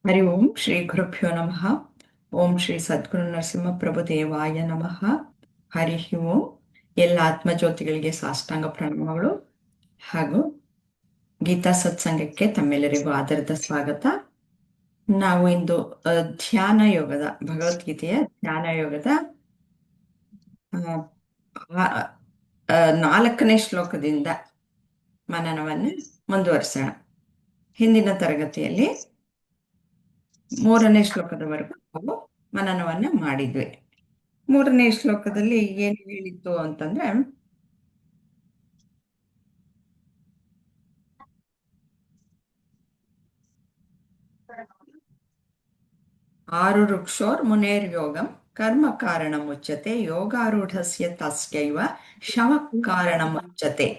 ಹರಿ ಓಂ ಶ್ರೀ ಗುರುಭ್ಯೋ ನಮಃ. ಓಂ ಶ್ರೀ ಸದ್ಗುರು ನರಸಿಂಹ ದೇವಾಯ ನಮಃ. ಹರಿ ಓಂ. ಎಲ್ಲ ಆತ್ಮಜ್ಯೋತಿಗಳಿಗೆ ಸಾಷ್ಟಾಂಗ ಪ್ರಣಾಮಗಳು ಹಾಗೂ ಗೀತಾ ಸತ್ಸಂಗಕ್ಕೆ ತಮ್ಮೆಲ್ಲರಿಗೂ ಆದರದ ಸ್ವಾಗತ. ನಾವು ಇಂದು ಧ್ಯಾನ ಯೋಗದ ಭಗವದ್ಗೀತೆಯ ಧ್ಯಾನ ಯೋಗದ 4ನೇ ಶ್ಲೋಕದಿಂದ ಮನನವನ್ನು ಮುಂದುವರಿಸೋಣ. ಹಿಂದಿನ ತರಗತಿಯಲ್ಲಿ 3ನೇ ಶ್ಲೋಕದವರೆಗೂ ನಾವು ಮನನವನ್ನ ಮಾಡಿದ್ವಿ. 3ನೇ ಶ್ಲೋಕದಲ್ಲಿ ಏನ್ ಹೇಳಿತ್ತು ಅಂತಂದ್ರೆ, ಆರು ಋಕ್ಷೋರ್ ಮುನೇರ್ ಯೋಗಂ ಕರ್ಮ ಕಾರಣ ಮುಚ್ಚತೆ ಯೋಗಾರೂಢಸ್ಯ ತಸ್ಯೈವ ಶಮ ಕಾರಣ ಮುಚ್ಚತೆ.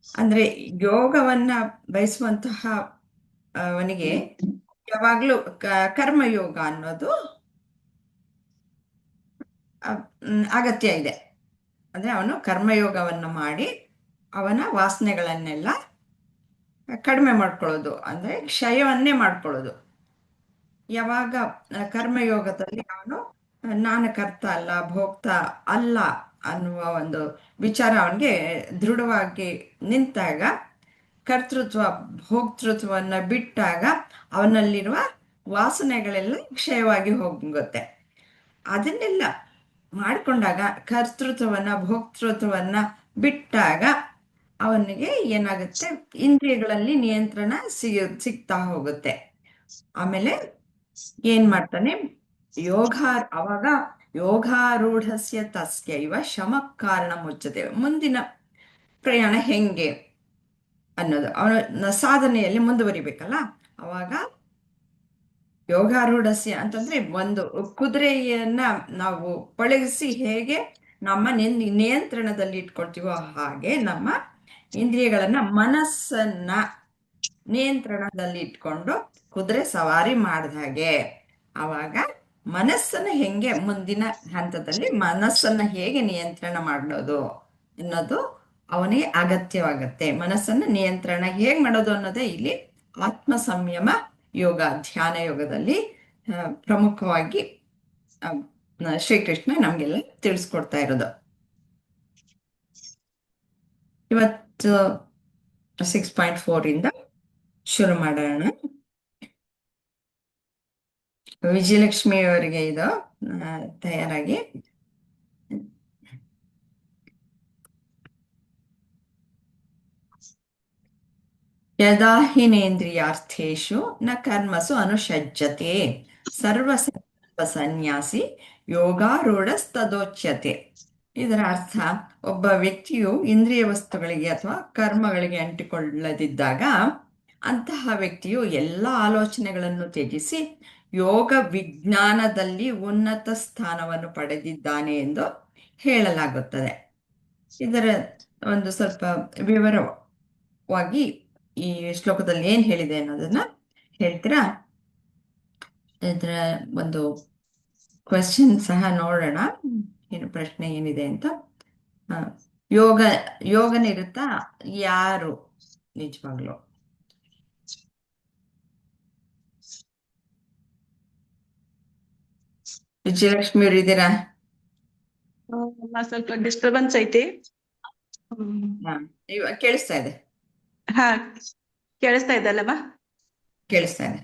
ಅಂದ್ರೆ ಯೋಗವನ್ನ ಬಯಸುವಂತಹ ಅವನಿಗೆ ಯಾವಾಗ್ಲೂ ಕರ್ಮಯೋಗ ಅನ್ನೋದು ಅಗತ್ಯ ಇದೆ. ಅಂದ್ರೆ ಅವನು ಕರ್ಮಯೋಗವನ್ನು ಮಾಡಿ ಅವನ ವಾಸನೆಗಳನ್ನೆಲ್ಲ ಕಡಿಮೆ ಮಾಡ್ಕೊಳ್ಳೋದು, ಅಂದ್ರೆ ಕ್ಷಯವನ್ನೇ ಮಾಡ್ಕೊಳ್ಳೋದು. ಯಾವಾಗ ಕರ್ಮಯೋಗದಲ್ಲಿ ಅವನು ನಾನು ಕರ್ತ ಅಲ್ಲ, ಭೋಕ್ತ ಅಲ್ಲ ಅನ್ನುವ ಒಂದು ವಿಚಾರ ಅವನಿಗೆ ದೃಢವಾಗಿ ನಿಂತಾಗ, ಕರ್ತೃತ್ವ ಭೋಕ್ತೃತ್ವವನ್ನು ಬಿಟ್ಟಾಗ ಅವನಲ್ಲಿರುವ ವಾಸನೆಗಳೆಲ್ಲ ಕ್ಷಯವಾಗಿ ಹೋಗುತ್ತೆ. ಅದನ್ನೆಲ್ಲ ಮಾಡಿಕೊಂಡಾಗ, ಕರ್ತೃತ್ವವನ್ನ ಭೋಕ್ತೃತ್ವವನ್ನ ಬಿಟ್ಟಾಗ ಅವನಿಗೆ ಏನಾಗುತ್ತೆ, ಇಂದ್ರಿಯಗಳಲ್ಲಿ ನಿಯಂತ್ರಣ ಸಿಗ್ತಾ ಹೋಗುತ್ತೆ. ಆಮೇಲೆ ಏನ್ ಮಾಡ್ತಾನೆ, ಅವಾಗ ಯೋಗಾರೂಢಸ್ಯ ತಸ್ಯೈವ ಶಮ ಕಾರಣ ಮುಚ್ಚತೆ. ಮುಂದಿನ ಪ್ರಯಾಣ ಹೆಂಗೆ ಅನ್ನೋದು, ಅವನ ಸಾಧನೆಯಲ್ಲಿ ಮುಂದುವರಿಬೇಕಲ್ಲ. ಅವಾಗ ಯೋಗಾರೂಢಸ್ಯ ಅಂತಂದ್ರೆ, ಒಂದು ಕುದುರೆಯನ್ನ ನಾವು ಪಳಗಿಸಿ ಹೇಗೆ ನಮ್ಮ ನಿಯಂತ್ರಣದಲ್ಲಿ ಇಟ್ಕೊಳ್ತೀವೋ ಹಾಗೆ ನಮ್ಮ ಇಂದ್ರಿಯಗಳನ್ನ, ಮನಸ್ಸನ್ನ ನಿಯಂತ್ರಣದಲ್ಲಿ ಇಟ್ಕೊಂಡು ಕುದುರೆ ಸವಾರಿ ಮಾಡಿದ ಹಾಗೆ, ಆವಾಗ ಮನಸ್ಸನ್ನ ಹೆಂಗೆ ಮುಂದಿನ ಹಂತದಲ್ಲಿ ಮನಸ್ಸನ್ನ ಹೇಗೆ ನಿಯಂತ್ರಣ ಮಾಡೋದು ಅನ್ನೋದು ಅವನಿಗೆ ಅಗತ್ಯವಾಗತ್ತೆ. ಮನಸ್ಸನ್ನ ನಿಯಂತ್ರಣ ಹೇಗೆ ಮಾಡೋದು ಅನ್ನೋದೇ ಇಲ್ಲಿ ಆತ್ಮ ಸಂಯಮ ಯೋಗ, ಧ್ಯಾನ ಯೋಗದಲ್ಲಿ ಪ್ರಮುಖವಾಗಿ ಶ್ರೀಕೃಷ್ಣ ನಮ್ಗೆಲ್ಲ ತಿಳಿಸ್ಕೊಡ್ತಾ ಇರೋದು. ಇವತ್ತು 6.4 ಇಂದ ಶುರು ಮಾಡೋಣ. ವಿಜಯಲಕ್ಷ್ಮಿ ಅವರಿಗೆ ಇದು ತಯಾರಾಗಿ. ಯದಾ ಹಿನೇಂದ್ರಿಯಾರ್ಥೇಷು ನ ಕರ್ಮಸು ಅನುಷಜ್ಜತೆ ಸರ್ವಸಂಕಲ್ಪ ಸನ್ಯಾಸಿ ಯೋಗಾರೂಢಸ್ತದೋಚ್ಯತೆ. ಇದರ ಅರ್ಥ, ಒಬ್ಬ ವ್ಯಕ್ತಿಯು ಇಂದ್ರಿಯ ವಸ್ತುಗಳಿಗೆ ಅಥವಾ ಕರ್ಮಗಳಿಗೆ ಅಂಟಿಕೊಳ್ಳದಿದ್ದಾಗ ಅಂತಹ ವ್ಯಕ್ತಿಯು ಎಲ್ಲ ಆಲೋಚನೆಗಳನ್ನು ತ್ಯಜಿಸಿ ಯೋಗ ವಿಜ್ಞಾನದಲ್ಲಿ ಉನ್ನತ ಸ್ಥಾನವನ್ನು ಪಡೆದಿದ್ದಾನೆ ಎಂದು ಹೇಳಲಾಗುತ್ತದೆ. ಇದರ ಒಂದು ಸ್ವಲ್ಪ ವಿವರವಾಗಿ ಈ ಶ್ಲೋಕದಲ್ಲಿ ಏನ್ ಹೇಳಿದೆ ಅನ್ನೋದನ್ನ ಹೇಳ್ತೀರಾ? ಇದರ ಒಂದು ಕ್ವೆಶ್ಚನ್ ಸಹ ನೋಡೋಣ, ಏನು ಪ್ರಶ್ನೆ ಏನಿದೆ ಅಂತ. ಯೋಗನಿರುತ್ತ ಯಾರು ನಿಜವಾಗ್ಲು? ವಿಜಯಲಕ್ಷ್ಮಿ ಅವ್ರು ಇದ್ದೀರಾ? ಸ್ವಲ್ಪ ಡಿಸ್ಟರ್ಬೆನ್ಸ್ ಐತಿ. ಕೇಳಿಸ್ತಾ ಇದೆ? ಹಾ, ಕೇಳಿಸ್ತಾ ಇದೆ ಅಲ್ಲಮ್ಮ? ಕೇಳಿಸ್ತಾ ಇದೆ.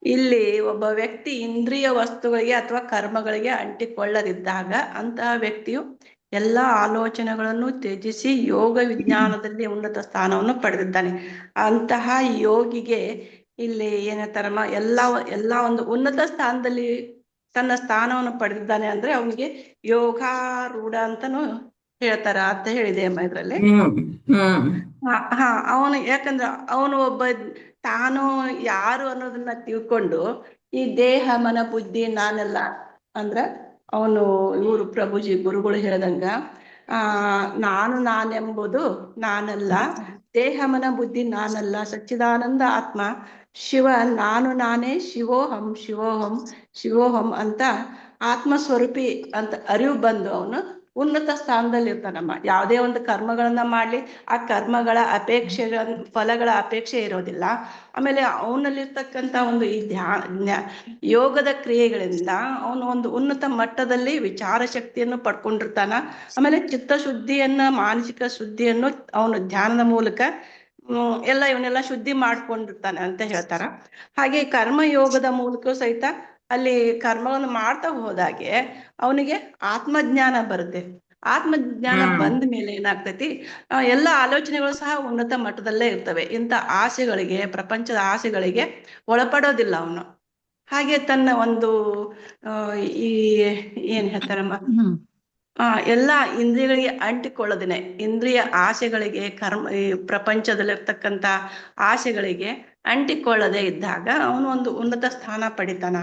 ಇಲ್ಲಿ ಒಬ್ಬ ವ್ಯಕ್ತಿ ಇಂದ್ರಿಯ ವಸ್ತುಗಳಿಗೆ ಅಥವಾ ಕರ್ಮಗಳಿಗೆ ಅಂಟಿಕೊಳ್ಳದಿದ್ದಾಗ ಅಂತಹ ವ್ಯಕ್ತಿಯು ಎಲ್ಲಾ ಆಲೋಚನೆಗಳನ್ನು ತ್ಯಜಿಸಿ ಯೋಗ ವಿಜ್ಞಾನದಲ್ಲಿ ಉನ್ನತ ಸ್ಥಾನವನ್ನು ಪಡೆದಿದ್ದಾನೆ. ಅಂತಹ ಯೋಗಿಗೆ ಇಲ್ಲಿ ಏನಂತಾರಮ್ಮ, ಎಲ್ಲಾ ಒಂದು ಉನ್ನತ ಸ್ಥಾನದಲ್ಲಿ ತನ್ನ ಸ್ಥಾನವನ್ನು ಪಡೆದಿದ್ದಾನೆ ಅಂದ್ರೆ ಅವನಿಗೆ ಯೋಗಾರೂಢ ಅಂತಾನು ಹೇಳ್ತಾರ ಅಂತ ಹೇಳಿದೆ ಅಮ್ಮ ಇದ್ರಲ್ಲಿ. ಅವನು ಯಾಕಂದ್ರ ಅವನು ಒಬ್ಬ ತಾನು ಯಾರು ಅನ್ನೋದನ್ನ ತಿಳ್ಕೊಂಡು ಈ ದೇಹ ಮನ ಬುದ್ಧಿ ನಾನೆಲ್ಲ ಅಂದ್ರ ಅವನು ಇವರು ಪ್ರಭುಜಿ ಗುರುಗಳು ಹೇಳ್ದಂಗ ನಾನೆಂಬುದು ನಾನಲ್ಲ, ದೇಹ ಮನ ಬುದ್ಧಿ ನಾನಲ್ಲ, ಸಚ್ಚಿದಾನಂದ ಆತ್ಮ ಶಿವ ನಾನೇ ಶಿವೋಹಂ ಶಿವೋಹಂ ಶಿವೋಹಂ ಅಂತ ಆತ್ಮಸ್ವರೂಪಿ ಅಂತ ಅರಿವು ಬಂದು ಅವನು ಉನ್ನತ ಸ್ಥಾನದಲ್ಲಿ ಇರ್ತಾನಮ್ಮ. ಯಾವುದೇ ಒಂದು ಕರ್ಮಗಳನ್ನ ಮಾಡ್ಲಿ, ಆ ಕರ್ಮಗಳ ಫಲಗಳ ಅಪೇಕ್ಷೆ ಇರೋದಿಲ್ಲ. ಆಮೇಲೆ ಅವನಲ್ಲಿರ್ತಕ್ಕಂಥ ಒಂದು ಈ ಯೋಗದ ಕ್ರಿಯೆಗಳಿಂದ ಅವನು ಒಂದು ಉನ್ನತ ಮಟ್ಟದಲ್ಲಿ ವಿಚಾರ ಶಕ್ತಿಯನ್ನು ಪಡ್ಕೊಂಡಿರ್ತಾನ. ಆಮೇಲೆ ಚಿತ್ತಶುದ್ಧಿಯನ್ನ, ಮಾನಸಿಕ ಶುದ್ಧಿಯನ್ನು ಅವನು ಧ್ಯಾನದ ಮೂಲಕ ಇವನ್ನೆಲ್ಲ ಶುದ್ಧಿ ಮಾಡ್ಕೊಂಡಿರ್ತಾನೆ ಅಂತ ಹೇಳ್ತಾರ. ಹಾಗೆ ಕರ್ಮಯೋಗದ ಮೂಲಕ ಸಹಿತ ಅಲ್ಲಿ ಕರ್ಮವನ್ನು ಮಾಡ್ತಾ ಹೋದಾಗೆ ಅವನಿಗೆ ಆತ್ಮಜ್ಞಾನ ಬರುತ್ತೆ. ಆತ್ಮಜ್ಞಾನ ಬಂದ ಮೇಲೆ ಏನಾಗ್ತೈತಿ, ಎಲ್ಲ ಆಲೋಚನೆಗಳು ಸಹ ಉನ್ನತ ಮಟ್ಟದಲ್ಲೇ ಇರ್ತವೆ. ಇಂಥ ಆಸೆಗಳಿಗೆ, ಪ್ರಪಂಚದ ಆಸೆಗಳಿಗೆ ಒಳಪಡೋದಿಲ್ಲ ಅವನು. ಹಾಗೆ ತನ್ನ ಒಂದು ಈ ಏನ್ ಹೇಳ್ತಾರಮ್ಮ, ಎಲ್ಲ ಇಂದ್ರಿಯಗಳಿಗೆ ಅಂಟಿಕೊಳ್ಳದೇನೆ, ಇಂದ್ರಿಯ ಆಸೆಗಳಿಗೆ, ಈ ಪ್ರಪಂಚದಲ್ಲಿರ್ತಕ್ಕಂಥ ಆಸೆಗಳಿಗೆ ಅಂಟಿಕೊಳ್ಳದೆ ಇದ್ದಾಗ ಅವನು ಒಂದು ಉನ್ನತ ಸ್ಥಾನ ಪಡಿತಾನ.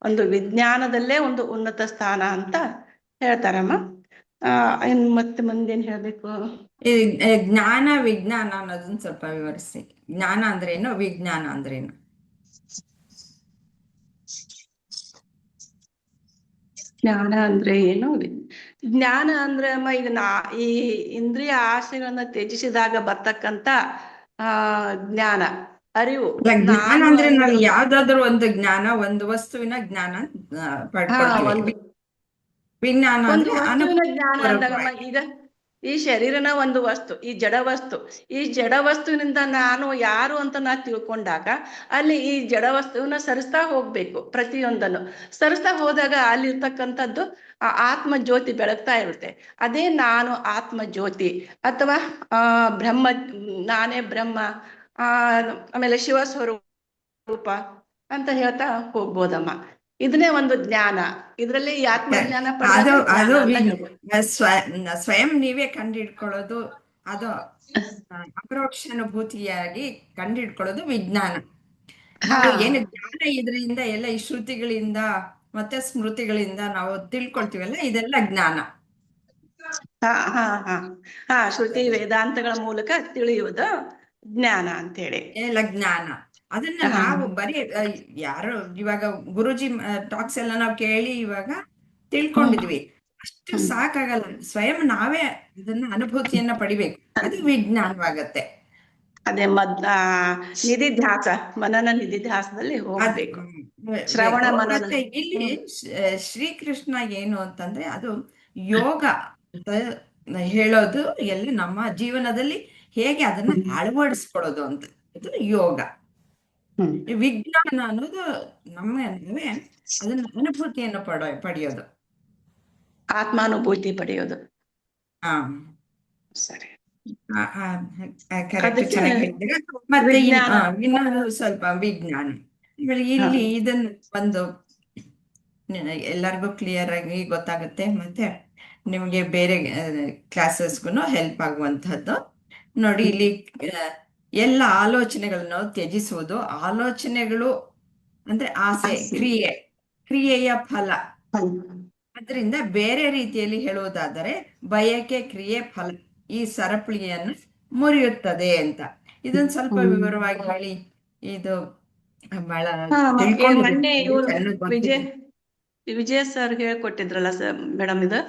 ಒಂದು ವಿಜ್ಞಾನದಲ್ಲೇ ಒಂದು ಉನ್ನತ ಸ್ಥಾನ ಅಂತ ಹೇಳ್ತಾರಮ್ಮ. ಮತ್ತೆ ಮುಂದೇನ್ ಹೇಳ್ಬೇಕು? ಜ್ಞಾನ ವಿಜ್ಞಾನ ಅನ್ನೋದನ್ನ ಸ್ವಲ್ಪ ವಿವರಿಸಿ. ಜ್ಞಾನ ಅಂದ್ರೇನು, ವಿಜ್ಞಾನ ಅಂದ್ರೇನು? ಜ್ಞಾನ ಅಂದ್ರೆ ಏನು? ಜ್ಞಾನ ಅಂದ್ರೆ ಅಮ್ಮ, ಈಗ ಈ ಇಂದ್ರಿಯ ಆಸೆಗಳನ್ನ ತ್ಯಜಿಸಿದಾಗ ಬರ್ತಕ್ಕಂತ ಜ್ಞಾನ, ಅರಿವು. ಜ್ಞಾನ ಅಂದ್ರೆ ನಾವು ಯಾವ್ದಾದ್ರು ಒಂದು ಜ್ಞಾನ, ಒಂದು ವಸ್ತುವಿನ ಜ್ಞಾನ ಪಡ್ಕೊಳ್ತೀವಿ. ವಿಜ್ಞಾನ ಒಂದು ಅಂದ್ರೆ ವಸ್ತುವಿನ ಜ್ಞಾನ ಅಂದಾಗಮ್ಮ, ಈಗ ಈ ಶರೀರನ ಒಂದು ವಸ್ತು, ಈ ಜಡ ವಸ್ತು, ಈ ಜಡ ವಸ್ತುವಿನಿಂದ ನಾನು ಯಾರು ಅಂತ ನಾ ತಿಳ್ಕೊಂಡಾಗ ಅಲ್ಲಿ ಈ ಜಡ ವಸ್ತುವನ್ನ ಸರಿಸ್ತಾ ಹೋಗ್ಬೇಕು. ಪ್ರತಿಯೊಂದನ್ನು ಸರಿಸ್ತಾ ಹೋದಾಗ ಅಲ್ಲಿ ಇರ್ತಕ್ಕಂಥದ್ದು ಆತ್ಮ ಜ್ಯೋತಿ ಬೆಳಗ್ತಾ ಇರುತ್ತೆ. ಅದೇ ನಾನು ಆತ್ಮ ಜ್ಯೋತಿ, ಅಥವಾ ಬ್ರಹ್ಮ, ನಾನೇ ಬ್ರಹ್ಮ, ಆಮೇಲೆ ಶಿವ ಸ್ವರೂಪ ಅಂತ ಹೇಳ್ತಾ ಹೋಗ್ಬೋದಮ್ಮ. ಇದನ್ನೇ ಒಂದು ಜ್ಞಾನ. ಇದರಲ್ಲಿ ಆತ್ಮಜ್ಞಾನ ಸ್ವಯಂ ನೀವೇ ಕಂಡಿಡ್ಕೊಳ್ಳೋದು, ಅದು ಅಪರೋಕ್ಷ ಅನುಭೂತಿಯಾಗಿ ಕಂಡಿಡ್ಕೊಳ್ಳೋದು ವಿಜ್ಞಾನ. ಏನು ಜ್ಞಾನ ಇದರಿಂದ ಎಲ್ಲ ಈ ಶ್ರುತಿಗಳಿಂದ ಮತ್ತೆ ಸ್ಮೃತಿಗಳಿಂದ ನಾವು ತಿಳ್ಕೊಳ್ತೀವಲ್ಲ, ಇದೆಲ್ಲ ಜ್ಞಾನ. ಶ್ರುತಿ ವೇದಾಂತಗಳ ಮೂಲಕ ತಿಳಿಯುವುದು ಜ್ಞಾನ ಅಂತ ಹೇಳಿ ಎಲ್ಲ ಜ್ಞಾನ. ಅದನ್ನ ನಾವು ಬರೀ ಯಾರು ಇವಾಗ ಗುರುಜಿ ಟಾಕ್ಸ್ ಎಲ್ಲ ನಾವು ಕೇಳಿ ಇವಾಗ ತಿಳ್ಕೊಂಡಿದ್ವಿ, ಅಷ್ಟು ಸಾಕಾಗಲ್ಲ. ಸ್ವಯಂ ನಾವೇ ಅದನ್ನ ಅನುಭೂತಿಯನ್ನ ಪಡಿಬೇಕು, ಅದು ವಿಜ್ಞಾನವಾಗತ್ತೆ. ಅದೇ ನಿಧಿಧ್ಯಾಸ, ಮನನ ನಿಧಿಧ್ಯಾಸದಲ್ಲಿ ಹೋಗ್ಬೇಕು. ಶ್ರವಣ ಮನನ. ಇಲ್ಲಿ ಶ್ರೀಕೃಷ್ಣ ಏನು ಅಂತಂದ್ರೆ, ಅದು ಯೋಗ ಅಂತ ಹೇಳೋದು ಎಲ್ಲಿ ನಮ್ಮ ಜೀವನದಲ್ಲಿ ಹೇಗೆ ಅದನ್ನ ಅಳವಡಿಸ್ಕೊಳ್ಳೋದು ಅಂತ, ಇದು ಯೋಗ. ವಿಜ್ಞಾನ ಅನ್ನೋದು ನಮ್ಮೇ ಅದನ್ನ ಅನುಭೂತಿಯನ್ನು ಪಡೆಯೋದು, ಆತ್ಮಾನುಭೂತಿ ಪಡೆಯೋದು. ಸರಿ, ಕರೆಕ್ಟ್, ಚೆನ್ನಾಗಿ ಹೇಳಿದ್ರೆ. ಮತ್ತೆ ಇನ್ನೊಂದು ಸ್ವಲ್ಪ ವಿಜ್ಞಾನ, ಇಲ್ಲಿ ಇದನ್ನ ಒಂದು ಎಲ್ಲರಿಗೂ ಕ್ಲಿಯರ್ ಆಗಿ ಗೊತ್ತಾಗುತ್ತೆ, ಮತ್ತೆ ನಿಮ್ಗೆ ಬೇರೆ ಕ್ಲಾಸಸ್ಗೂ ಹೆಲ್ಪ್ ಆಗುವಂತಹದ್ದು. ನೋಡಿ, ಇಲ್ಲಿ ಎಲ್ಲ ಆಲೋಚನೆಗಳನ್ನು ತ್ಯಜಿಸುವುದು. ಆಲೋಚನೆಗಳು ಅಂದ್ರೆ ಆಸೆ, ಕ್ರಿಯೆಯ ಫಲ. ಅದರಿಂದ ಬೇರೆ ರೀತಿಯಲ್ಲಿ ಹೇಳುವುದಾದರೆ, ಬಯಕೆ, ಕ್ರಿಯೆ, ಫಲ, ಈ ಸರಪಳಿಯನ್ನು ಮುರಿಯುತ್ತದೆ ಅಂತ. ಇದನ್ನ ಸ್ವಲ್ಪ ವಿವರವಾಗಿ ಹೇಳಿ. ಇದು ಬಹಳ ವಿಜಯ ಸರ್ ಹೇಳ್ಕೊಟ್ಟಿದ್ರಲ್ಲ ಸರ್ ಮೇಡಮ್, ಇದು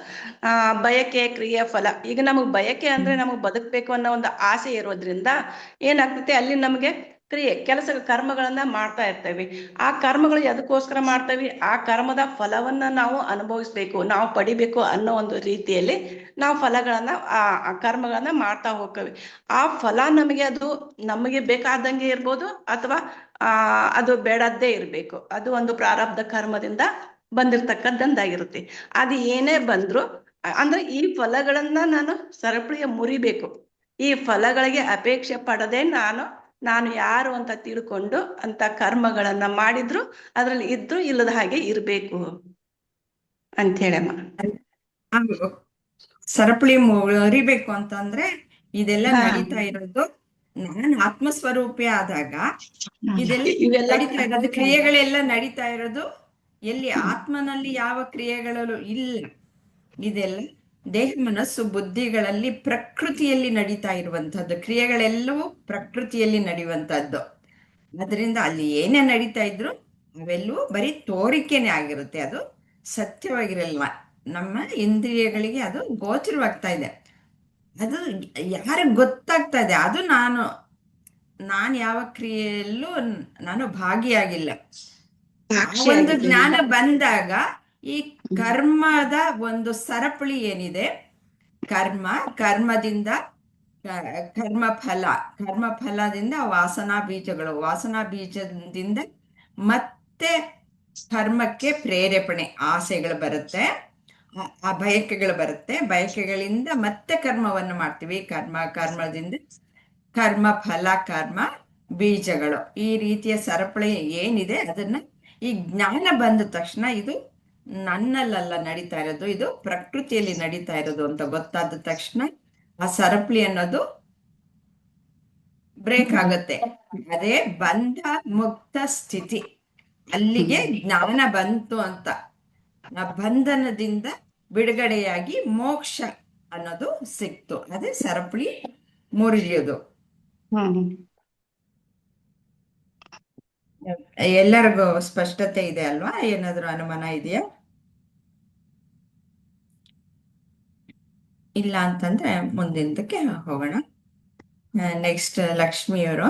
ಬಯಕೆ, ಕ್ರಿಯೆ, ಫಲ. ಈಗ ನಮಗ್ ಬಯಕೆ ಅಂದ್ರೆ ನಮಗ್ ಬದುಕ್ಬೇಕು ಅನ್ನೋ ಒಂದು ಆಸೆ ಇರೋದ್ರಿಂದ ಏನಾಗ್ತೈತಿ, ಅಲ್ಲಿ ನಮ್ಗೆ ಕೆಲಸ ಕರ್ಮಗಳನ್ನ ಮಾಡ್ತಾ ಇರ್ತೇವೆ. ಆ ಕರ್ಮಗಳು ಎದಕ್ಕೋಸ್ಕರ ಮಾಡ್ತೇವೆ? ಆ ಕರ್ಮದ ಫಲವನ್ನ ನಾವು ಅನುಭವಿಸ್ಬೇಕು, ನಾವು ಪಡಿಬೇಕು ಅನ್ನೋ ಒಂದು ರೀತಿಯಲ್ಲಿ ನಾವು ಫಲಗಳನ್ನ, ಆ ಕರ್ಮಗಳನ್ನ ಮಾಡ್ತಾ ಹೋಗ್ತೇವೆ. ಆ ಫಲ ನಮಗೆ ಬೇಕಾದಂಗೆ ಇರ್ಬೋದು, ಅಥವಾ ಅದು ಬೇಡದ್ದೇ ಇರ್ಬೇಕು. ಅದು ಒಂದು ಪ್ರಾರಬ್ಧ ಕರ್ಮದಿಂದ ಬಂದಿರ್ತಕ್ಕಂಥದ್ದಾಗಿರುತ್ತೆ. ಅದು ಏನೇ ಬಂದ್ರು ಅಂದ್ರೆ ಈ ಫಲಗಳನ್ನ ನಾನು ಸರಪಳಿಯ ಮುರಿಬೇಕು. ಈ ಫಲಗಳಿಗೆ ಅಪೇಕ್ಷೆ ಪಡದೆ ನಾನು ಯಾರು ಅಂತ ತಿಳ್ಕೊಂಡು ಅಂತ ಕರ್ಮಗಳನ್ನ ಮಾಡಿದ್ರು ಅದ್ರಲ್ಲಿ ಇದ್ರು ಇಲ್ಲದ ಹಾಗೆ ಇರ್ಬೇಕು ಅಂತ ಹೇಳಮ್ಮ. ಸರಪಳಿ ಮುರಿಬೇಕು ಅಂತಂದ್ರೆ ಇದೆಲ್ಲ ನಡೀತಾ ಇರೋದು ನಾನು ಆತ್ಮಸ್ವರೂಪಿ ಆದಾಗ ಇದೆಲ್ಲ ನಡೀತಾ ಇರೋದು, ಕ್ರಿಯೆಗಳೆಲ್ಲ ನಡೀತಾ ಇರೋದು ಎಲ್ಲಿ? ಆತ್ಮನಲ್ಲಿ ಯಾವ ಕ್ರಿಯೆಗಳು ಇಲ್ಲ. ಇದೆಲ್ಲ ದೇಹ, ಮನಸ್ಸು, ಬುದ್ಧಿಗಳಲ್ಲಿ, ಪ್ರಕೃತಿಯಲ್ಲಿ ನಡೀತಾ ಇರುವಂತಹದ್ದು. ಕ್ರಿಯೆಗಳೆಲ್ಲವೂ ಪ್ರಕೃತಿಯಲ್ಲಿ ನಡೆಯುವಂತಹದ್ದು. ಅದರಿಂದ ಅಲ್ಲಿ ಏನೇ ನಡೀತಾ ಇದ್ರು ಅವೆಲ್ಲವೂ ಬರೀ ತೋರಿಕೆನೆ ಆಗಿರುತ್ತೆ, ಅದು ಸತ್ಯವಾಗಿರಲ್ವ. ನಮ್ಮ ಇಂದ್ರಿಯಗಳಿಗೆ ಅದು ಗೋಚರವಾಗ್ತಾ ಇದೆ. ಅದು ಯಾರಿಗೆ ಗೊತ್ತಾಗ್ತಾ ಇದೆ, ಅದು ನಾನು ಯಾವ ಕ್ರಿಯೆಯಲ್ಲೂ ನಾನು ಭಾಗಿಯಾಗಿಲ್ಲ. ಆ ಒಂದು ಜ್ಞಾನ ಬಂದಾಗ ಈ ಕರ್ಮದ ಒಂದು ಸರಪಳಿ ಏನಿದೆ, ಕರ್ಮದಿಂದ ಕರ್ಮ ಫಲದಿಂದ ವಾಸನಾ ಬೀಜದಿಂದ ಮತ್ತೆ ಕರ್ಮಕ್ಕೆ ಪ್ರೇರೇಪಣೆ, ಆಸೆಗಳು ಬರುತ್ತೆ, ಆ ಬಯಕೆಗಳು ಬರುತ್ತೆ, ಬಯಕೆಗಳಿಂದ ಮತ್ತೆ ಕರ್ಮವನ್ನು ಮಾಡ್ತೀವಿ. ಕರ್ಮದಿಂದ ಕರ್ಮ ಬೀಜಗಳು, ಈ ರೀತಿಯ ಸರಪಳಿ ಏನಿದೆ ಅದನ್ನ ಈ ಜ್ಞಾನ ಬಂದ ತಕ್ಷಣ ಇದು ನನ್ನಲ್ಲ ನಡೀತಾ ಇರೋದು, ಇದು ಪ್ರಕೃತಿಯಲ್ಲಿ ನಡೀತಾ ಇರೋದು ಅಂತ ಗೊತ್ತಾದ ತಕ್ಷಣ ಆ ಸರಪಳಿ ಅನ್ನೋದು ಬ್ರೇಕ್ ಆಗುತ್ತೆ. ಅದೇ ಬಂಧ ಮುಕ್ತ ಸ್ಥಿತಿ. ಅಲ್ಲಿಗೆ ಜ್ಞಾನ ಬಂತು ಅಂತ, ಆ ಬಂಧನದಿಂದ ಬಿಡುಗಡೆಯಾಗಿ ಮೋಕ್ಷ ಅನ್ನೋದು ಸಿಕ್ತು. ಅದೇ ಸರಪಳಿ ಮುರಿಯೋದು. ಎಲ್ಲರಿಗೂ ಸ್ಪಷ್ಟತೆ ಇದೆ ಅಲ್ವಾ? ಏನಾದ್ರು ಅನುಮಾನ ಇದೆಯಾ? ಇಲ್ಲ ಅಂತಂದ್ರೆ ಮುಂದಿನದಕ್ಕೆ ಹೋಗೋಣ. ನೆಕ್ಸ್ಟ್ ಲಕ್ಷ್ಮಿಯವರು,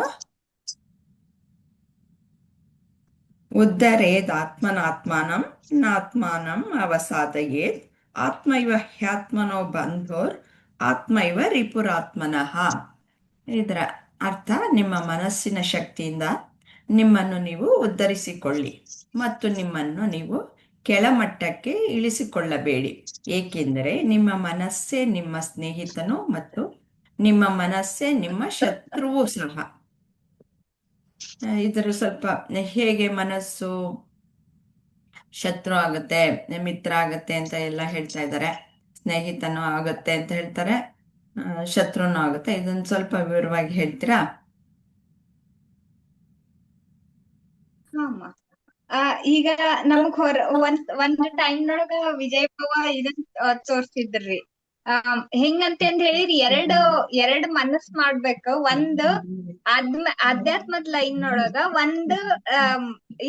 ಉದ್ಧರೇದಾತ್ಮನಾತ್ಮಾನಂ ನಾತ್ಮಾನಂ ಅವಸಾದಯೇತ್ ಆತ್ಮೈವ ಹ್ಯಾತ್ಮನೋ ಬಂಧೋರ್ ಆತ್ಮೈವ ರಿಪುರಾತ್ಮನಃ. ಇದರ ಅರ್ಥ, ನಿಮ್ಮ ಮನಸ್ಸಿನ ಶಕ್ತಿಯಿಂದ ನಿಮ್ಮನ್ನು ನೀವು ಉದ್ಧರಿಸಿಕೊಳ್ಳಿ ಮತ್ತು ನಿಮ್ಮನ್ನು ನೀವು ಕೆಳಮಟ್ಟಕ್ಕೆ ಇಳಿಸಿಕೊಳ್ಳಬೇಡಿ. ಏಕೆಂದರೆ ನಿಮ್ಮ ಮನಸ್ಸೇ ನಿಮ್ಮ ಸ್ನೇಹಿತನು ಮತ್ತು ನಿಮ್ಮ ಮನಸ್ಸೇ ನಿಮ್ಮ ಶತ್ರುವು ಸಹ. ಇದರ ಸ್ವಲ್ಪ ಹೇಗೆ ಮನಸ್ಸು ಶತ್ರು ಆಗುತ್ತೆ, ಮಿತ್ರ ಆಗುತ್ತೆ ಅಂತ ಎಲ್ಲ ಹೇಳ್ತಾ ಇದ್ದಾರೆ. ಸ್ನೇಹಿತನೂ ಆಗುತ್ತೆ ಅಂತ ಹೇಳ್ತಾರೆ, ಶತ್ರುನೂ ಆಗುತ್ತೆ. ಇದನ್ನ ಸ್ವಲ್ಪ ವಿವರವಾಗಿ ಹೇಳ್ತೀರಾ? ಈಗ ನಮಗ್ ಒಂದ್ ಟೈಮ್ನೊಳಗ ವಿಜಯಭವ ಇದನ್ ತೋರ್ಸಿದ್ರಿ. ಹೆಂಗಂತಂದ್ ಹೇಳಿರಿ, ಎರಡ್ ಮನಸ್ ಮಾಡ್ಬೇಕು. ಒಂದು ಅಧ್ಯಾತ್ಮದ ಲೈನ್ ಒಳಗ ಒಂದು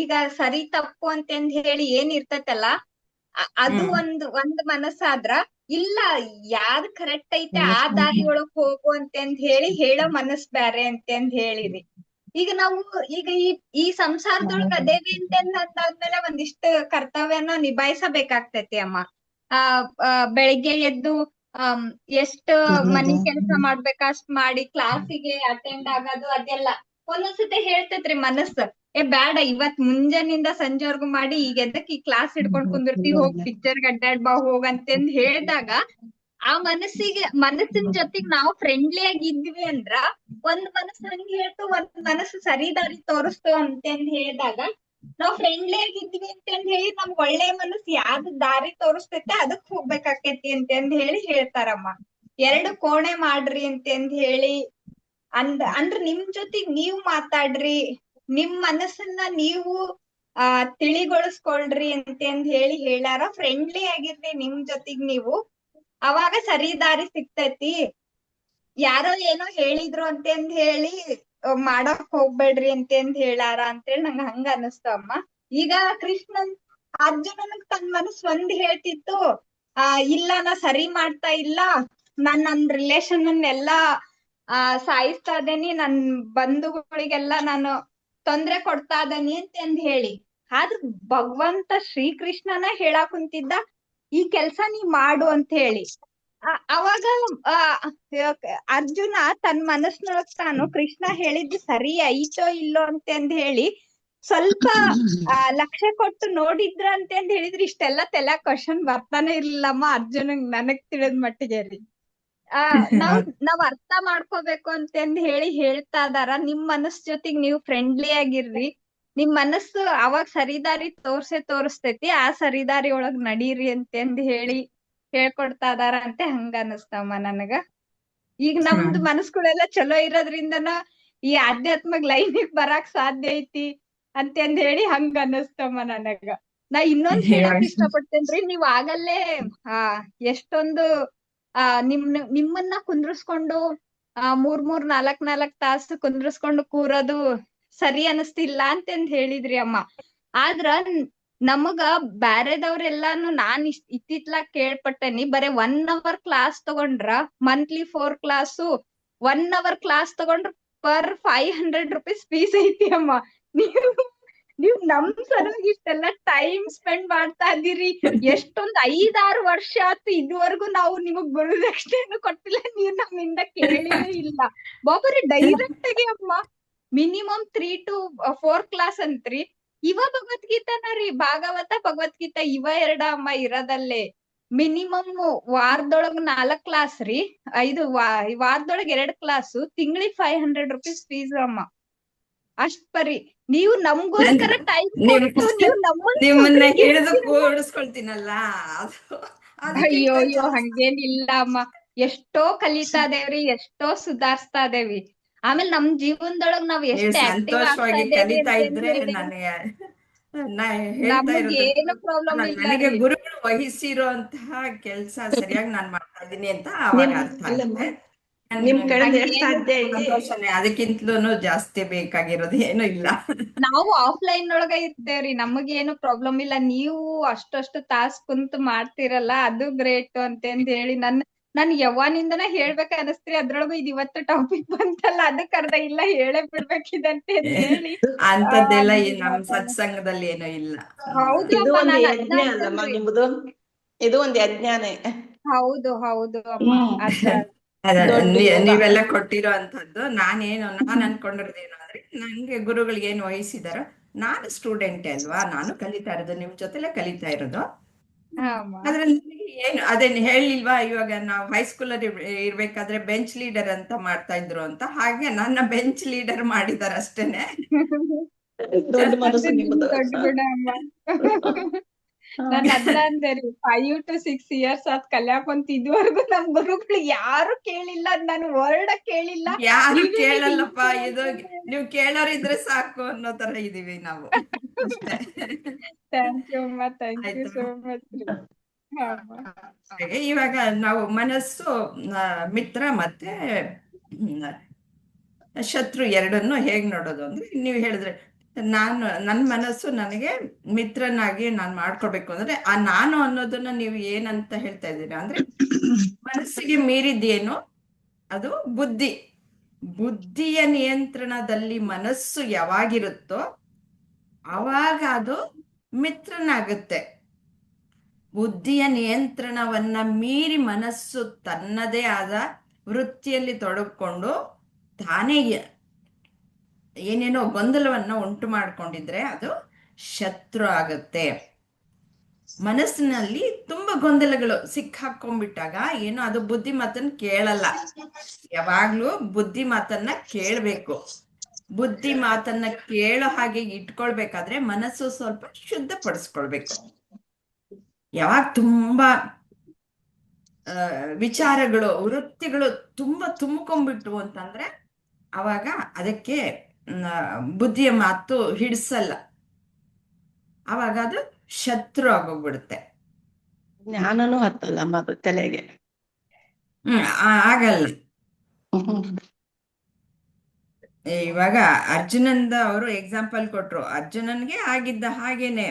ಈಗ ಸರಿ ತಪ್ಪು ಅಂತಂದ್ ಹೇಳಿ ಏನ್ ಇರ್ತೈತಲ್ಲ, ಅದು ಒಂದ್ ಮನಸ್ಸಾದ್ರ, ಇಲ್ಲ ಯಾವ್ದ್ ಕರೆಕ್ಟ್ ಐತೆ ಆ ದಾರಿ ಒಳಗ್ ಹೋಗು ಅಂತಂದ್ ಹೇಳಿ ಹೇಳೋ ಮನಸ್ ಬ್ಯಾರೆ ಅಂತಂದ್ ಹೇಳಿರಿ. ಈಗ ನಾವು ಈಗ ಈ ಸಂಸಾರದೊಳಗ ಅದೇವಿ ಅಂತಾದ್ಮೇಲೆ ಒಂದಿಷ್ಟು ಕರ್ತವ್ಯನ ನಿಭಾಯಿಸಬೇಕಾಗ್ತೈತಿ ಅಮ್ಮ. ಬೆಳಿಗ್ಗೆ ಎದ್ದು ಎಷ್ಟ್ ಮನಿ ಕೆಲ್ಸ ಮಾಡ್ಬೇಕ ಅಷ್ಟ್ ಮಾಡಿ ಕ್ಲಾಸಿಗೆ ಅಟೆಂಡ್ ಆಗೋದು ಅದೆಲ್ಲ ಒಂದೊಂದ್ಸತಿ ಹೇಳ್ತೈತ್ರಿ ಮನಸ್ಸು, ಬ್ಯಾಡ ಇವತ್ ಮುಂಜಾನಿಂದ ಸಂಜೆವರ್ಗು ಮಾಡಿ ಈಗ ಎದಕ್ ಈ ಕ್ಲಾಸ್ ಹಿಡ್ಕೊಂಡ್ ಕುಂದಿರ್ತಿ, ಹೋಗ್ ಪಿಕ್ಚರ್ ಅಡ್ಡಾಡ್ ಬಾ ಹೋಗಂತಂದ್ ಹೇಳ್ದಾಗ ಆ ಮನಸ್ಸಿನ ಜೊತೆಗ್ ನಾವು ಫ್ರೆಂಡ್ಲಿ ಆಗಿ ಇದ್ವಿ ಅಂದ್ರ ಒಂದ್ ಮನಸ್ಸು ಹಂಗ ಹೇಳ್ತು, ಒಂದ್ ಮನಸ್ಸು ಸರಿ ದಾರಿ ತೋರಿಸ್ತು ಅಂತಂದ್ ಹೇಳಿದಾಗ ನಾವ್ ಫ್ರೆಂಡ್ಲಿ ಆಗಿದ್ವಿ ಅಂತಂದ್ ಹೇಳಿ ನಮ್ಗ್ ಒಳ್ಳೆ ಮನಸ್ಸು ಯಾವ್ದು ದಾರಿ ತೋರಿಸ್ತೈತೆ ಅದಕ್ ಹೋಗ್ಬೇಕಾಕೇತಿ ಅಂತಂದ್ ಹೇಳಿ ಹೇಳ್ತಾರಮ್ಮ. ಎರಡು ಕೋಣೆ ಮಾಡ್ರಿ ಅಂತಂದ್ ಹೇಳಿ ಅಂದ್ರ ನಿಮ್ ಜೊತೆಗ್ ನೀವ್ ಮಾತಾಡ್ರಿ, ನಿಮ್ ಮನಸ್ಸನ್ನ ನೀವು ತಿಳಿಗೊಳಿಸ್ಕೊಳ್ರಿ ಅಂತಂದ್ ಹೇಳಿ ಹೇಳ್ಯಾರ. ಫ್ರೆಂಡ್ಲಿ ಆಗಿರ್ರಿ ನಿಮ್ ಜೊತೆಗ್ ನೀವು, ಅವಾಗ ಸರಿ ದಾರಿ ಸಿಗ್ತೈತಿ. ಯಾರೋ ಏನೋ ಹೇಳಿದ್ರು ಅಂತಂದ್ ಹೇಳಿ ಮಾಡಕ್ ಹೋಗ್ಬೇಡ್ರಿ ಅಂತಂದ್ ಹೇಳಾರ ಅಂತೇಳಿ ನಂಗ ಹಂಗ ಅನಸ್ತಮ್ಮ. ಈಗ ಅರ್ಜುನನಿಗ್ ತನ್ ಮನಸ್ ಒಂದ್ ಹೇಳ್ತಿತ್ತು, ಇಲ್ಲ ನಾ ಸರಿ ಮಾಡ್ತಾ ಇಲ್ಲ, ನನ್ ರಿಲೇಷನ್ ಸಾಯಿಸ್ತಾ ಇದೇನಿ, ನನ್ ಬಂಧುಗಳಿಗೆಲ್ಲಾ ನಾನು ತೊಂದ್ರೆ ಕೊಡ್ತಾ ಇದೇನಿ ಅಂತಂದ್ ಹೇಳಿ. ಆದ್ರ ಭಗವಂತ ಶ್ರೀಕೃಷ್ಣನ ಹೇಳಾಕ್ ಕುಂತಿದ್ದ ಈ ಕೆಲ್ಸ ನೀ ಮಾಡು ಅಂತ ಹೇಳಿ. ಅವಾಗ ಅರ್ಜುನ ತನ್ ಮನಸ್ನೊಳಗ್ ತಾನು ಕೃಷ್ಣ ಹೇಳಿದ್ದು ಸರಿ ಐತೋ ಇಲ್ಲೋ ಅಂತಂದ್ ಹೇಳಿ ಸ್ವಲ್ಪ ಲಕ್ಷ್ಯ ಕೊಟ್ಟು ನೋಡಿದ್ರ ಅಂತಂದ್ ಹೇಳಿದ್ರೆ ಇಷ್ಟೆಲ್ಲಾ ತಲ್ಯಾಗ ಕ್ವಶನ್ ಬರ್ತಾನೆ ಇರ್ಲಿಲ್ಲಮ್ಮ ಅರ್ಜುನಂಗ್, ನನಗ್ ತಿಳಿದ್ ಮಟ್ಟಿಗೆ ರೀ. ನಾವ್ ಅರ್ಥ ಮಾಡ್ಕೋಬೇಕು ಅಂತಂದ್ ಹೇಳಿ ಹೇಳ್ತಾ ಇದಾರ. ನಿಮ್ ಮನಸ್ ಜೊತೆಗ್ ನೀವು ಫ್ರೆಂಡ್ಲಿ ಆಗಿರ್ರಿ, ನಿಮ್ ಮನಸ್ಸು ಅವಾಗ ಸರಿದಾರಿ ತೋರಿಸ್ತೈತಿ, ಆ ಸರಿದಾರಿ ಒಳಗ್ ನಡೀರಿ ಅಂತಂದ್ ಹೇಳಿ ಹೇಳ್ಕೊಡ್ತಾ ಇದಾರ ಅಂತ ಹಂಗ ಅನಸ್ತಮ್ಮ ನನಗ. ಈಗ ನಮ್ದು ಮನಸ್ಗಳೆಲ್ಲ ಚಲೋ ಇರೋದ್ರಿಂದನ ಈ ಆಧ್ಯಾತ್ಮಕ್ ಲೈನಿಗ್ ಬರಾಕ್ ಸಾಧ್ಯ ಐತಿ ಅಂತಂದ್ ಹೇಳಿ ಹಂಗ ಅನಸ್ತಮ್ಮ ನನಗ. ನಾ ಇನ್ನೊಂದ್ ಹೇಳಕ್ ಇಷ್ಟಪಡ್ತೇನ್ರಿ, ನೀವ್ ಆಗಲ್ಲೇ ಎಷ್ಟೊಂದು ನಿಮ್ಮನ್ನ ಕುಂದ್ರಸ್ಕೊಂಡು 3-4 ತಾಸು ಕುಂದ್ರಸ್ಕೊಂಡು ಕೂರೋದು ಸರಿ ಅನಸ್ತಿಲ್ಲ ಅಂತಂದ್ ಹೇಳಿದ್ರಿ ಅಮ್ಮ. ಆದ್ರ ನಮಗ ಬ್ಯಾರೆದವ್ರೆಲ್ಲಾನು ನಾನ್ ಇತ್ತಿತ್ಲಾಗ್ ಕೇಳ್ಪಟ್ಟೇನಿ ಬರೇ 1 hour ಕ್ಲಾಸ್ ತಗೊಂಡ್ರ ಮಂತ್ಲಿ 4 ಕ್ಲಾಸು 1 hour ಕ್ಲಾಸ್ ತಗೊಂಡ್ರ ಪರ್ 500 rupees ಫೀಸ್ ಐತಿ ಅಮ್ಮ. ನೀವ್ ನಮ್ ಸಲುವಾಗಿ ಇಷ್ಟೆಲ್ಲ ಟೈಮ್ ಸ್ಪೆಂಡ್ ಮಾಡ್ತಾ ಇದೀರಿ. ಎಷ್ಟೊಂದ್ 5-6 ವರ್ಷ ಆತು ಇದುವರೆಗೂ ನಾವು ನಿಮಗ್ ಗುರುದಕ್ಷಿಣೆನು ಕೊಟ್ಟಿಲ್ಲ, ನೀವ್ ನಮ್ಮಿಂದ ಕೇಳಿನೂ ಇಲ್ಲ. ಬಾಬರಿ ಡೈರೆಕ್ಟ್ ಆಗಿ ಅಮ್ಮ ಮಿನಿಮಮ್ 3 to 4 ಕ್ಲಾಸ್ ಅಂತ್ರಿ. ಇವ ಭಗವದ್ಗೀತಾನ ರೀ, ಭಾಗವತ ಭಗವದ್ಗೀತಾ ಇವ ಎರಡ ಅಮ್ಮ ಇರೋದಲ್ಲೇ. ಮಿನಿಮಮ್ ವಾರದೊಳಗ್ 4 ಕ್ಲಾಸ್ ರೀ, ವಾರದೊಳಗ್ 2 ಕ್ಲಾಸು, ತಿಂಗ್ಳಿಗ್ 500 rupees ಫೀಸ್ ಅಮ್ಮ. ಅಷ್ಟ್ ಪರಿ ನೀವು ನಮ್ಗೋಸ್ಕರ ಟೈಮ್ ಕೊಟ್ಟು ನೀವು ನಿಮ್ಮನ್ನ ಹಿಡಿದು ಕೂಡಿಸ್ಕೊಳ್ತೀನಲ್ಲ ಅದು ಅಯ್ಯೋ ಅಯ್ಯೋ ಹಂಗೇನಿಲ್ಲ ಅಮ್ಮ. ಎಷ್ಟೋ ಕಲಿತಾ ಇದೇವ್ರಿ, ಎಷ್ಟೋ ಸುಧಾರಿಸ್ತಾ ಇದೇವಿ. ಆಮೇಲೆ ನಮ್ ಜೀವನದೊಳಗ್ ನಾವ್ ಎಷ್ಟ್ ಆಕ್ಟಿವ್ ಆಗ್ತಾ ಸಂತೋಷವಾಗಿ ಇದೇವಿ ಕಲಿತಾ ಅಂತ ಇದ್ರೆ ಹೇಳಿ ನನಗೆ ನಾ ಹೇಳ್ತಾ ನಮಗ್ ಏನು ಇರೋದು ಪ್ರಾಬ್ಲಮ್ ಇಲ್ಲ ನನಗೆ ರೀ. ಗುರುಗಳು ವಹಿಸಿರುವಂತಹ ಕೆಲಸ ಸರಿಯಾಗಿ ನಾನ್ ಮಾಡ್ತಾ ಇದ್ದೀನಿ ಅಂತ ಅವಾಗ ಅರ್ಥ ಅಲ್ಲಮ್ಮ, ಆಗುತ್ತೆ. ನಿಮ್ ಕಡೆಯಿಂದ ಎಷ್ಟ್ ಹಂಗೇನು ಸಾಧ್ಯ ಐತಿ ಸಂತೋಷನೇ, ಅದಕ್ಕಿಂತಲೂ ಜಾಸ್ತಿ ಬೇಕಾಗಿರೋದು ಏನು ಇಲ್ಲ. ನಾವು ಆಫ್ಲೈನ್ ಒಳಗ ಇರ್ತೇವ್ರಿ, ನಮಗೇನು ಪ್ರಾಬ್ಲಮ್ ಇಲ್ಲ. ನೀವು ಅಷ್ಟಷ್ಟು ತಾಸ್ ಕುಂತ್ ಮಾಡ್ತಿರಲ್ಲ, ಅದು ಗ್ರೇಟ್ ಅಂತಂದ್ ಹೇಳಿ ನನ್ ಯವ್ವಾನಿಂದನ ಹೇಳ್ಬೇಕ ಅನಸ್ತ್ರಿ. ಅದ್ರೊಳಗು ಇದ್ ಇವತ್ತು ಟಾಪಿಕ್ ಬಂತಲ್ಲ, ಅದಕ್ ಅರ್ಧ ಇಲ್ಲ ಹೇಳೇ ಬಿಡ್ಬೇಕಿದಂತ ಹೇಳಿ ಅಂತದ್ದೆಲ್ಲ ನಮ್ ಸತ್ಸಂಗದಲ್ಲಿ ಏನೋ ಇಲ್ಲ. ಹೌದು ಇದು ಅಮ್ಮ, ಒಂದು ನಾನ್ ಯಜ್ಞ ಅದ್ನ ಅಲ್ಲಮ್ಮ ಅಂತಂದ್ರಿ. ನಿಮ್ದು, ಇದು ಒಂದು ಯಜ್ಞಾನೇ. ಹೌದು ಹೌದು ಅಮ್ಮ. ದೊಡ್ಡ ಯೋಗ. ನೀವೆಲ್ಲ ಕೊಟ್ಟಿರೋ ಅಂತದ್ದು ನಾನ್ ಅನ್ಕೊಂಡಿರೋದೇನು ಅಂದ್ರೆ, ನಂಗೆ ಗುರುಗಳಿಗೆ ಏನು ವಹಿಸಿದಾರೋ ನಾನು ಸ್ಟೂಡೆಂಟೇ ಅಲ್ವಾ, ನಾನು ಕಲಿತಾ ಇರೋದು ನಿಮ್ ಜೊತೆಲೆ ಕಲಿತಾ ಇರೋದು. ಹಾ ಅಮ್ಮ. ಅದ್ರಲ್ಲಿ ಏನು ಅದೇನು ಹೇಳಿಲ್ವಾ, ಇವಾಗ ನಾವು ಹೈಸ್ಕೂಲ್ ಅಲ್ಲಿ ಇರ್ಬೇಕಾದ್ರೆ ಬೆಂಚ್ ಲೀಡರ್ ಅಂತ ಮಾಡ್ತಾ ಇದ್ರು ಅಂತ, ಹಾಗೆ ನನ್ನ ಬೆಂಚ್ ಲೀಡರ್ ಮಾಡಿದಾರೆ ಅಷ್ಟೇನೆ. ದೊಡ್ಡ ಮನಸ್ಸು ಅದು ನಿಮ್ ನಿಮ್ಮದು. ದೊಡ್ಡ ಗುಣ ಅಮ್ಮ. ನಾನ್ ಅದ್ನ ಅಂದೇರಿ, 5 to 6 years ಆತ್ ಕಲ್ಯಾಕುಂತ ಇದುವರೆಗೂ ನಮ್ ಗುರುಗಳು ಯಾರು ಕೇಳಿಲ್ಲ, ನನ್ ವರ್ಡ ಕೇಳಿಲ್ಲ. ಯಾರು ನೀವೇ ಕೇಳಲ್ಲಪ್ಪ, ಹಿಂಗೆ ಇದು ನೀವು ಕೇಳೋರಿದ್ರೆ ಸಾಕು ಅನ್ನೋ ತರ ಇದೀವಿ ನಾವು ಅಷ್ಟೇ. ಥ್ಯಾಂಕ್ ಯು ಅಮ್ಮ, ಥ್ಯಾಂಕ್ ಯು ಆಯ್ತಾ? ಸೋ ಮಚ್ ರೀ. ಹಾ ಅಮ್ಮ. ಹಾಗೆ ಇವಾಗ ನಾವು ಮನಸ್ಸು, ಮಿತ್ರ ಮತ್ತೆ ಶತ್ರು ಎರಡನ್ನು ಹೇಗ್ ನೋಡೋದು ಅಂದ್ರೆ, ನೀವು ಹೇಳಿದ್ರೆ ನನ್ನ ಮನಸ್ಸು ನನಗೆ ಮಿತ್ರನಾಗಿ ನಾನ್ ಮಾಡ್ಕೊಳ್ಬೇಕು ಅಂದ್ರೆ, ಆ ನಾನು ಅನ್ನೋದನ್ನ ನೀವು ಏನಂತ ಹೇಳ್ತಾ ಇದ್ದೀರಾ ಅಂದ್ರೆ, ಮನಸ್ಸಿಗೆ ಮೀರಿದ್ದೇನು ಅದು ಬುದ್ಧಿಯ ನಿಯಂತ್ರಣದಲ್ಲಿ ಮನಸ್ಸು ಯಾವಾಗಿರುತ್ತೋ ಅವಾಗ ಅದು ಮಿತ್ರನಾಗುತ್ತೆ. ಬುದ್ಧಿಯ ನಿಯಂತ್ರಣವನ್ನ ಮೀರಿ ಮನಸ್ಸು ತನ್ನದೇ ಆದ ವೃತ್ತಿಯಲ್ಲಿ ತೊಡಗಿಕೊಂಡು ತಾನೇ ಏನೇನೋ ಗೊಂದಲವನ್ನ ಉಂಟು ಮಾಡ್ಕೊಂಡಿದ್ರೆ ಅದು ಶತ್ರು ಆಗುತ್ತೆ. ಮನಸ್ಸಿನಲ್ಲಿ ತುಂಬಾ ಗೊಂದಲಗಳು ಸಿಕ್ಕಾಕೊಂಡ್ಬಿಟ್ಟಾಗ ಏನೋ ಅದು ಬುದ್ಧಿ ಮಾತನ್ನ ಕೇಳಲ್ಲ. ಯಾವಾಗ್ಲೂ ಬುದ್ಧಿ ಮಾತನ್ನ ಕೇಳ್ಬೇಕು. ಬುದ್ಧಿ ಮಾತನ್ನ ಕೇಳೋ ಹಾಗೆ ಇಟ್ಕೊಳ್ಬೇಕಾದ್ರೆ ಮನಸ್ಸು ಸ್ವಲ್ಪ ಶುದ್ಧಪಡಿಸ್ಕೊಳ್ಬೇಕು. ಯಾವಾಗ ತುಂಬಾ ವಿಚಾರಗಳು ವೃತ್ತಿಗಳು ತುಂಬಾ ತುಂಬ್ಕೊಂಡ್ಬಿಟ್ವು ಅಂತಂದ್ರೆ ಅವಾಗ ಅದಕ್ಕೆ ಬುದ್ಧಿಯ ಮಾತು ಹಿಡಿಸಲ್ಲ, ಅವಾಗ ಅದು ಶತ್ರು ಆಗೋಗ್ಬಿಡುತ್ತೆ. ಜ್ಞಾನನೂ ಹತ್ತಲ್ಲಮ್ಮ ಅದು ತಲೆಗೆ. ಆಗಲ್ಲ. ಇವಾಗ ಅರ್ಜುನಂದ ಅವರು ಎಕ್ಸಾಂಪಲ್ ಕೊಟ್ರು. ಅರ್ಜುನನ್ಗೆ ಆಗಿದ್ದ ಹಾಗೇನೆ,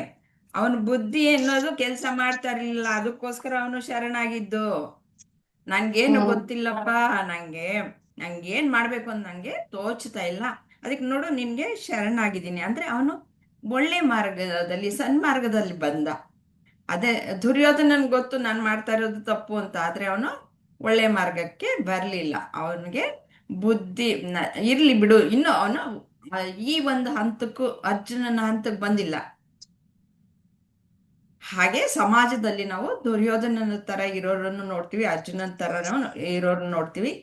ಅವನ ಬುದ್ಧಿ ಅನ್ನೋದು ಕೆಲಸ ಮಾಡ್ತಾ ಇರ್ಲಿಲ್ಲ, ಅದಕ್ಕೋಸ್ಕರ ಅವನು ಶರಣಾಗಿದ್ದು. ನಂಗೇನು ಗೊತ್ತಿಲ್ಲಪ್ಪ, ನಂಗೇನ್ ಮಾಡ್ಬೇಕು ಅಂತ ನಂಗೆ ತೋಚ್ತಾ ಇಲ್ಲ, ಅದಕ್ಕೆ ನೋಡು ನಿನ್ಗೆ ಶರಣಾಗಿದ್ದೀನಿ ಅಂದ್ರೆ ಅವನು ಒಳ್ಳೆ ಮಾರ್ಗದಲ್ಲಿ ಸನ್ಮಾರ್ಗದಲ್ಲಿ ಬಂದ. ಅದೇ ದುರ್ಯೋಧನನ್ ಗೊತ್ತು ನಾನ್ ಮಾಡ್ತಾ ಇರೋದು ತಪ್ಪು ಅಂತ, ಆದ್ರೆ ಅವನು ಒಳ್ಳೆ ಮಾರ್ಗಕ್ಕೆ ಬರ್ಲಿಲ್ಲ. ಅವನಿಗೆ ಬುದ್ಧಿ ಇರ್ಲಿ ಬಿಡು, ಇನ್ನು ಅವನು ಈ ಒಂದು ಹಂತಕ್ಕೂ ಅರ್ಜುನನ ಹಂತಕ್ಕೆ ಬಂದಿಲ್ಲ. ಹಾಗೆ ಸಮಾಜದಲ್ಲಿ ನಾವು ದುರ್ಯೋಧನನ ತರ ಇರೋರನ್ನು ನೋಡ್ತೀವಿ, ಅರ್ಜುನನ ತರ ಇರೋರನ್ನ ನೋಡ್ತೀವಿ.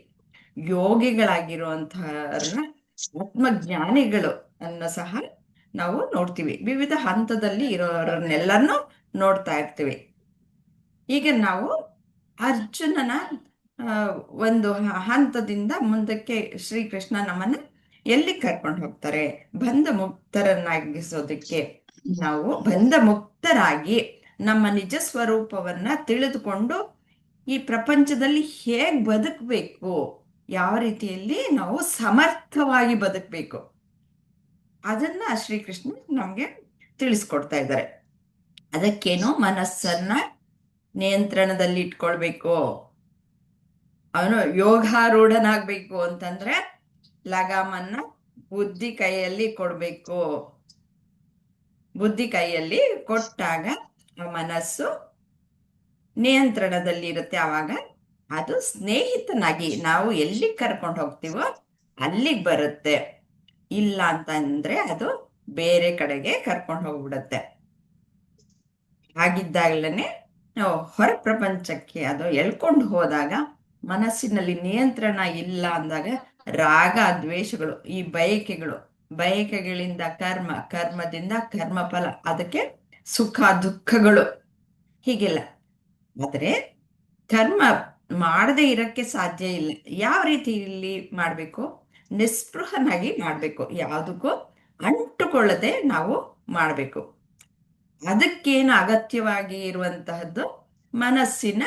ಯೋಗಿಗಳಾಗಿರುವಂತಹವ್ರನ್ನ, ಆತ್ಮಜ್ಞಾನಿಗಳು ಅನ್ನ ಸಹ ನಾವು ನೋಡ್ತೀವಿ. ವಿವಿಧ ಹಂತದಲ್ಲಿ ಇರೋರನ್ನೆಲ್ಲರನ್ನು ನೋಡ್ತಾ ಇರ್ತೀವಿ. ಈಗ ನಾವು ಅರ್ಜುನನ ಒಂದು ಹಂತದಿಂದ ಮುಂದಕ್ಕೆ ಶ್ರೀಕೃಷ್ಣ ನಮ್ಮನ್ನ ಎಲ್ಲಿ ಕರ್ಕೊಂಡು ಹೋಗ್ತಾರೆ, ಬಂಧ ಮುಕ್ತರನ್ನಾಗಿಸೋದಕ್ಕೆ. ನಾವು ಬಂಧ ಮುಕ್ತರಾಗಿ ನಮ್ಮ ನಿಜ ಸ್ವರೂಪವನ್ನ ತಿಳಿದುಕೊಂಡು ಈ ಪ್ರಪಂಚದಲ್ಲಿ ಹೇಗ್ ಬದುಕಬೇಕು, ಯಾವ ರೀತಿಯಲ್ಲಿ ನಾವು ಸಮರ್ಥವಾಗಿ ಬದುಕಬೇಕು, ಅದನ್ನ ಶ್ರೀಕೃಷ್ಣ ನಮ್ಗೆ ತಿಳಿಸ್ಕೊಡ್ತಾ ಇದ್ದಾರೆ. ಅದಕ್ಕೇನು ಮನಸ್ಸನ್ನ ನಿಯಂತ್ರಣದಲ್ಲಿ ಇಟ್ಕೊಳ್ಬೇಕು. ಅವನು ಯೋಗಾರೂಢನಾಗ್ಬೇಕು ಅಂತಂದ್ರೆ ಲಗಾಮನ್ನ ಬುದ್ಧಿ ಕೈಯಲ್ಲಿ ಕೊಡ್ಬೇಕು. ಬುದ್ಧಿ ಕೈಯಲ್ಲಿ ಕೊಟ್ಟಾಗ ಆ ಮನಸ್ಸು ನಿಯಂತ್ರಣದಲ್ಲಿ ಇರುತ್ತೆ. ಆವಾಗ ಅದು ಸ್ನೇಹಿತನಾಗಿ ನಾವು ಎಲ್ಲಿಗೆ ಕರ್ಕೊಂಡು ಹೋಗ್ತೀವೋ ಅಲ್ಲಿಗೆ ಬರುತ್ತೆ. ಇಲ್ಲ ಅಂತಂದ್ರೆ ಅದು ಬೇರೆ ಕಡೆಗೆ ಕರ್ಕೊಂಡು ಹೋಗ್ಬಿಡತ್ತೆ. ಹಾಗಿದ್ದಾಗಲೇ ನಾವು ಹೊರ ಪ್ರಪಂಚಕ್ಕೆ ಅದು ಎಳ್ಕೊಂಡು ಹೋದಾಗ ಮನಸ್ಸಿನಲ್ಲಿ ನಿಯಂತ್ರಣ ಇಲ್ಲ ಅಂದಾಗ ರಾಗ ದ್ವೇಷಗಳು, ಈ ಬಯಕೆಗಳಿಂದ ಕರ್ಮ, ಕರ್ಮದಿಂದ ಕರ್ಮಫಲ, ಅದಕ್ಕೆ ಸುಖ ದುಃಖಗಳು ಹೀಗೆಲ್ಲ. ಆದ್ರೆ ಕರ್ಮ ಮಾಡದೇ ಇರಕ್ಕೆ ಸಾಧ್ಯ ಇಲ್ಲ. ಯಾವ ರೀತಿ ಇಲ್ಲಿ ಮಾಡ್ಬೇಕು? ನಿಸ್ಪೃಹನಾಗಿ ಮಾಡ್ಬೇಕು. ಯಾವುದಕ್ಕೂ ಅಂಟುಕೊಳ್ಳದೆ ನಾವು ಮಾಡ್ಬೇಕು. ಅದಕ್ಕೇನು ಅಗತ್ಯವಾಗಿ ಇರುವಂತಹದ್ದು ಮನಸ್ಸಿನ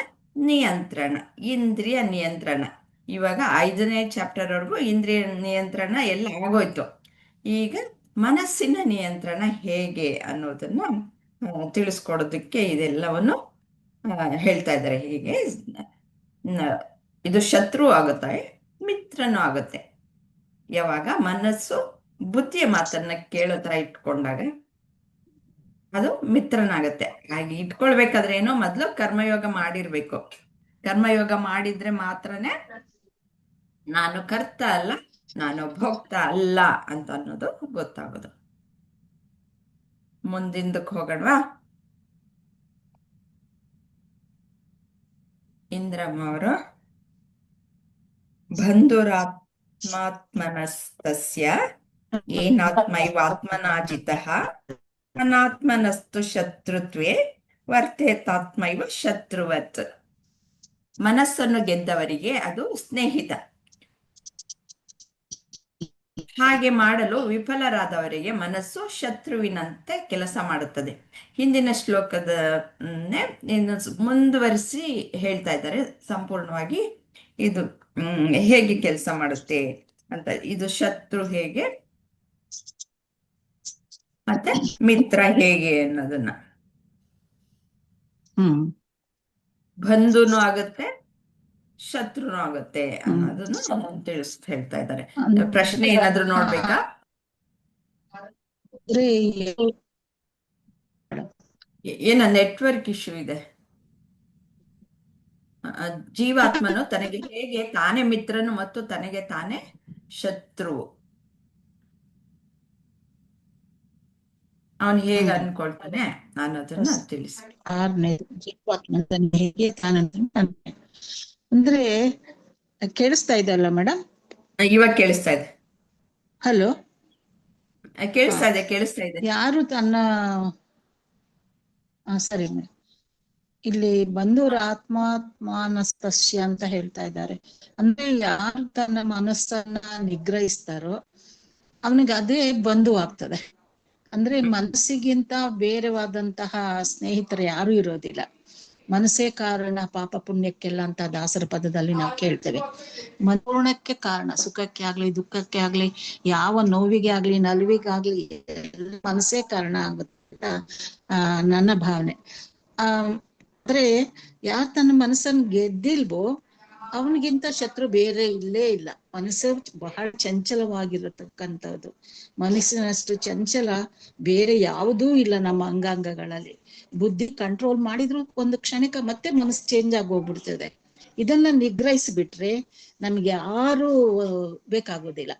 ನಿಯಂತ್ರಣ, ಇಂದ್ರಿಯ ನಿಯಂತ್ರಣ. ಇವಾಗ 5ನೇ ಚಾಪ್ಟರ್ ವರೆಗೂ ಇಂದ್ರಿಯ ನಿಯಂತ್ರಣ ಎಲ್ಲ ಆಗೋಯ್ತು. ಈಗ ಮನಸ್ಸಿನ ನಿಯಂತ್ರಣ ಹೇಗೆ ಅನ್ನೋದನ್ನ ತಿಳಿಸ್ಕೊಡೋದಕ್ಕೆ ಇದೆಲ್ಲವನ್ನು ಹೇಳ್ತಾ ಇದ್ದಾರೆ. ಹೀಗೆ ಇದು ಶತ್ರು ಆಗುತ್ತೆ, ಮಿತ್ರನೂ ಆಗುತ್ತೆ. ಯಾವಾಗ ಮನಸ್ಸು ಬುದ್ಧಿಯ ಮಾತನ್ನ ಕೇಳೋ ತರ ಇಟ್ಕೊಂಡಾಗ ಅದು ಮಿತ್ರನಾಗತ್ತೆ. ಹಾಗೆ ಇಟ್ಕೊಳ್ಬೇಕಾದ್ರೆ ಏನೋ ಮೊದ್ಲು ಕರ್ಮಯೋಗ ಮಾಡಿರ್ಬೇಕು. ಕರ್ಮಯೋಗ ಮಾಡಿದ್ರೆ ಮಾತ್ರನೇ ನಾನು ಕರ್ತ ಅಲ್ಲ, ನಾನು ಭೋಕ್ತ ಅಲ್ಲ ಅಂತ ಅನ್ನೋದು ಗೊತ್ತಾಗೋದು. ಮುಂದಿಂದಕ್ಕೆ ಹೋಗೋಣವಾ? ಇಂದ್ರಮ್ಮ ಅವರು ಬಂಧುರಾತ್ಮಾತ್ಮನಸ್ತಸ್ಯ ಏನಾತ್ಮೈವಾತ್ಮನಾಜಿತಃ ಅನಾತ್ಮನಸ್ತು ಶತ್ರುತ್ವೇ ವರ್ತೇತಾತ್ಮೈವ ಶತ್ರುವತ್. ಮನಸ್ಸನ್ನು ಗೆದ್ದವರಿಗೆ ಅದು ಸ್ನೇಹಿತ, ಹಾಗೆ ಮಾಡಲು ವಿಫಲರಾದವರಿಗೆ ಮನಸ್ಸು ಶತ್ರುವಿನಂತೆ ಕೆಲಸ ಮಾಡುತ್ತದೆ. ಹಿಂದಿನ ಶ್ಲೋಕದನ್ನೇ ಮುಂದುವರಿಸಿ ಹೇಳ್ತಾ ಇದ್ದಾರೆ ಸಂಪೂರ್ಣವಾಗಿ. ಇದು ಹೇಗೆ ಕೆಲಸ ಮಾಡುತ್ತೆ ಅಂತ, ಇದು ಶತ್ರು ಹೇಗೆ ಮತ್ತೆ ಮಿತ್ರ ಹೇಗೆ ಅನ್ನೋದನ್ನ. ಬಂಧುನು ಆಗುತ್ತೆ, ಶತ್ರುನು ಆಗುತ್ತೆ ಅನ್ನೋದನ್ನು ಹೇಳ್ತಾ ಇದ್ದಾರೆ. ಪ್ರಶ್ನೆ ಏನಾದ್ರು ನೋಡ್ಬೇಕಾ? ಏನ ನೆಟ್ವರ್ಕ್ ಇಶ್ಯೂ ಇದೆ? ಜೀವಾತ್ಮನು ತನಗೆ ಹೇಗೆ ತಾನೇ ಮಿತ್ರನು ಮತ್ತು ತನಗೆ ತಾನೇ ಶತ್ರು, ಅವನು ಹೇಗೆ ಅನ್ಕೊಳ್ತಾನೆ ಅನ್ನೋದನ್ನ ತಿಳಿಸಿ. ಹೇಗೆ ಅಂದ್ರೆ ಕೇಳಿಸ್ತಾ ಇದೆ ಅಲ್ಲ ಮೇಡಮ್? ಇವಾಗ ಕೇಳಿಸ್ತಾ ಇದೆ. ಹಲೋ, ಕೇಳಿಸ್ತಾ ಇದೆ. ಯಾರು ತನ್ನ ಸರಿ ಮೇಡಮ್, ಇಲ್ಲಿ ಬಂಧುರ ಆತ್ಮಾತ್ಮಾನಸ್ತಸ್ಯ ಅಂತ ಹೇಳ್ತಾ ಇದ್ದಾರೆ. ಅಂದ್ರೆ ಯಾರು ತನ್ನ ಮನಸ್ಸನ್ನ ನಿಗ್ರಹಿಸ್ತಾರೋ ಅವನಿಗೆ ಅದೇ ಬಂಧು ಆಗ್ತದೆ. ಅಂದ್ರೆ ಮನಸ್ಸಿಗಿಂತ ಬೇರೆವಾದಂತಹ ಸ್ನೇಹಿತರು ಯಾರು ಇರೋದಿಲ್ಲ. ಮನಸ್ಸೇ ಕಾರಣ ಪಾಪ ಪುಣ್ಯಕ್ಕೆಲ್ಲ ಅಂತ ದಾಸರ ಪದದಲ್ಲಿ ನಾವು ಕೇಳ್ತೇವೆ. ಮನೋರ್ಣಕ್ಕೆ ಕಾರಣ, ಸುಖಕ್ಕೆ ಆಗ್ಲಿ ದುಃಖಕ್ಕೆ ಆಗ್ಲಿ ಯಾವ ನೋವಿಗೆ ಆಗ್ಲಿ ನಲಿವಿಗಾಗ್ಲಿ ಮನಸ್ಸೇ ಕಾರಣ ಆಗುತ್ತೆ ನನ್ನ ಭಾವನೆ. ಆದ್ರೆ ಯಾರು ತನ್ನ ಮನಸ್ಸನ್ನು ಗೆದ್ದಿಲ್ವೋ ಅವನಿಗಿಂತ ಶತ್ರು ಬೇರೆ ಇಲ್ಲೇ ಇಲ್ಲ. ಮನಸ್ಸು ಬಹಳ ಚಂಚಲವಾಗಿರತಕ್ಕಂಥದ್ದು. ಮನಸ್ಸಿನಷ್ಟು ಚಂಚಲ ಬೇರೆ ಯಾವುದೂ ಇಲ್ಲ ನಮ್ಮ ಅಂಗಾಂಗಗಳಲ್ಲಿ. ಬುದ್ಧಿ ಕಂಟ್ರೋಲ್ ಮಾಡಿದ್ರು ಒಂದು ಕ್ಷಣಿಕ ಮತ್ತೆ ಮನಸ್ಸು ಚೇಂಜ್ ಆಗಿ ಹೋಗ್ಬಿಡ್ತದೆ. ಇದನ್ನ ನಿಗ್ರಹಿಸ್ಬಿಟ್ರೆ ನಮ್ಗೆ ಯಾರು ಬೇಕಾಗೋದಿಲ್ಲ.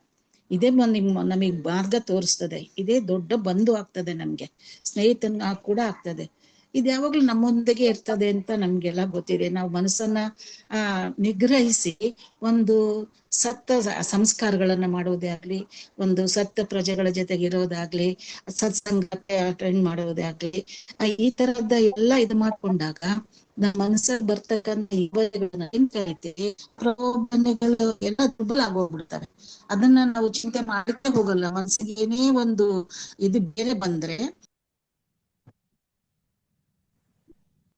ಇದೇ ನಮಗೆ ಮಾರ್ಗ ತೋರಿಸ್ತದೆ. ಇದೇ ದೊಡ್ಡ ಬಂಧು ಆಗ್ತದೆ, ನಮ್ಗೆ ಸ್ನೇಹಿತನ ಕೂಡ ಆಗ್ತದೆ. ಇದು ಯಾವಾಗ್ಲೂ ನಮ್ಮೊಂದಿಗೆ ಇರ್ತದೆ ಅಂತ ನಮ್ಗೆಲ್ಲ ಗೊತ್ತಿದೆ. ನಾವು ಮನಸ್ಸನ್ನ ನಿಗ್ರಹಿಸಿ ಒಂದು ಸತ್ತ ಸಂಸ್ಕಾರಗಳನ್ನ ಮಾಡೋದೇ ಆಗ್ಲಿ, ಒಂದು ಸತ್ತ ಪ್ರಜೆಗಳ ಜೊತೆಗೆ ಇರೋದಾಗ್ಲಿ, ಸತ್ಸಂಗಕ್ಕೆ ಅಟೆಂಡ್ ಮಾಡೋದೇ ಆಗ್ಲಿ, ಈ ತರದ ಎಲ್ಲ ಇದು ಮಾಡ್ಕೊಂಡಾಗ ನಮ್ಮ ಮನಸ್ಸಿಗೆ ಬರ್ತಕ್ಕಂಥ ಕರಿತೀವಿ ಪ್ರಲೋಭನೆಗಳು ಎಲ್ಲ ದುರ್ಬಲ ಆಗೋಗ್ಬಿಡ್ತವೆ. ಅದನ್ನ ನಾವು ಚಿಂತೆ ಮಾಡಕ್ಕೆ ಹೋಗಲ್ಲ. ಮನಸ್ಸಿಗೆ ಏನೇ ಒಂದು ಇದು ಬೇರೆ ಬಂದ್ರೆ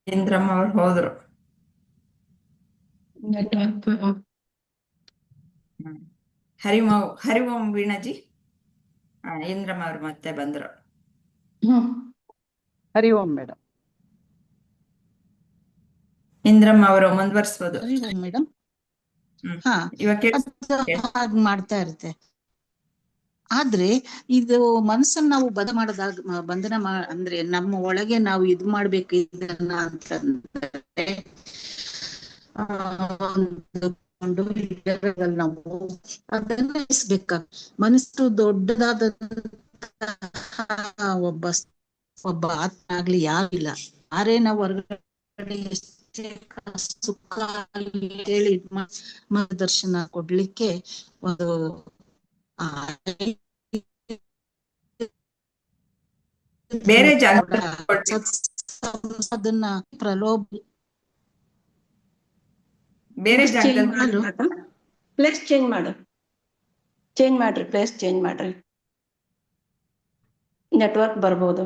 ಇಂದ್ರಮ್ಮ ಅವ್ರು ಹೋದ್ರು. ಹರಿ ಓಂ ವೀಣಾಜಿ. ಇಂದ್ರಮ್ಮ ಅವ್ರು ಮತ್ತೆ ಬಂದ್ರು. ಹರಿ ಓಂ ಮೇಡಮ್. ಇಂದ್ರಮ್ಮ ಅವರು ಮುಂದುವರಿಸ್ಬೋದು. ಸರಿ ಮೇಡಮ್. ಹ್ಮ್ ಹಾ, ಇವಾಗ ಅದು ಹಾಗೆ ಮಾಡ್ತಾ ಇರುತ್ತೆ. ಆದ್ರೆ ಇದು ಮನಸ್ಸನ್ನ ನಾವು ಬಂಧನ ಅಂದ್ರೆ ನಮ್ಮ ಒಳಗೆ ನಾವು ಇದು ಮಾಡ್ಬೇಕು ಇದನ್ನ ಅಂತಂದ್ರೆ ಒಂದು ನಾವು ಅದನ್ನ ಇಸ್ಬೇಕ. ಮನಸ್ಸು ದೊಡ್ಡದಾದಂತಹ ಒಬ್ಬ ಆತ್ಮ ಆಗ್ಲಿ ಯಾರಿಲ್ಲ. ಯಾರೇ ನಾವು ಹೊರಗಡೆ ಎಷ್ಟೇ ಸುಖ ಹೇಳಿ ಮಾರ್ಗದರ್ಶನ ಕೊಡ್ಲಿಕ್ಕೆ ಒಂದು ಬೇರೆ ಜಾಗ ಅದನ್ನ ಪ್ರಲೋಭ ಬೇರೆ ಚೇಂಜ್ ಜಾಗದಲ್ಲಿ ಪ್ಲೇಸ್ ಚೇಂಜ್ ಮಾಡ್ರಿ, ಪ್ಲೇಸ್ ಚೇಂಜ್ ಮಾಡ್ರಿ, ನೆಟ್ವರ್ಕ್ ಬರ್ಬೋದು.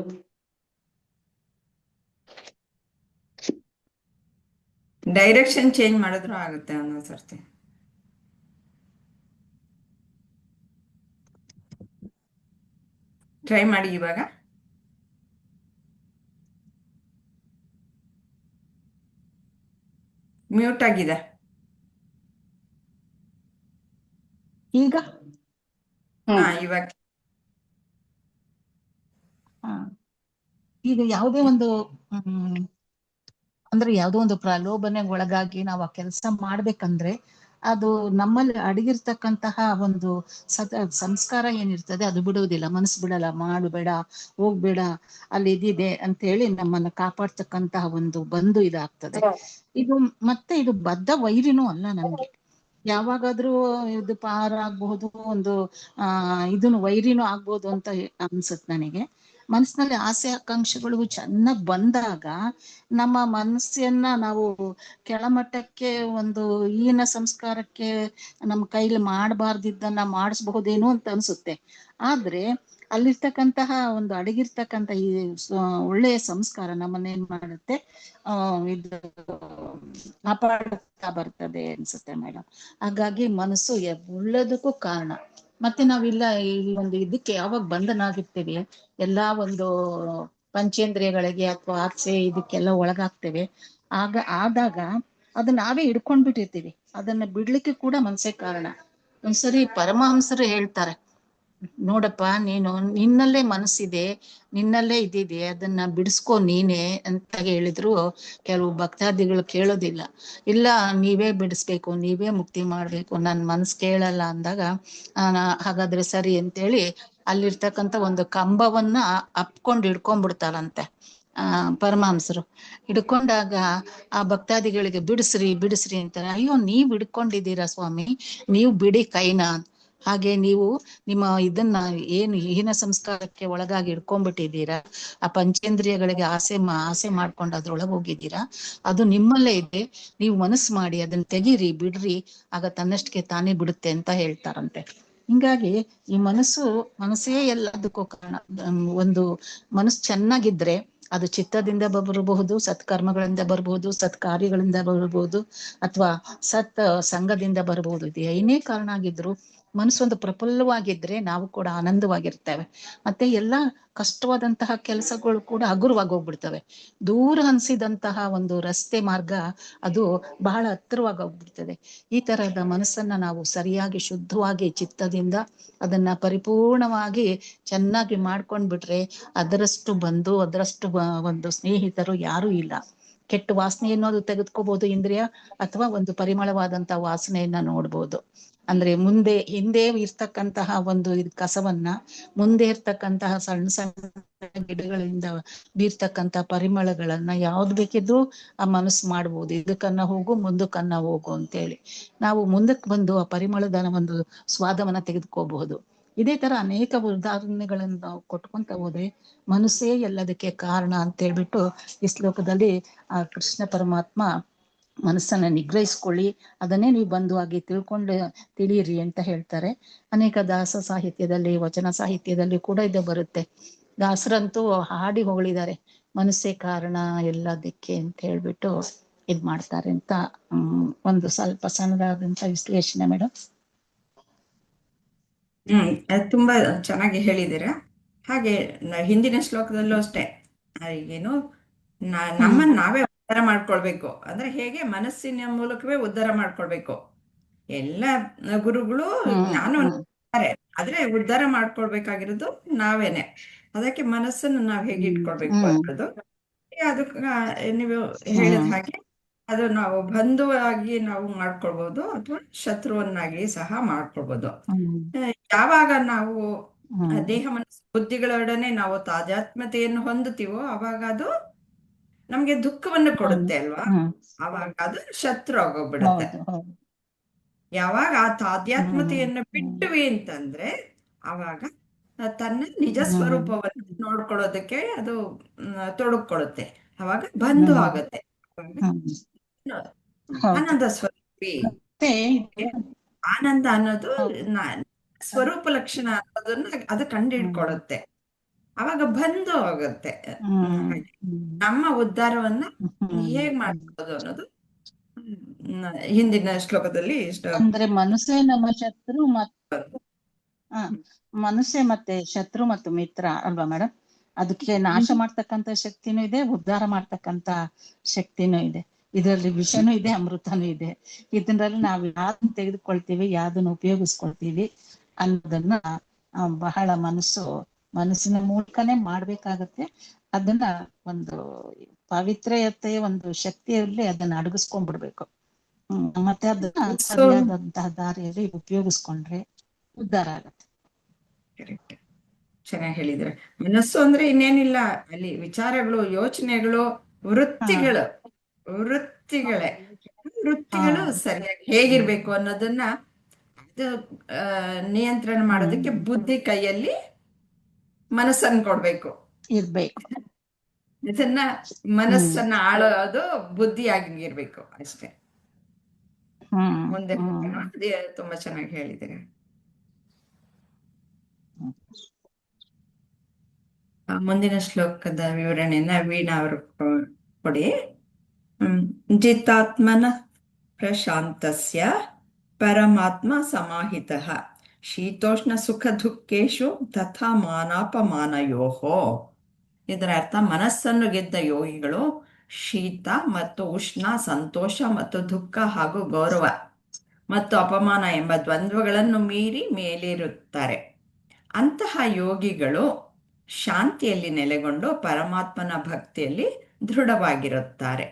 ಡೈರೆಕ್ಷನ್ ಚೇಂಜ್ ಮಾಡಿದ್ರು ಆಗುತ್ತೆ ಅನ್ನೋ ಸರ್ತಿ. ಟ್ರೈ ಮಾಡಿ. ಇವಾಗ ಮ್ಯೂಟ್ ಆಗಿದೆ. ಈಗ ಇವಾಗ ಈಗ ಯಾವುದೇ ಒಂದು ಅಂದ್ರೆ ಯಾವುದೋ ಒಂದು ಪ್ರಲೋಭನೆಗೆ ಒಳಗಾಗಿ ನಾವು ಆ ಕೆಲಸ ಮಾಡ್ಬೇಕಂದ್ರೆ ಅದು ನಮ್ಮಲ್ಲಿ ಅಡಗಿರ್ತಕ್ಕಂತಹ ಒಂದು ಸಂಸ್ಕಾರ ಏನಿರ್ತದೆ ಅದು ಬಿಡುವುದಿಲ್ಲ. ಮನಸ್ಸು ಬಿಡಲ್ಲ. ಮಾಡಬೇಡ, ಹೋಗ್ಬೇಡ, ಅಲ್ಲಿ ಇದಿದೆ ಅಂತ ಹೇಳಿ ನಮ್ಮನ್ನ ಕಾಪಾಡ್ತಕ್ಕಂತಹ ಒಂದು ಬಂಧು ಇದಾಗ್ತದೆ. ಇದು ಮತ್ತೆ ಇದು ಬದ್ಧ ವೈರಿನೂ ಅಲ್ಲ ನಮ್ಗೆ. ಯಾವಾಗಾದ್ರೂ ಇದು ಪಾರಾಗಬಹುದು, ಒಂದು ಇದನ್ನು ವೈರಿನೂ ಆಗ್ಬೋದು ಅಂತ ಅನ್ಸುತ್ತೆ ನನಗೆ. ಮನಸ್ಸಿನಲ್ಲಿ ಆಸೆ ಆಕಾಂಕ್ಷೆಗಳು ಚೆನ್ನಾಗ್ ಬಂದಾಗ ನಮ್ಮ ಮನಸ್ಸನ್ನ ನಾವು ಕೆಳಮಟ್ಟಕ್ಕೆ ಒಂದು ಹೀನ ಸಂಸ್ಕಾರಕ್ಕೆ ನಮ್ಮ ಕೈಲಿ ಮಾಡಬಾರ್ದಿದ್ದನ್ನ ಮಾಡಿಸಬಹುದೇನೋ ಅಂತ ಅನ್ಸುತ್ತೆ. ಆದ್ರೆ ಅಲ್ಲಿರ್ತಕ್ಕಂತಹ ಒಂದು ಅಡಗಿರ್ತಕ್ಕಂಥ ಈ ಒಳ್ಳೆಯ ಸಂಸ್ಕಾರ ನಮ್ಮನ್ನ ಏನ್ ಮಾಡುತ್ತೆ, ಇದು ಕಾಪಾಡುತ್ತಾ ಬರ್ತದೆ ಅನ್ಸುತ್ತೆ ಮೇಡಮ್. ಹಾಗಾಗಿ ಮನಸ್ಸು ಒಳ್ಳೇದಕ್ಕೂ ಕಾರಣ. ಮತ್ತೆ ನಾವಿಲ್ಲ ಈ ಒಂದು ಇದಕ್ಕೆ ಯಾವಾಗ ಬಂಧನಾಗಿರ್ತೀವಿ, ಎಲ್ಲಾ ಒಂದು ಪಂಚೇಂದ್ರಿಯಗಳಿಗೆ ಅಥವಾ ಆಸೆ ಇದಕ್ಕೆಲ್ಲ ಒಳಗಾಗ್ತೇವೆ. ಆದಾಗ ಅದನ್ನ ನಾವೇ ಹಿಡ್ಕೊಂಡ್ಬಿಟ್ಟಿರ್ತೀವಿ. ಅದನ್ನ ಬಿಡ್ಲಿಕ್ಕೆ ಕೂಡ ಮನಸ್ಸೇ ಕಾರಣ. ಒಂದ್ಸರಿ ಪರಮಹಂಸರು ಹೇಳ್ತಾರೆ, ನೋಡಪ್ಪ, ನೀನು ನಿನ್ನಲ್ಲೇ ಮನಸ್ಸಿದೆ, ನಿನ್ನಲ್ಲೇ ಇದಿದೆ, ಅದನ್ನ ಬಿಡಿಸ್ಕೊ ನೀನೇ ಅಂತ ಹೇಳಿದ್ರು ಕೆಲವು ಭಕ್ತಾದಿಗಳು ಕೇಳೋದಿಲ್ಲ. ಇಲ್ಲ, ನೀವೇ ಬಿಡಿಸ್ಬೇಕು, ನೀವೇ ಮುಕ್ತಿ ಮಾಡ್ಬೇಕು, ನನ್ ಮನಸ್ಸು ಕೇಳಲ್ಲ ಅಂದಾಗ ಹಾಗಾದ್ರೆ ಸರಿ ಅಂತೇಳಿ ಅಲ್ಲಿರ್ತಕ್ಕಂಥ ಒಂದು ಕಂಬವನ್ನ ಅಪ್ಕೊಂಡು ಹಿಡ್ಕೊಂಡ್ಬಿಡ್ತಾರಂತೆ ಪರಮಹಂಸರು. ಹಿಡ್ಕೊಂಡಾಗ ಆ ಭಕ್ತಾದಿಗಳಿಗೆ ಬಿಡಿಸ್ರಿ ಬಿಡಿಸ್ರಿ ಅಂತಾರೆ. ಅಯ್ಯೋ, ನೀವ್ ಹಿಡ್ಕೊಂಡಿದ್ದೀರಾ ಸ್ವಾಮಿ, ನೀವು ಬಿಡಿ ಕೈನ. ಹಾಗೆ ನೀವು ನಿಮ್ಮ ಇದನ್ನ ಏನು ಹೀನ ಸಂಸ್ಕಾರಕ್ಕೆ ಒಳಗಾಗಿ ಹಿಡ್ಕೊಂಡ್ಬಿಟ್ಟಿದ್ದೀರಾ, ಆ ಪಂಚೇಂದ್ರಿಯಗಳಿಗೆ ಆಸೆ ಮಾಡ್ಕೊಂಡು ಅದ್ರೊಳಗೆ ಹೋಗಿದ್ದೀರಾ, ಅದು ನಿಮ್ಮಲ್ಲೇ ಇದೆ. ನೀವು ಮನಸ್ಸು ಮಾಡಿ ಅದನ್ನ ತೆಗೀರಿ, ಬಿಡ್ರಿ, ಆಗ ತನ್ನಷ್ಟಕ್ಕೆ ತಾನೇ ಬಿಡುತ್ತೆ ಅಂತ ಹೇಳ್ತಾರಂತೆ. ಹಿಂಗಾಗಿ ಈ ಮನಸ್ಸೇ ಎಲ್ಲದಕ್ಕೂ ಕಾರಣ. ಒಂದು ಮನಸ್ಸು ಚೆನ್ನಾಗಿದ್ರೆ ಅದು ಚಿತ್ತದಿಂದ ಬರಬಹುದು, ಸತ್ಕರ್ಮಗಳಿಂದ ಬರಬಹುದು, ಸತ್ಕಾರ್ಯಗಳಿಂದ ಬರಬಹುದು, ಅಥವಾ ಸಂಘದಿಂದ ಬರಬಹುದು. ಇದು ಏನೇ ಕಾರಣ ಆಗಿದ್ರು ಮನಸ್ಸೊಂದು ಪ್ರಫುಲ್ಲವಾಗಿದ್ರೆ ನಾವು ಕೂಡ ಆನಂದವಾಗಿರ್ತೇವೆ. ಮತ್ತೆ ಎಲ್ಲಾ ಕಷ್ಟವಾದಂತಹ ಕೆಲಸಗಳು ಕೂಡ ಹಗುರವಾಗಿ ಹೋಗ್ಬಿಡ್ತವೆ. ದೂರ ಅನ್ಸಿದಂತಹ ಒಂದು ರಸ್ತೆ ಮಾರ್ಗ ಅದು ಬಹಳ ಹತ್ತಿರವಾಗಿ ಹೋಗ್ಬಿಡ್ತದೆ. ಈ ತರಹದ ಮನಸ್ಸನ್ನ ನಾವು ಸರಿಯಾಗಿ ಶುದ್ಧವಾಗಿ ಚಿತ್ತದಿಂದ ಅದನ್ನ ಪರಿಪೂರ್ಣವಾಗಿ ಚೆನ್ನಾಗಿ ಮಾಡ್ಕೊಂಡ್ಬಿಟ್ರೆ ಅದರಷ್ಟು ಬಂಧು, ಅದರಷ್ಟು ಒಂದು ಸ್ನೇಹಿತರು ಯಾರೂ ಇಲ್ಲ. ಕೆಟ್ಟ ವಾಸನೆ ಅನ್ನೋದು ತೆಗೆದುಕೋಬಹುದು ಇಂದ್ರಿಯ, ಅಥವಾ ಒಂದು ಪರಿಮಳವಾದಂತ ವಾಸನೆಯನ್ನ ನೋಡ್ಬೋದು. ಅಂದ್ರೆ ಹಿಂದೆ ಇರ್ತಕ್ಕಂತಹ ಒಂದು ಕಸವನ್ನ, ಮುಂದೆ ಇರ್ತಕ್ಕಂತಹ ಸಣ್ಣ ಸಣ್ಣ ಗಿಡಗಳಿಂದ ಬೀರ್ತಕ್ಕಂತಹ ಪರಿಮಳಗಳನ್ನ ಯಾವ್ದು ಬೇಕಿದ್ರು ಆ ಮನಸ್ಸು ಮಾಡ್ಬೋದು. ಇದಕ್ಕನ್ನ ಹೋಗು, ಮುಂದಕ್ಕನ್ನ ಹೋಗು ಅಂತೇಳಿ ನಾವು ಮುಂದಕ್ಕೆ ಬಂದು ಆ ಪರಿಮಳದ ಒಂದು ಸ್ವಾದವನ್ನ ತೆಗೆದುಕೋಬಹುದು. ಇದೇ ತರ ಅನೇಕ ಉದಾಹರಣೆಗಳನ್ನು ನಾವು ಕೊಟ್ಕೊಂತ ಹೋದ್ರೆ ಮನಸ್ಸೇ ಎಲ್ಲದಕ್ಕೆ ಕಾರಣ ಅಂತ ಹೇಳ್ಬಿಟ್ಟು ಈ ಶ್ಲೋಕದಲ್ಲಿ ಆ ಕೃಷ್ಣ ಪರಮಾತ್ಮ ಮನಸ್ಸನ್ನ ನಿಗ್ರಹಿಸ್ಕೊಳ್ಳಿ, ಅದನ್ನೇ ನೀವು ಬಂಧುವಾಗಿ ತಿಳಿಯಿರಿ ಅಂತ ಹೇಳ್ತಾರೆ. ಅನೇಕ ದಾಸ ಸಾಹಿತ್ಯದಲ್ಲಿ, ವಚನ ಸಾಹಿತ್ಯದಲ್ಲಿ ಕೂಡ ಇದು ಬರುತ್ತೆ. ದಾಸರಂತೂ ಹಾಡಿ ಹೊಗಳಿದ್ದಾರೆ, ಮನಸ್ಸೇ ಕಾರಣ ಎಲ್ಲದಕ್ಕೆ ಅಂತ ಹೇಳ್ಬಿಟ್ಟು ಇದ್ ಮಾಡ್ತಾರೆ ಅಂತ ಒಂದು ಸ್ವಲ್ಪ ಸಣ್ಣದಾದಂತ ವಿಶ್ಲೇಷಣೆ ಮೇಡಮ್. ಅದು ತುಂಬಾ ಚೆನ್ನಾಗಿ ಹೇಳಿದ್ದೀರಾ. ಹಾಗೆ ಹಿಂದಿನ ಶ್ಲೋಕದಲ್ಲೂ ಅಷ್ಟೇ, ಏನು ನಮ್ಮನ್ನ ನಾವೇ ಉದ್ಧಾರ ಮಾಡ್ಕೊಳ್ಬೇಕು ಅಂದ್ರೆ ಹೇಗೆ ಮನಸ್ಸಿನ ಮೂಲಕವೇ ಉದ್ಧಾರ ಮಾಡ್ಕೊಳ್ಬೇಕು. ಎಲ್ಲ ಗುರುಗಳು ಜ್ಞಾನವನ್ನು ಕೊಡ್ತಾರೆ, ಆದ್ರೆ ಉದ್ಧಾರ ಮಾಡ್ಕೊಳ್ಬೇಕಾಗಿರೋದು ನಾವೇನೆ. ಅದಕ್ಕೆ ಮನಸ್ಸನ್ನು ನಾವ್ ಹೇಗೆ ಇಟ್ಕೊಳ್ಬೇಕು ಅನ್ನೋದು ಅದಕ್ಕೆ ನೀವು ಹೇಳಿದ ಹಾಗೆ ಅದು ನಾವು ಬಂಧುವಾಗಿ ನಾವು ಮಾಡ್ಕೊಳ್ಬಹುದು ಅಥವಾ ಶತ್ರುವನ್ನಾಗಿ ಸಹ ಮಾಡ್ಕೊಳ್ಬಹುದು. ಯಾವಾಗ ನಾವು ದೇಹ ಮನಸ್ಸು ಬುದ್ಧಿಗಳೊಡನೆ ನಾವು ತಾದಾತ್ಮ್ಯತೆಯನ್ನು ಹೊಂದುತ್ತೀವೋ ಅವಾಗ ಅದು ನಮ್ಗೆ ದುಃಖವನ್ನು ಕೊಡುತ್ತೆ ಅಲ್ವಾ, ಅವಾಗ ಅದು ಶತ್ರು ಆಗೋಗ್ಬಿಡುತ್ತೆ. ಯಾವಾಗ ಆ ತಾದಾತ್ಮ್ಯತೆಯನ್ನು ಬಿಟ್ಟುವಿ ಅಂತಂದ್ರೆ ಅವಾಗ ತನ್ನ ನಿಜ ಸ್ವರೂಪವನ್ನು ನೋಡ್ಕೊಳ್ಳೋದಕ್ಕೆ ಅದು ತೊಡಕೊಳ್ಳುತ್ತೆ, ಅವಾಗ ಬಂಧು ಆಗುತ್ತೆ. ಆನಂದ ಸ್ವರೂಪಿ, ಆನಂದ ಅನ್ನೋದು ಸ್ವರೂಪ ಲಕ್ಷಣ ಅನ್ನೋದನ್ನ ಅದು ಕಂಡು ಹಿಡ್ಕೊಳ್ಳುತ್ತೆ, ಅವಾಗ ಬಂಧು ಆಗುತ್ತೆ. ನಮ್ಮ ಉದ್ಧಾರವನ್ನ ಹೇಗ್ ಮಾಡ್ಬೋದು ಅನ್ನೋದು ಹಿಂದಿನ ಶ್ಲೋಕದಲ್ಲಿ ಅಂದ್ರೆ ಮನಸ್ಸೇ ನಮ್ಮ ಶತ್ರು ಮನಸ್ಸೇ ಮತ್ತೆ ಶತ್ರು ಮತ್ತು ಮಿತ್ರ ಅಲ್ವಾ ಮೇಡಮ್? ಅದಕ್ಕೆ ನಾಶ ಮಾಡ್ತಕ್ಕಂತ ಶಕ್ತಿನೂ ಇದೆ, ಉದ್ಧಾರ ಮಾಡ್ತಕ್ಕಂತ ಶಕ್ತಿನೂ ಇದೆ. ಇದರಲ್ಲಿ ವಿಷನೂ ಇದೆ, ಅಮೃತನೂ ಇದೆ. ಇದರಲ್ಲಿ ನಾವು ಯಾವ್ದನ್ನ ತೆಗೆದುಕೊಳ್ತೀವಿ, ಯಾವ್ದನ್ನ ಉಪಯೋಗಿಸ್ಕೊಳ್ತೀವಿ ಅನ್ನೋದನ್ನ ಬಹಳ ಮನಸ್ಸಿನ ಮೂಲಕನೇ ಮಾಡ್ಬೇಕಾಗತ್ತೆ. ಅದನ್ನ ಒಂದು ಪವಿತ್ರತೆಯ ಒಂದು ಶಕ್ತಿಯಲ್ಲಿ ಅದನ್ನ ಅಡಗಿಸ್ಕೊಂಡ್ಬಿಡ್ಬೇಕು. ಮತ್ತೆ ಅದನ್ನ ಸರಿಯಾದಂತಹ ದಾರಿಯಲ್ಲಿ ಉಪಯೋಗಿಸ್ಕೊಂಡ್ರೆ ಉದ್ಧಾರ ಆಗತ್ತೆ. ಚೆನ್ನಾಗಿ ಹೇಳಿದ್ರೆ, ಮನಸ್ಸು ಅಂದ್ರೆ ಇನ್ನೇನಿಲ್ಲ, ಅಲ್ಲಿ ವಿಚಾರಗಳು, ಯೋಚನೆಗಳು, ವೃತ್ತಿಗಳೇ ಸರಿಯಾಗಿ ಹೇಗಿರ್ಬೇಕು ಅನ್ನೋದನ್ನ ಅದು ನಿಯಂತ್ರಣ ಮಾಡೋದಕ್ಕೆ ಬುದ್ಧಿ ಕೈಯಲ್ಲಿ ಮನಸ್ಸನ್ನು ಕೊಡ್ಬೇಕು ಇರ್ಬೇಕು. ಇದನ್ನ ಮನಸ್ಸನ್ನ ಆಳೋದು ಬುದ್ಧಿಯಾಗಿರ್ಬೇಕು ಅಷ್ಟೇ. ಮುಂದೆ ತುಂಬಾ ಚೆನ್ನಾಗಿ ಹೇಳಿದ್ದೀರಿ. ಮುಂದಿನ ಶ್ಲೋಕದ ವಿವರಣೆಯನ್ನ ವೀಣಾ ಅವರು ಕೊಡಿ. ಜಿತಾತ್ಮನ ಪ್ರಶಾಂತಸ್ಯ ಪರಮಾತ್ಮ ಸಮಾಹಿತಃ ಶೀತೋಷ್ಣ ಸುಖ ದುಃಖೇಶು ತಥಾ ಮಾನಾಪಮಾನಯೋಹೋ. ಇದರ ಅರ್ಥ, ಮನಸ್ಸನ್ನು ಗೆದ್ದ ಯೋಗಿಗಳು ಶೀತ ಮತ್ತು ಉಷ್ಣ, ಸಂತೋಷ ಮತ್ತು ದುಃಖ ಹಾಗೂ ಗೌರವ ಮತ್ತು ಅಪಮಾನ ಎಂಬ ದ್ವಂದ್ವಗಳನ್ನು ಮೀರಿ ಮೇಲೇರುತ್ತಾರೆ. ಅಂತಹ ಯೋಗಿಗಳು ಶಾಂತಿಯಲ್ಲಿ ನೆಲೆಗೊಂಡು ಪರಮಾತ್ಮನ ಭಕ್ತಿಯಲ್ಲಿ ದೃಢವಾಗಿರುತ್ತಾರೆ.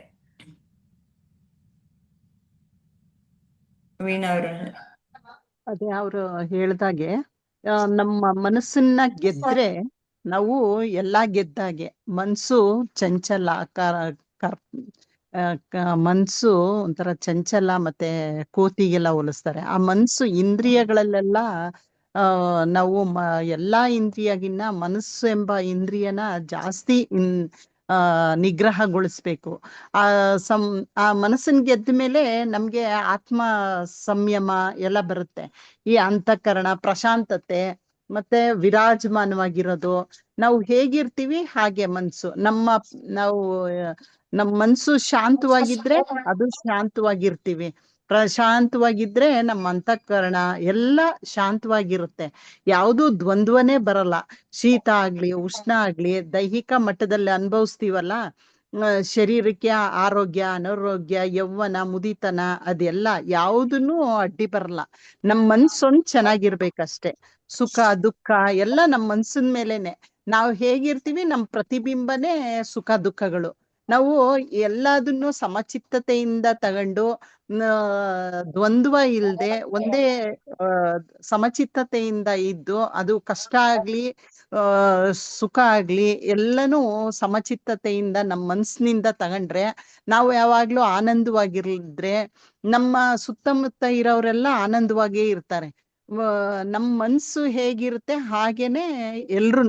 ವೀಣಾವ್ರ ಅದೇ ಅವರು ಹೇಳ್ದಾಗೆ ನಮ್ಮ ಮನಸ್ಸನ್ನ ಗೆದ್ರೆ ನಾವು ಎಲ್ಲಾ ಗೆದ್ದಾಗೆ. ಮನ್ಸು ಚಂಚಲ, ಮನ್ಸು ಒಂಥರ ಚಂಚಲ, ಮತ್ತೆ ಕೋತಿಗೆಲ್ಲ ಹೋಲಿಸ್ತಾರೆ. ಆ ಮನ್ಸು ಇಂದ್ರಿಯಗಳಲ್ಲೆಲ್ಲ ನಾವು ಎಲ್ಲಾ ಇಂದ್ರಿಯಗಿನ್ನ ಮನಸ್ಸು ಎಂಬ ಇಂದ್ರಿಯನ ಜಾಸ್ತಿ ನಿಗ್ರಹಗೊಳಿಸ್ಬೇಕು. ಆ ಮನಸ್ಸನ್ ಗೆದ್ದ ಮೇಲೆ ನಮ್ಗೆ ಆತ್ಮ ಸಂಯಮ ಎಲ್ಲ ಬರುತ್ತೆ. ಈ ಅಂತಃಕರಣ ಪ್ರಶಾಂತತೆ ಮತ್ತೆ ವಿರಾಜಮಾನವಾಗಿರೋದು. ನಾವು ಹೇಗಿರ್ತೀವಿ ಹಾಗೆ ಮನ್ಸು ನಮ್ಮ ಮನ್ಸು ಶಾಂತವಾಗಿದ್ರೆ ಅದು ಶಾಂತವಾಗಿರ್ತೀವಿ, ಪ್ರಶಾಂತವಾಗಿದ್ರೆ ನಮ್ಮ ಅಂತಃಕರಣ ಎಲ್ಲ ಶಾಂತವಾಗಿರುತ್ತೆ. ಯಾವುದೂ ದ್ವಂದ್ವನೇ ಬರಲ್ಲ. ಶೀತ ಆಗ್ಲಿ ಉಷ್ಣ ಆಗ್ಲಿ ದೈಹಿಕ ಮಟ್ಟದಲ್ಲಿ ಅನುಭವಿಸ್ತೀವಲ್ಲ, ಶರೀರಕ್ಕೆ ಆರೋಗ್ಯ, ಅನಾರೋಗ್ಯ, ಯೌವನ, ಮುದಿತನ, ಅದೆಲ್ಲ ಯಾವುದನ್ನು ಅಡ್ಡಿ ಬರಲ್ಲ. ನಮ್ ಮನ್ಸೊಂದ್ ಚೆನ್ನಾಗಿರ್ಬೇಕಷ್ಟೆ. ಸುಖ ದುಃಖ ಎಲ್ಲ ನಮ್ ಮನ್ಸಿನ ಮೇಲೇನೆ. ನಾವು ಹೇಗಿರ್ತೀವಿ ನಮ್ ಪ್ರತಿಬಿಂಬನೇ ಸುಖ ದುಃಖಗಳು. ನಾವು ಎಲ್ಲದನ್ನು ಸಮಚಿತ್ತತೆಯಿಂದ ತಗೊಂಡು ದ್ವಂದ್ವ ಇಲ್ದೆ ಒಂದೇ ಸಮಚಿತ್ತತೆಯಿಂದ ಇದ್ದು, ಅದು ಕಷ್ಟ ಆಗ್ಲಿ ಸುಖ ಆಗ್ಲಿ ಎಲ್ಲನೂ ಸಮಚಿತ್ತತೆಯಿಂದ ನಮ್ಮ ಮನ್ಸಿನಿಂದ ತಗೊಂಡ್ರೆ ನಾವು ಯಾವಾಗ್ಲೂ ಆನಂದವಾಗಿರಿದ್ರೆ ನಮ್ಮ ಸುತ್ತಮುತ್ತ ಇರೋರೆಲ್ಲ ಆನಂದವಾಗೇ ಇರ್ತಾರೆ. ನಮ್ಮ ಮನ್ಸು ಹೇಗಿರುತ್ತೆ ಹಾಗೇನೆ ಎಲ್ರು.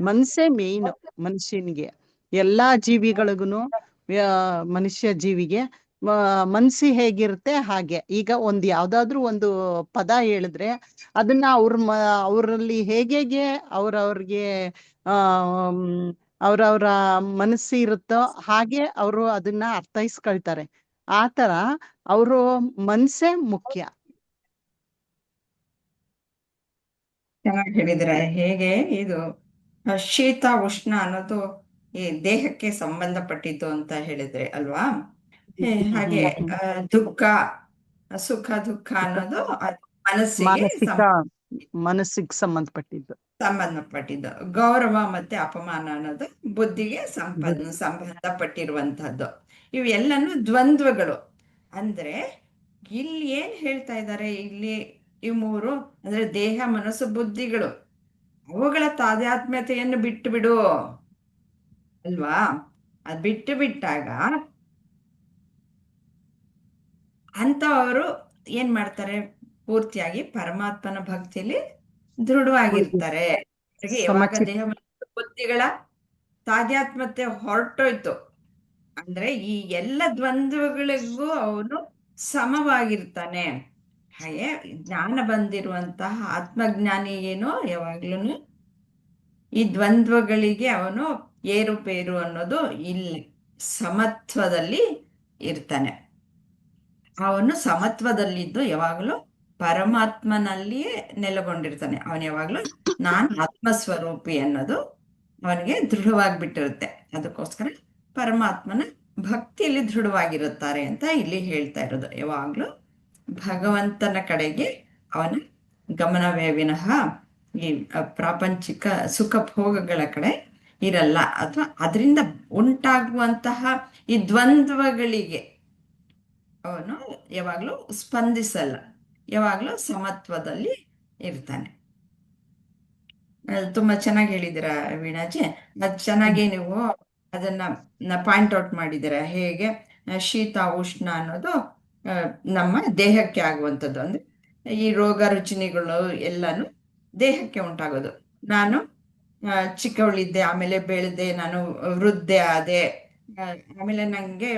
ಮನ್ಸೇ ಮೇಯ್ನು ಮನುಷ್ಯನಿಗೆ, ಎಲ್ಲಾ ಜೀವಿಗಳಿಗೂ, ಮನುಷ್ಯ ಜೀವಿಗೆ ಮನ್ಸಿ ಹೇಗಿರುತ್ತೆ ಹಾಗೆ. ಈಗ ಯಾವ್ದಾದ್ರು ಒಂದು ಪದ ಹೇಳಿದ್ರೆ ಅದನ್ನ ಅವರಲ್ಲಿ ಹೇಗೆ ಅವ್ರವ್ರಿಗೆ ಅವ್ರವ್ರ ಮನಸ್ಸು ಇರುತ್ತೋ ಹಾಗೆ ಅವರು ಅದನ್ನ ಅರ್ಥೈಸ್ಕೊಳ್ತಾರೆ. ಆತರ ಅವರು ಮನ್ಸೇ ಮುಖ್ಯ. ಚೆನ್ನಾಗಿ ಹೇಳಿದ್ರೆ, ಹೇಗೆ ಇದು ಶೀತ ಉಷ್ಣ ಅನ್ನೋದು ಈ ದೇಹಕ್ಕೆ ಸಂಬಂಧಪಟ್ಟಿದ್ದು ಅಂತ ಹೇಳಿದ್ರೆ ಅಲ್ವಾ. ಹಾಗೆ ದುಃಖ, ಸುಖ ದುಃಖ ಅನ್ನೋದು ಅದು ಮನಸ್ಸಿಗೆ ಮನಸ್ಸಿಗೆ ಸಂಬಂಧಪಟ್ಟಿದ್ದು. ಗೌರವ ಮತ್ತೆ ಅಪಮಾನ ಅನ್ನೋದು ಬುದ್ಧಿಗೆ ಸಂಬಂಧಪಟ್ಟಿರುವಂತಹದ್ದು. ಇವೆಲ್ಲನೂ ದ್ವಂದ್ವಗಳು. ಅಂದ್ರೆ ಇಲ್ಲಿ ಏನ್ ಹೇಳ್ತಾ ಇದ್ದಾರೆ, ಇಲ್ಲಿ ಈ ಮೂರು ಅಂದ್ರೆ ದೇಹ, ಮನಸ್ಸು, ಬುದ್ಧಿಗಳು, ಅವುಗಳ ತಾದಾತ್ಮ್ಯತೆಯನ್ನು ಬಿಟ್ಟು ಬಿಡು ಅಲ್ವಾ. ಅದ್ ಬಿಟ್ಟು ಬಿಟ್ಟಾಗ ಅಂತವರು ಏನ್ ಮಾಡ್ತಾರೆ, ಪೂರ್ತಿಯಾಗಿ ಪರಮಾತ್ಮನ ಭಕ್ತಿಯಲ್ಲಿ ದೃಢವಾಗಿರ್ತಾರೆ. ಯಾವಾಗ ದೇಹ ಮತ್ತು ಬುದ್ಧಿಗಳ ತಾದಾತ್ಮ್ಯತೆ ಹೊರಟೋಯ್ತು ಅಂದ್ರೆ ಈ ಎಲ್ಲ ದ್ವಂದ್ವಗಳಿಗೂ ಅವನು ಸಮವಾಗಿರ್ತಾನೆ. ಹಾಗೆ ಜ್ಞಾನ ಬಂದಿರುವಂತಹ ಆತ್ಮಜ್ಞಾನಿ ಏನೋ ಯಾವಾಗ್ಲೂ ಈ ದ್ವಂದ್ವಗಳಿಗೆ ಅವನು ಏರುಪೇರು ಅನ್ನೋದು ಇಲ್ಲಿ ಸಮತ್ವದಲ್ಲಿ ಇರ್ತಾನೆ. ಅವನು ಸಮತ್ವದಲ್ಲಿದ್ದು ಯಾವಾಗಲೂ ಪರಮಾತ್ಮನಲ್ಲಿಯೇ ನೆಲೆಗೊಂಡಿರ್ತಾನೆ. ಅವನು ಯಾವಾಗ್ಲೂ ನಾನು ಆತ್ಮಸ್ವರೂಪಿ ಅನ್ನೋದು ಅವನಿಗೆ ದೃಢವಾಗಿಬಿಟ್ಟಿರುತ್ತೆ. ಅದಕ್ಕೋಸ್ಕರ ಪರಮಾತ್ಮನ ಭಕ್ತಿಯಲ್ಲಿ ದೃಢವಾಗಿರುತ್ತಾರೆ ಅಂತ ಇಲ್ಲಿ ಹೇಳ್ತಾ ಇರೋದು. ಯಾವಾಗ್ಲೂ ಭಗವಂತನ ಕಡೆಗೆ ಅವನ ಗಮನವೇ ವಿನಃ ಈ ಪ್ರಾಪಂಚಿಕ ಸುಖ ಭೋಗಗಳ ಕಡೆ ಇರಲ್ಲ, ಅಥವಾ ಅದರಿಂದ ಉಂಟಾಗುವಂತಹ ಈ ದ್ವಂದ್ವಗಳಿಗೆ ಅವನು ಯಾವಾಗ್ಲೂ ಸ್ಪಂದಿಸಲ್ಲ, ಯಾವಾಗ್ಲೂ ಸಮತ್ವದಲ್ಲಿ ಇರ್ತಾನೆ. ತುಂಬಾ ಚೆನ್ನಾಗಿ ಹೇಳಿದಿರ ವೀಣಾಜಿ. ಅದ್ ಚೆನ್ನಾಗಿ ನೀವು ಅದನ್ನ ಪಾಯಿಂಟ್ ಔಟ್ ಮಾಡಿದಿರ. ಹೇಗೆ ಶೀತ ಉಷ್ಣ ಅನ್ನೋದು ನಮ್ಮ ದೇಹಕ್ಕೆ ಆಗುವಂಥದ್ದು. ಅಂದ್ರೆ ಈ ರೋಗ ರುಜಿನಗಳು ಎಲ್ಲಾನು ದೇಹಕ್ಕೆ ಉಂಟಾಗೋದು. ನಾನು ಚಿಕ್ಕವಳಿದ್ದೆ, ಆಮೇಲೆ ಬೆಳೆದೆ, ನಾನು ವೃದ್ಧೆ ಆದೆ, ಆಮೇಲೆ ನಂಗೆ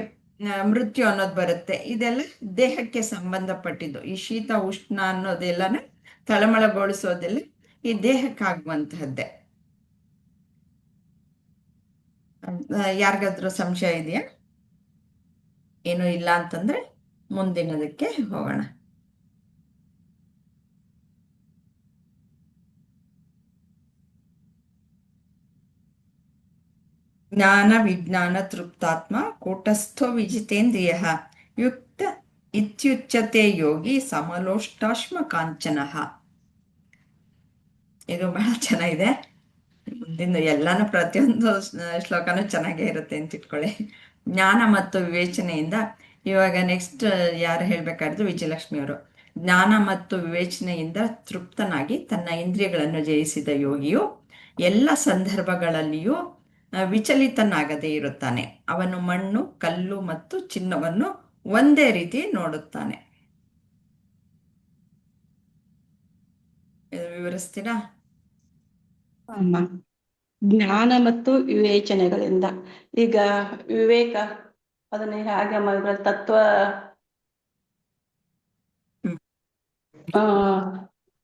ಮೃತ್ಯು ಅನ್ನೋದು ಬರುತ್ತೆ. ಇದೆಲ್ಲ ದೇಹಕ್ಕೆ ಸಂಬಂಧಪಟ್ಟಿದ್ದು. ಈ ಶೀತ ಉಷ್ಣ ಅನ್ನೋದೆಲ್ಲನ ತಳಮಳಗೊಳಿಸೋದೆಲ್ಲ ಈ ದೇಹಕ್ಕಾಗುವಂತಹದ್ದೇ. ಯಾರಿಗಾದ್ರೂ ಸಂಶಯ ಇದೆಯಾ? ಏನೂ ಇಲ್ಲ ಅಂತಂದ್ರೆ ಮುಂದಿನದಕ್ಕೆ ಹೋಗೋಣ. ಜ್ಞಾನ ವಿಜ್ಞಾನ ತೃಪ್ತಾತ್ಮ ಕೂಟಸ್ಥೋ ವಿಜಿತೇಂದ್ರಿಯ ಯುಕ್ತ ಇತ್ಯುಚ್ಯತೆ ಯೋಗಿ ಸಮಲೋಷ್ಟಾಶ್ಮ ಕಾಂಚನಃ. ಇದು ಬಹಳ ಚೆನ್ನಾಗಿದೆ. ಮುಂದಿನ ಎಲ್ಲಾನು ಪ್ರತಿಯೊಂದು ಶ್ಲೋಕನೂ ಚೆನ್ನಾಗೇ ಇರುತ್ತೆ ಅಂತ ಇಟ್ಕೊಳ್ಳಿ. ಜ್ಞಾನ ಮತ್ತು ವಿವೇಚನೆಯಿಂದ ಇವಾಗ ನೆಕ್ಸ್ಟ್ ಯಾರು ಹೇಳ್ಬೇಕಾದ್ರು ವಿಜಯಲಕ್ಷ್ಮಿ ಅವರು. ಜ್ಞಾನ ಮತ್ತು ವಿವೇಚನೆಯಿಂದ ತೃಪ್ತನಾಗಿ ತನ್ನ ಇಂದ್ರಿಯಗಳನ್ನು ಜಯಿಸಿದ ಯೋಗಿಯು ಎಲ್ಲ ಸಂದರ್ಭಗಳಲ್ಲಿಯೂ ವಿಚಲಿತನಾಗದೇ ಇರುತ್ತಾನೆ. ಅವನು ಮಣ್ಣು, ಕಲ್ಲು ಮತ್ತು ಚಿನ್ನವನ್ನು ಒಂದೇ ರೀತಿ ನೋಡುತ್ತಾನೆ. ವಿವರಿಸ್ತೀರಾ? ಜ್ಞಾನ ಮತ್ತು ವಿವೇಚನೆಗಳಿಂದ. ಈಗ ವಿವೇಕ ಅದನ್ನ ಹೇಗೆ ತತ್ವ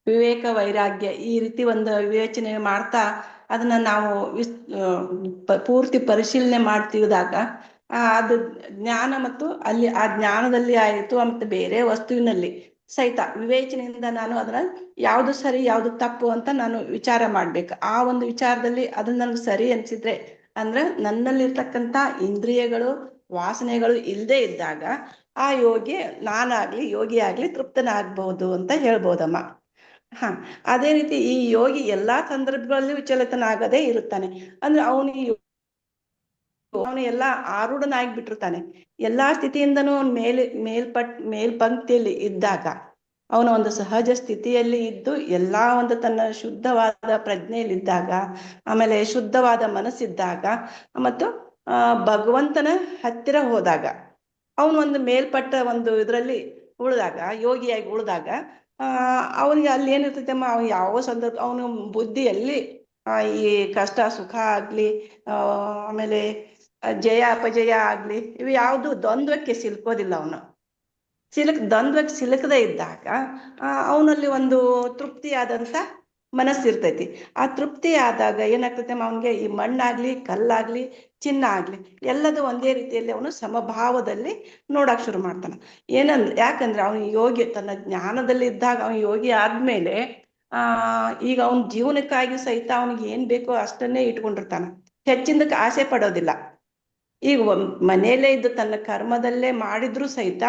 ವಿವೇಕ ವೈರಾಗ್ಯ ಈ ರೀತಿ ಒಂದು ವಿವೇಚನೆ ಮಾಡ್ತಾ ಅದನ್ನ ನಾವು ಪೂರ್ತಿ ಪರಿಶೀಲನೆ ಮಾಡ್ತಿದ್ದಾಗ ಅದು ಜ್ಞಾನ ಮತ್ತು ಅಲ್ಲಿ ಆ ಜ್ಞಾನದಲ್ಲಿ ಆಯಿತು, ಮತ್ತೆ ಬೇರೆ ವಸ್ತುವಿನಲ್ಲಿ ಸಹಿತ ವಿವೇಚನೆಯಿಂದ ನಾನು ಅದನ್ನ ಯಾವ್ದು ಸರಿ ಯಾವ್ದು ತಪ್ಪು ಅಂತ ನಾನು ವಿಚಾರ ಮಾಡ್ಬೇಕು. ಆ ಒಂದು ವಿಚಾರದಲ್ಲಿ ಅದನ್ನ ನನ್ಗೆ ಸರಿ ಅನ್ಸಿದ್ರೆ ಅಂದ್ರೆ ನನ್ನಲ್ಲಿರ್ತಕ್ಕಂಥ ಇಂದ್ರಿಯಗಳು ವಾಸನೆಗಳು ಇಲ್ಲದೆ ಇದ್ದಾಗ ಆ ಯೋಗಿ ಆಗ್ಲಿ ತೃಪ್ತನಾಗಬಹುದು ಅಂತ ಹೇಳ್ಬೋದಮ್ಮ. ಅದೇ ರೀತಿ ಈ ಯೋಗಿ ಎಲ್ಲಾ ಸಂದರ್ಭಗಳಲ್ಲಿ ವಿಚಲಿತನಾಗದೇ ಇರುತ್ತಾನೆ. ಅಂದ್ರೆ ಅವನು ಎಲ್ಲಾ ಆರೂಢನಾಗ್ಬಿಟ್ಟಿರ್ತಾನೆ. ಎಲ್ಲಾ ಸ್ಥಿತಿಯಿಂದನೂ ಮೇಲ್ಪಂಕ್ತಿಯಲ್ಲಿ ಇದ್ದಾಗ ಅವನ ಒಂದು ಸಹಜ ಸ್ಥಿತಿಯಲ್ಲಿ ಇದ್ದು ಎಲ್ಲಾ ಒಂದು ತನ್ನ ಶುದ್ಧವಾದ ಪ್ರಜ್ಞೆಯಲ್ಲಿದ್ದಾಗ, ಆಮೇಲೆ ಶುದ್ಧವಾದ ಮನಸ್ಸಿದ್ದಾಗ, ಮತ್ತು ಭಗವಂತನ ಹತ್ತಿರ ಹೋದಾಗ ಅವನು ಒಂದು ಮೇಲ್ಪಟ್ಟ ಒಂದು ಇದರಲ್ಲಿ ಉಳಿದಾಗ, ಯೋಗಿಯಾಗಿ ಉಳಿದಾಗ ಅವನಿಗೆ ಅಲ್ಲಿ ಏನಿರ್ತೈತೆ ಅಮ್ಮ, ಅವನು ಯಾವ ಸಂದರ್ಭ ಅವನು ಬುದ್ಧಿಯಲ್ಲಿ ಈ ಕಷ್ಟ ಸುಖ ಆಗ್ಲಿ, ಆಮೇಲೆ ಜಯ ಅಪಜಯ ಆಗ್ಲಿ, ಇವು ಯಾವುದು ದ್ವಂದ್ವಕ್ಕೆ ಸಿಲುಕೋದಿಲ್ಲ. ಅವನು ದ್ವಂದ್ವಕ್ಕೆ ಸಿಲುಕದೇ ಇದ್ದಾಗ ಅವನಲ್ಲಿ ಒಂದು ತೃಪ್ತಿಯಾದಂತ ಮನಸ್ಸಿರ್ತೈತಿ. ಆ ತೃಪ್ತಿ ಆದಾಗ ಏನಾಗ್ತೈತೆ ಅವನಿಗೆ ಈ ಮಣ್ಣಾಗ್ಲಿ ಕಲ್ಲಾಗ್ಲಿ ಚಿನ್ನ ಆಗ್ಲಿ ಎಲ್ಲದೂ ಒಂದೇ ರೀತಿಯಲ್ಲಿ ಅವನು ಸಮಭಾವದಲ್ಲಿ ನೋಡಕ್ ಶುರು ಮಾಡ್ತಾನ. ಯಾಕಂದ್ರೆ ಅವನು ಯೋಗಿ ತನ್ನ ಜ್ಞಾನದಲ್ಲಿ ಇದ್ದಾಗ, ಅವನು ಯೋಗಿ ಆದ್ಮೇಲೆ ಈಗ ಅವನ ಜೀವನಕ್ಕಾಗಿ ಸಹಿತ ಅವನಿಗೆ ಏನ್ ಬೇಕೋ ಅಷ್ಟನ್ನೇ ಇಟ್ಕೊಂಡಿರ್ತಾನ. ಹೆಚ್ಚಿಂದಕ್ಕೆ ಆಸೆ ಪಡೋದಿಲ್ಲ. ಈಗ ಮನೆಯಲ್ಲೇ ಇದ್ದು ತನ್ನ ಕರ್ಮದಲ್ಲೇ ಮಾಡಿದ್ರೂ ಸಹಿತ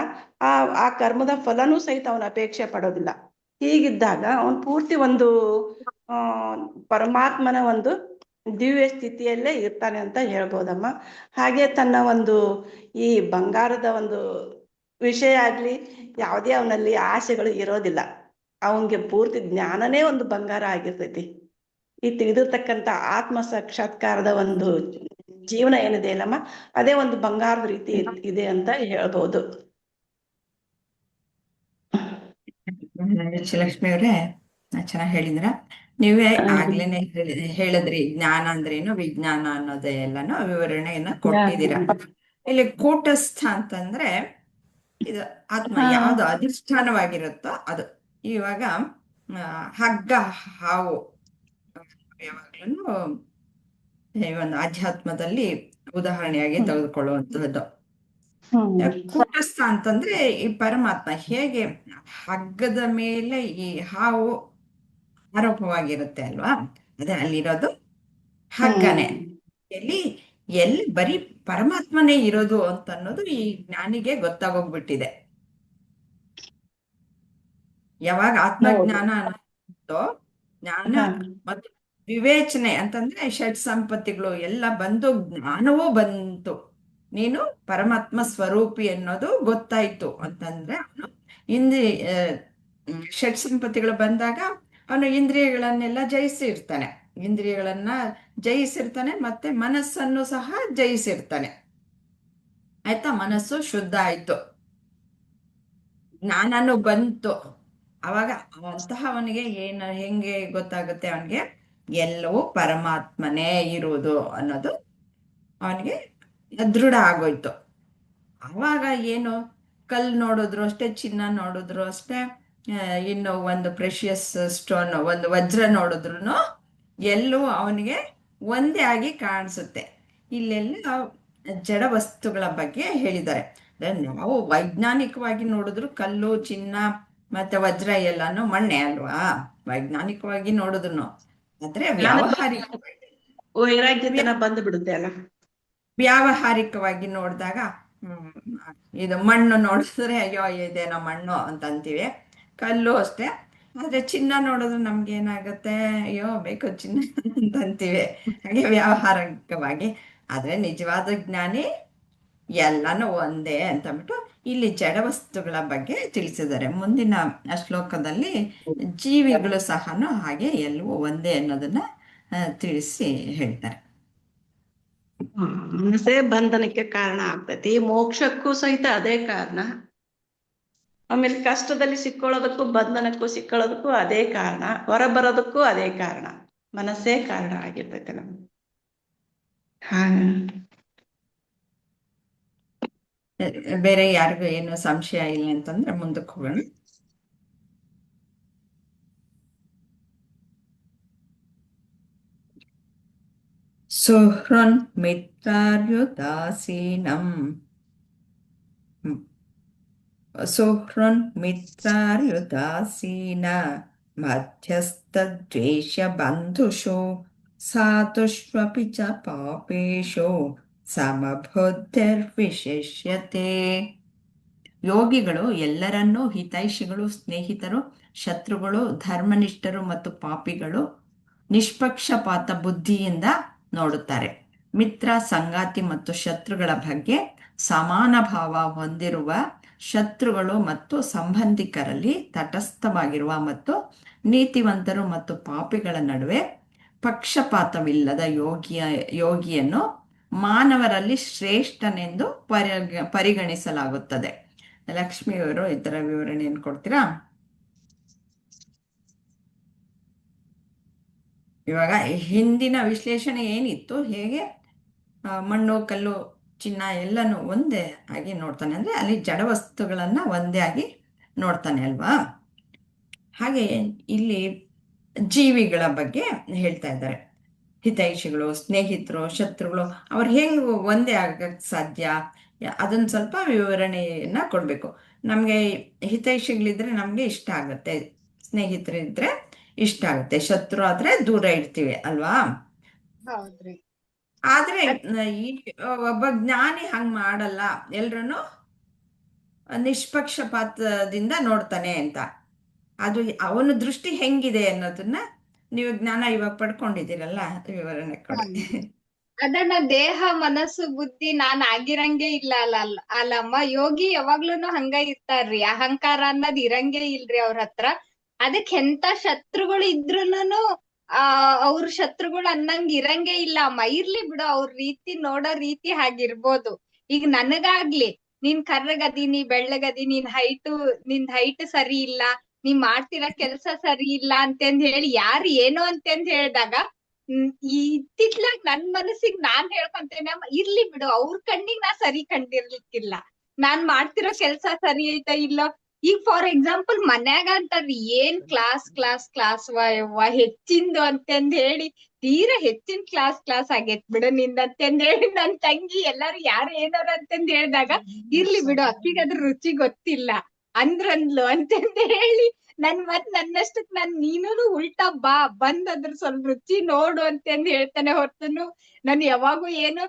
ಆ ಕರ್ಮದ ಫಲನೂ ಸಹಿತ ಅವನ ಅಪೇಕ್ಷೆ ಪಡೋದಿಲ್ಲ. ಹೀಗಿದ್ದಾಗ ಅವನು ಪೂರ್ತಿ ಒಂದು ಪರಮಾತ್ಮನ ಒಂದು ದಿವ್ಯ ಸ್ಥಿತಿಯಲ್ಲೇ ಇರ್ತಾನೆ ಅಂತ ಹೇಳ್ಬೋದಮ್ಮ. ಹಾಗೆ ತನ್ನ ಒಂದು ಈ ಬಂಗಾರದ ಒಂದು ವಿಷಯ ಆಗ್ಲಿ ಯಾವುದೇ ಅವನಲ್ಲಿ ಆಸೆಗಳು ಇರೋದಿಲ್ಲ. ಅವನ್ಗೆ ಪೂರ್ತಿ ಜ್ಞಾನನೇ ಒಂದು ಬಂಗಾರ ಆಗಿರ್ತೈತಿ. ಈ ತಿಳಿದಿರ್ತಕ್ಕಂಥ ಆತ್ಮ ಸಾಕ್ಷಾತ್ಕಾರದ ಒಂದು ಜೀವನ ಏನಿದೆ ಅಲ್ಲಮ್ಮ, ಅದೇ ಒಂದು ಬಂಗಾರದ ರೀತಿ ಇದೆ ಅಂತ ಹೇಳ್ಬೋದು. ವಿಜಯಲಕ್ಷ್ಮಿ ಅವರೇ ಚೆನ್ನಾಗಿ ಹೇಳಿದ್ರ. ನೀವೇ ಆಗ್ಲೇನೆ ಹೇಳಿದ್ರಿ ಜ್ಞಾನ ಅಂದ್ರೇನು, ವಿಜ್ಞಾನ ಅನ್ನೋದೇ ಎಲ್ಲಾನು ವಿವರಣೆಯನ್ನ ಕೊಟ್ಟಿದ್ದೀರಾ. ಇಲ್ಲಿ ಕೂಟಸ್ಥ ಅಂತಂದ್ರೆ ಇದು ಆತ್ಮ ಯಾವ್ದು ಅಧಿಷ್ಠಾನವಾಗಿರುತ್ತೋ ಅದು. ಇವಾಗ ಹಗ್ಗ ಹಾವು ಯಾವಾಗ್ಲೂ ಈ ಒಂದು ಆಧ್ಯಾತ್ಮದಲ್ಲಿ ಉದಾಹರಣೆಯಾಗಿ ತೆಗೆದುಕೊಳ್ಳುವಂತಹದ್ದು. ಕೂಟಸ್ಥ ಅಂತಂದ್ರೆ ಈ ಪರಮಾತ್ಮ ಹೇಗೆ ಹಗ್ಗದ ಮೇಲೆ ಈ ಹಾವು ಆರೋಪವಾಗಿರುತ್ತೆ ಅಲ್ವಾ, ಅದೇ ಅಲ್ಲಿರೋದು ಹಗ್ಗನೆ. ಎಲ್ಲಿ ಬರೀ ಪರಮಾತ್ಮನೇ ಇರೋದು ಅಂತ ಅನ್ನೋದು ಈ ಜ್ಞಾನಿಗೆ ಗೊತ್ತಾಗೋಗ್ಬಿಟ್ಟಿದೆ. ಯಾವಾಗ ಆತ್ಮಜ್ಞಾನ ಅನ್ನೋ ಜ್ಞಾನ ಮತ್ತು ವಿವೇಚನೆ ಅಂತಂದ್ರೆ ಷಡ್ ಸಂಪತ್ತಿಗಳು ಎಲ್ಲ ಬಂದು ಜ್ಞಾನವೂ ಬಂತು, ನೀನು ಪರಮಾತ್ಮ ಸ್ವರೂಪಿ ಅನ್ನೋದು ಗೊತ್ತಾಯ್ತು ಅಂತಂದ್ರೆ ಅವನು ಷಡ್ ಸಂಪತ್ತಿಗಳು ಬಂದಾಗ ಅವನು ಇಂದ್ರಿಯಗಳನ್ನೆಲ್ಲ ಜಯಿಸಿರ್ತಾನೆ ಮತ್ತೆ ಮನಸ್ಸನ್ನು ಸಹ ಜಯಿಸಿರ್ತಾನೆ. ಆಯ್ತಾ, ಮನಸ್ಸು ಶುದ್ಧ ಆಯ್ತು, ಜ್ಞಾನನು ಬಂತು. ಅವಾಗ ಅವನಿಗೆ ಹೆಂಗೆ ಗೊತ್ತಾಗುತ್ತೆ, ಅವನಿಗೆ ಎಲ್ಲವೂ ಪರಮಾತ್ಮನೇ ಇರುವುದು ಅನ್ನೋದು ಅವನಿಗೆ ದೃಢ ಆಗೋಯ್ತು. ಅವಾಗ ಏನು ಕಲ್ಲು ನೋಡಿದ್ರು ಅಷ್ಟೇ, ಚಿನ್ನ ನೋಡಿದ್ರು ಅಷ್ಟೇ, ಇನ್ನು ಒಂದು ಪ್ರೆಷಿಯಸ್ ಸ್ಟೋನ್ ಒಂದು ವಜ್ರ ನೋಡಿದ್ರು ಎಲ್ಲವೂ ಅವನಿಗೆ ಒಂದೇ ಆಗಿ ಕಾಣಿಸುತ್ತೆ. ಇಲ್ಲೆಲ್ಲ ಜಡ ವಸ್ತುಗಳ ಬಗ್ಗೆ ಹೇಳಿದ್ದಾರೆ. ನಾವು ವೈಜ್ಞಾನಿಕವಾಗಿ ನೋಡಿದ್ರು ಕಲ್ಲು, ಚಿನ್ನ ಮತ್ತೆ ವಜ್ರ ಎಲ್ಲಾನು ಮಣ್ಣೆ ಅಲ್ವಾ, ವೈಜ್ಞಾನಿಕವಾಗಿ ನೋಡಿದ್ರು. ಆದ್ರೆ ವ್ಯಾವಹಾರಿಕವಾಗಿ ನೋಡಿದಾಗ ಇದು ಮಣ್ಣು ನೋಡಿದ್ರೆ ಅಯ್ಯೋ ಇದೇನೋ ಮಣ್ಣು ಅಂತ ಅಂತೀವಿ. ಕಲ್ಲು ಅಷ್ಟೇ. ಆದ್ರೆ ಚಿನ್ನ ನೋಡಿದ್ರೆ ನಮ್ಗೆ ಏನಾಗುತ್ತೆ, ಅಯ್ಯೋ ಬೇಕು ಚಿನ್ನ ಅಂತ ಅಂತೀವಿ. ಹಾಗೆ ವ್ಯಾವಹಾರಿಕವಾಗಿ. ಆದ್ರೆ ನಿಜವಾದ ಜ್ಞಾನಿ ಎಲ್ಲಾನು ಒಂದೇ ಅಂತಂದ್ಬಿಟ್ಟು ಇಲ್ಲಿ ಜಡ ವಸ್ತುಗಳ ಬಗ್ಗೆ ತಿಳಿಸಿದ್ದಾರೆ. ಮುಂದಿನ ಶ್ಲೋಕದಲ್ಲಿ ಜೀವಿಗಳು ಸಹ ಹಾಗೆ ಎಲ್ಲವೂ ಒಂದೇ ಅನ್ನೋದನ್ನ ತಿಳಿಸಿ ಹೇಳ್ತಾರೆ. ಮನಸ್ಸೇ ಬಂಧನಕ್ಕೆ ಕಾರಣ ಆಗ್ತೈತಿ, ಮೋಕ್ಷಕ್ಕೂ ಸಹಿತ ಅದೇ ಕಾರಣ. ಆಮೇಲೆ ಕಷ್ಟದಲ್ಲಿ ಸಿಕ್ಕೊಳ್ಳೋದಕ್ಕೂ ಬಂಧನಕ್ಕೂ ಸಿಕ್ಕೊಳ್ಳೋದಕ್ಕೂ ಅದೇ ಕಾರಣ, ಹೊರಬರೋದಕ್ಕೂ ಅದೇ ಕಾರಣ, ಮನಸ್ಸೇ ಕಾರಣ ಆಗಿರ್ತೈತೆ ನಮ್ಗೆ. ಬೇರೆ ಯಾರಿಗೂ ಏನು ಸಂಶಯ ಇಲ್ಲ ಅಂತಂದ್ರೆ ಮುಂದಕ್ಕೆ ಹೋಗೋಣ. ಸುಹೃನ್ ಮಿತ್ರಾರ್ಯುದಾಸೀನಂ ಮಧ್ಯಸ್ಥದ್ವೇಷ ಬಂಧುಷು ಸಾಧುಷ್ವಪಿ ಚ ಪಾಪೇಶು ಸಮಬುದ್ಧಿರ್ವಿಶಿಷ್ಯತೆ. ಯೋಗಿಗಳು ಎಲ್ಲರನ್ನೂ ಹಿತೈಷಿಗಳು, ಸ್ನೇಹಿತರು, ಶತ್ರುಗಳು, ಧರ್ಮನಿಷ್ಠರು ಮತ್ತು ಪಾಪಿಗಳು ನಿಷ್ಪಕ್ಷಪಾತ ಬುದ್ಧಿಯಿಂದ ನೋಡುತ್ತಾರೆ. ಮಿತ್ರ, ಸಂಗಾತಿ ಮತ್ತು ಶತ್ರುಗಳ ಬಗ್ಗೆ ಸಮಾನ ಭಾವ ಹೊಂದಿರುವ ಶತ್ರುಗಳು ಮತ್ತು ಸಂಬಂಧಿಕರಲ್ಲಿ ತಟಸ್ಥವಾಗಿರುವ ಮತ್ತು ನೀತಿವಂತರು ಮತ್ತು ಪಾಪಿಗಳ ನಡುವೆ ಪಕ್ಷಪಾತವಿಲ್ಲದ ಯೋಗಿಯನ್ನು ಮಾನವರಲ್ಲಿ ಶ್ರೇಷ್ಠನೆಂದು ಪರಿಗಣಿಸಲಾಗುತ್ತದೆ. ಲಕ್ಷ್ಮಿಯವರು ಇದರ ವಿವರಣೆಯನ್ನು ಕೊಡ್ತೀರಾ? ಇವಾಗ ಹಿಂದಿನ ವಿಶ್ಲೇಷಣೆ ಏನಿತ್ತು, ಹೇಗೆ ಮಣ್ಣು, ಕಲ್ಲು, ಚಿನ್ನ ಎಲ್ಲನೂ ಒಂದೇ ಆಗಿ ನೋಡ್ತಾನೆ ಅಂದ್ರೆ ಅಲ್ಲಿ ಜಡ ವಸ್ತುಗಳನ್ನ ಒಂದೇ ಆಗಿ ನೋಡ್ತಾನೆ ಅಲ್ವಾ. ಹಾಗೆ ಇಲ್ಲಿ ಜೀವಿಗಳ ಬಗ್ಗೆ ಹೇಳ್ತಾ ಇದ್ದಾರೆ. ಹಿತೈಷಿಗಳು, ಸ್ನೇಹಿತರು, ಶತ್ರುಗಳು ಅವ್ರು ಹೆಂಗ್ ಒಂದೇ ಆಗಕ್ ಸಾಧ್ಯ, ಅದನ್ನ ಸ್ವಲ್ಪ ವಿವರಣೆಯನ್ನ ಕೊಡ್ಬೇಕು. ನಮ್ಗೆ ಹಿತೈಷಿಗಳಿದ್ರೆ ನಮ್ಗೆ ಇಷ್ಟ ಆಗುತ್ತೆ, ಸ್ನೇಹಿತರಿದ್ರೆ ಇಷ್ಟ ಆಗುತ್ತೆ, ಶತ್ರು ಆದ್ರೆ ದೂರ ಇರ್ತೀವಿ ಅಲ್ವಾ. ಹೌದ್ರಿ. ಆದ್ರೆ ಈ ಒಬ್ಬ ಜ್ಞಾನಿ ಹಂಗ್ ಮಾಡಲ್ಲ, ಎಲ್ರನ್ನು ನಿಷ್ಪಕ್ಷಪಾತದಿಂದ ನೋಡ್ತಾನೆ ಅಂತ. ಅದು ಅವನ ದೃಷ್ಟಿ ಹೆಂಗಿದೆ ಅನ್ನೋದನ್ನ ನೀವು ಜ್ಞಾನ ಇವಾಗ ಪಡ್ಕೊಂಡಿದ್ದೀರಲ್ಲ, ವಿವರಣೆ ಕೊಡಿ. ಅದನ್ನ ದೇಹ ಮನಸ್ಸು ಬುದ್ಧಿ ನಾನ್ ಆಗಿರಂಗೆ ಇಲ್ಲ ಅಲ್ಲಮ್ಮ. ಯೋಗಿ ಯಾವಾಗ್ಲೂನು ಹಂಗ ಇರ್ತಾರ್ರಿ, ಅಹಂಕಾರ ಅನ್ನೋದ್ ಇರಂಗೆ ಇಲ್ರಿ ಅವ್ರ ಹತ್ರ. ಅದಕ್ ಎಂತ ಶತ್ರುಗಳು ಇದ್ರುನು ಅವ್ರ ಶತ್ರುಗಳು ಅನ್ನಂಗ್ ಇರಂಗೆ ಇಲ್ಲ ಅಮ್ಮ. ಇರ್ಲಿ ಬಿಡು, ಅವ್ರ ರೀತಿ ನೋಡೋ ರೀತಿ ಹಾಗಿರ್ಬೋದು. ಈಗ ನನಗಾಗ್ಲಿ, ನೀನ್ ಕರ್ರಗದಿ, ಬೆಳ್ಳಗದಿ, ನಿನ್ ಹೈಟ್ ಸರಿ ಇಲ್ಲ, ನೀ ಮಾಡ್ತಿರೋ ಕೆಲ್ಸ ಸರಿ ಇಲ್ಲ ಅಂತಂದ್ ಹೇಳಿ ಯಾರು ಏನೋ ಅಂತಂದ್ ಹೇಳ್ದಾಗ ಈ ಇತ್ತಿತ್ಲಾಗ್ ನನ್ ಮನಸ್ಸಿಗೆ ನಾನ್ ಹೇಳ್ಕೊಂತೇನೆ, ಇರ್ಲಿ ಬಿಡು, ಅವ್ರ ಕಣ್ಣಿಗ್ ನಾ ಸರಿ ಕಂಡಿರ್ಲಿಕ್ಕಿಲ್ಲ, ನಾನ್ ಮಾಡ್ತಿರೋ ಕೆಲ್ಸ ಸರಿ ಐತಾ ಇಲ್ಲೋ. ಈಗ ಫಾರ್ ಎಕ್ಸಾಂಪಲ್ ಮನ್ಯಾಗ ಅಂತಾರ್ರಿ, ಏನ್ ಕ್ಲಾಸ್ ಹೆಚ್ಚಿಂದು ಅಂತಂದ್ ಹೇಳಿ, ತೀರಾ ಹೆಚ್ಚಿನ ಕ್ಲಾಸ್ ಆಗೇತ್ ಬಿಡು ನಿಂದ ಅಂತಂದ್ ಹೇಳಿ ನನ್ ತಂಗಿ ಎಲ್ಲಾರು ಯಾರು ಏನಾರ ಅಂತಂದ್ ಹೇಳ್ದಾಗ, ಇರ್ಲಿ ಬಿಡು ಅಕ್ಕಿಗದ್ರ ರುಚಿ ಗೊತ್ತಿಲ್ಲ ಅಂದ್ರಂದ್ಲು ಅಂತಂದ್ ಹೇಳಿ ಮತ್ ನನ್ನಷ್ಟಕ್ ನೀನುನು ಉಲ್ಟಾ ಬಂದ್ ಅದ್ರ ಸ್ವಲ್ಪ ರುಚಿ ನೋಡು ಅಂತಂದ್ ಹೇಳ್ತಾನೆ ಹೊರ್ತನು, ನನ್ ಯಾವಾಗೂ ಏನು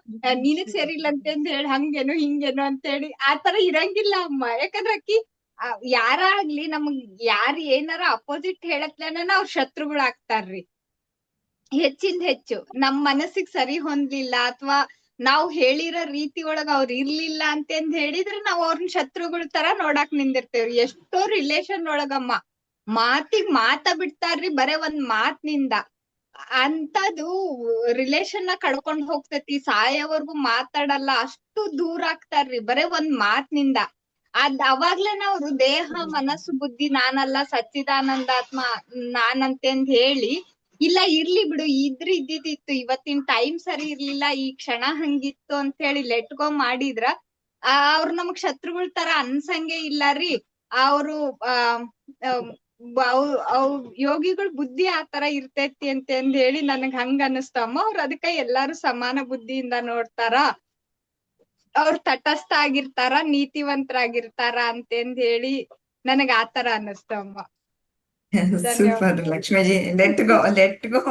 ನಿನಗ್ ಸರಿಲ್ಲ ಅಂತಂದ್ ಹೇಳಿ ಹಂಗೇನು ಹಿಂಗೇನು ಅಂತ ಹೇಳಿ ಆತರ ಇರಂಗಿಲ್ಲ ಅಮ್ಮ. ಯಾಕಂದ್ರ ಅಕ್ಕಿ ಯಾರಾಗ್ಲಿ ನಮಗ್ ಯಾರ್ ಏನಾರ ಅಪೋಸಿಟ್ ಹೇಳತ್ಲೇನ ಅವ್ರ ಶತ್ರುಗಳು ಆಗ್ತಾರ್ರಿ. ಹೆಚ್ಚಿಂದ ಹೆಚ್ಚು ನಮ್ ಮನಸ್ಸಿಗ್ ಸರಿ ಹೊಂದ್ಲಿಲ್ಲ ಅಥವಾ ನಾವ್ ಹೇಳಿರೋ ರೀತಿ ಒಳಗ ಅವ್ರ ಇರ್ಲಿಲ್ಲ ಅಂತಂದ್ ಹೇಳಿದ್ರೆ ನಾವ್ ಅವ್ರನ್ನ ಶತ್ರುಗಳ ತರ ನೋಡಾಕ್ ನಿಂದಿರ್ತೇವ್ರಿ. ಎಷ್ಟೋ ರಿಲೇಶನ್ ಒಳಗಮ್ಮ ಮಾತಿಗ್ ಬಿಡ್ತಾರ್ರಿ, ಬರೇ ಒಂದ್ ಮಾತಿನಿಂದ ಅಂತದು ರಿಲೇಶನ್ ನ ಕಳ್ಕೊಂಡ್ ಹೋಗ್ತೈತಿ. ಸಾಯೋವರ್ಗು ಮಾತಾಡಲ್ಲ, ಅಷ್ಟು ದೂರ ಆಗ್ತಾರ್ರಿ ಬರೇ ಒಂದ್ ಮಾತಿನಿಂದ. ಅವಾಗ್ಲೇನ ಅವ್ರು ದೇಹ ಮನಸ್ಸು ಬುದ್ಧಿ ನಾನಲ್ಲ ಸಚ್ಚಿದಾನಂದಾತ್ಮ ನಾನಂತಂದ್ ಹೇಳಿ, ಇಲ್ಲ ಇರ್ಲಿ ಬಿಡು, ಇದ್ದಿತ್ತು, ಇವತ್ತಿನ ಟೈಮ್ ಸರಿ ಇರ್ಲಿಲ್ಲ, ಈ ಕ್ಷಣ ಹಂಗಿತ್ತು ಅಂತ ಹೇಳಿ ಲೆಟ್ ಗೋ ಮಾಡಿದ್ರ ಅವ್ರು ನಮಗ್ ಶತ್ರುಗಳ ತರ ಅನ್ಸಂಗೆ ಇಲ್ಲಾರಿ. ಅವ್ರು ಯೋಗಿಗಳ ಬುದ್ಧಿ ಆತರ ಇರ್ತೈತಿ ಅಂತಂದ್ ಹೇಳಿ ನನಗ್ ಹಂಗ ಅನಸ್ತಮ್ಮ. ಅವ್ರ ಅದಕ್ಕ ಎಲ್ಲಾರು ಸಮಾನ ಬುದ್ಧಿಯಿಂದ ನೋಡ್ತಾರ, ಅವ್ರ ತಟಸ್ಥ ಆಗಿರ್ತಾರ, ನೀತಿವಂತರಾಗಿರ್ತಾರ ಅಂತಂದ್ ಹೇಳಿ ನನಗ್ ಆತರ ಅನ್ನಿಸ್ತಮ್ಮ. ಸೂಪರ್ ಲಕ್ಷ್ಮೀಜಿ. ಲೆಟ್ ಗೋ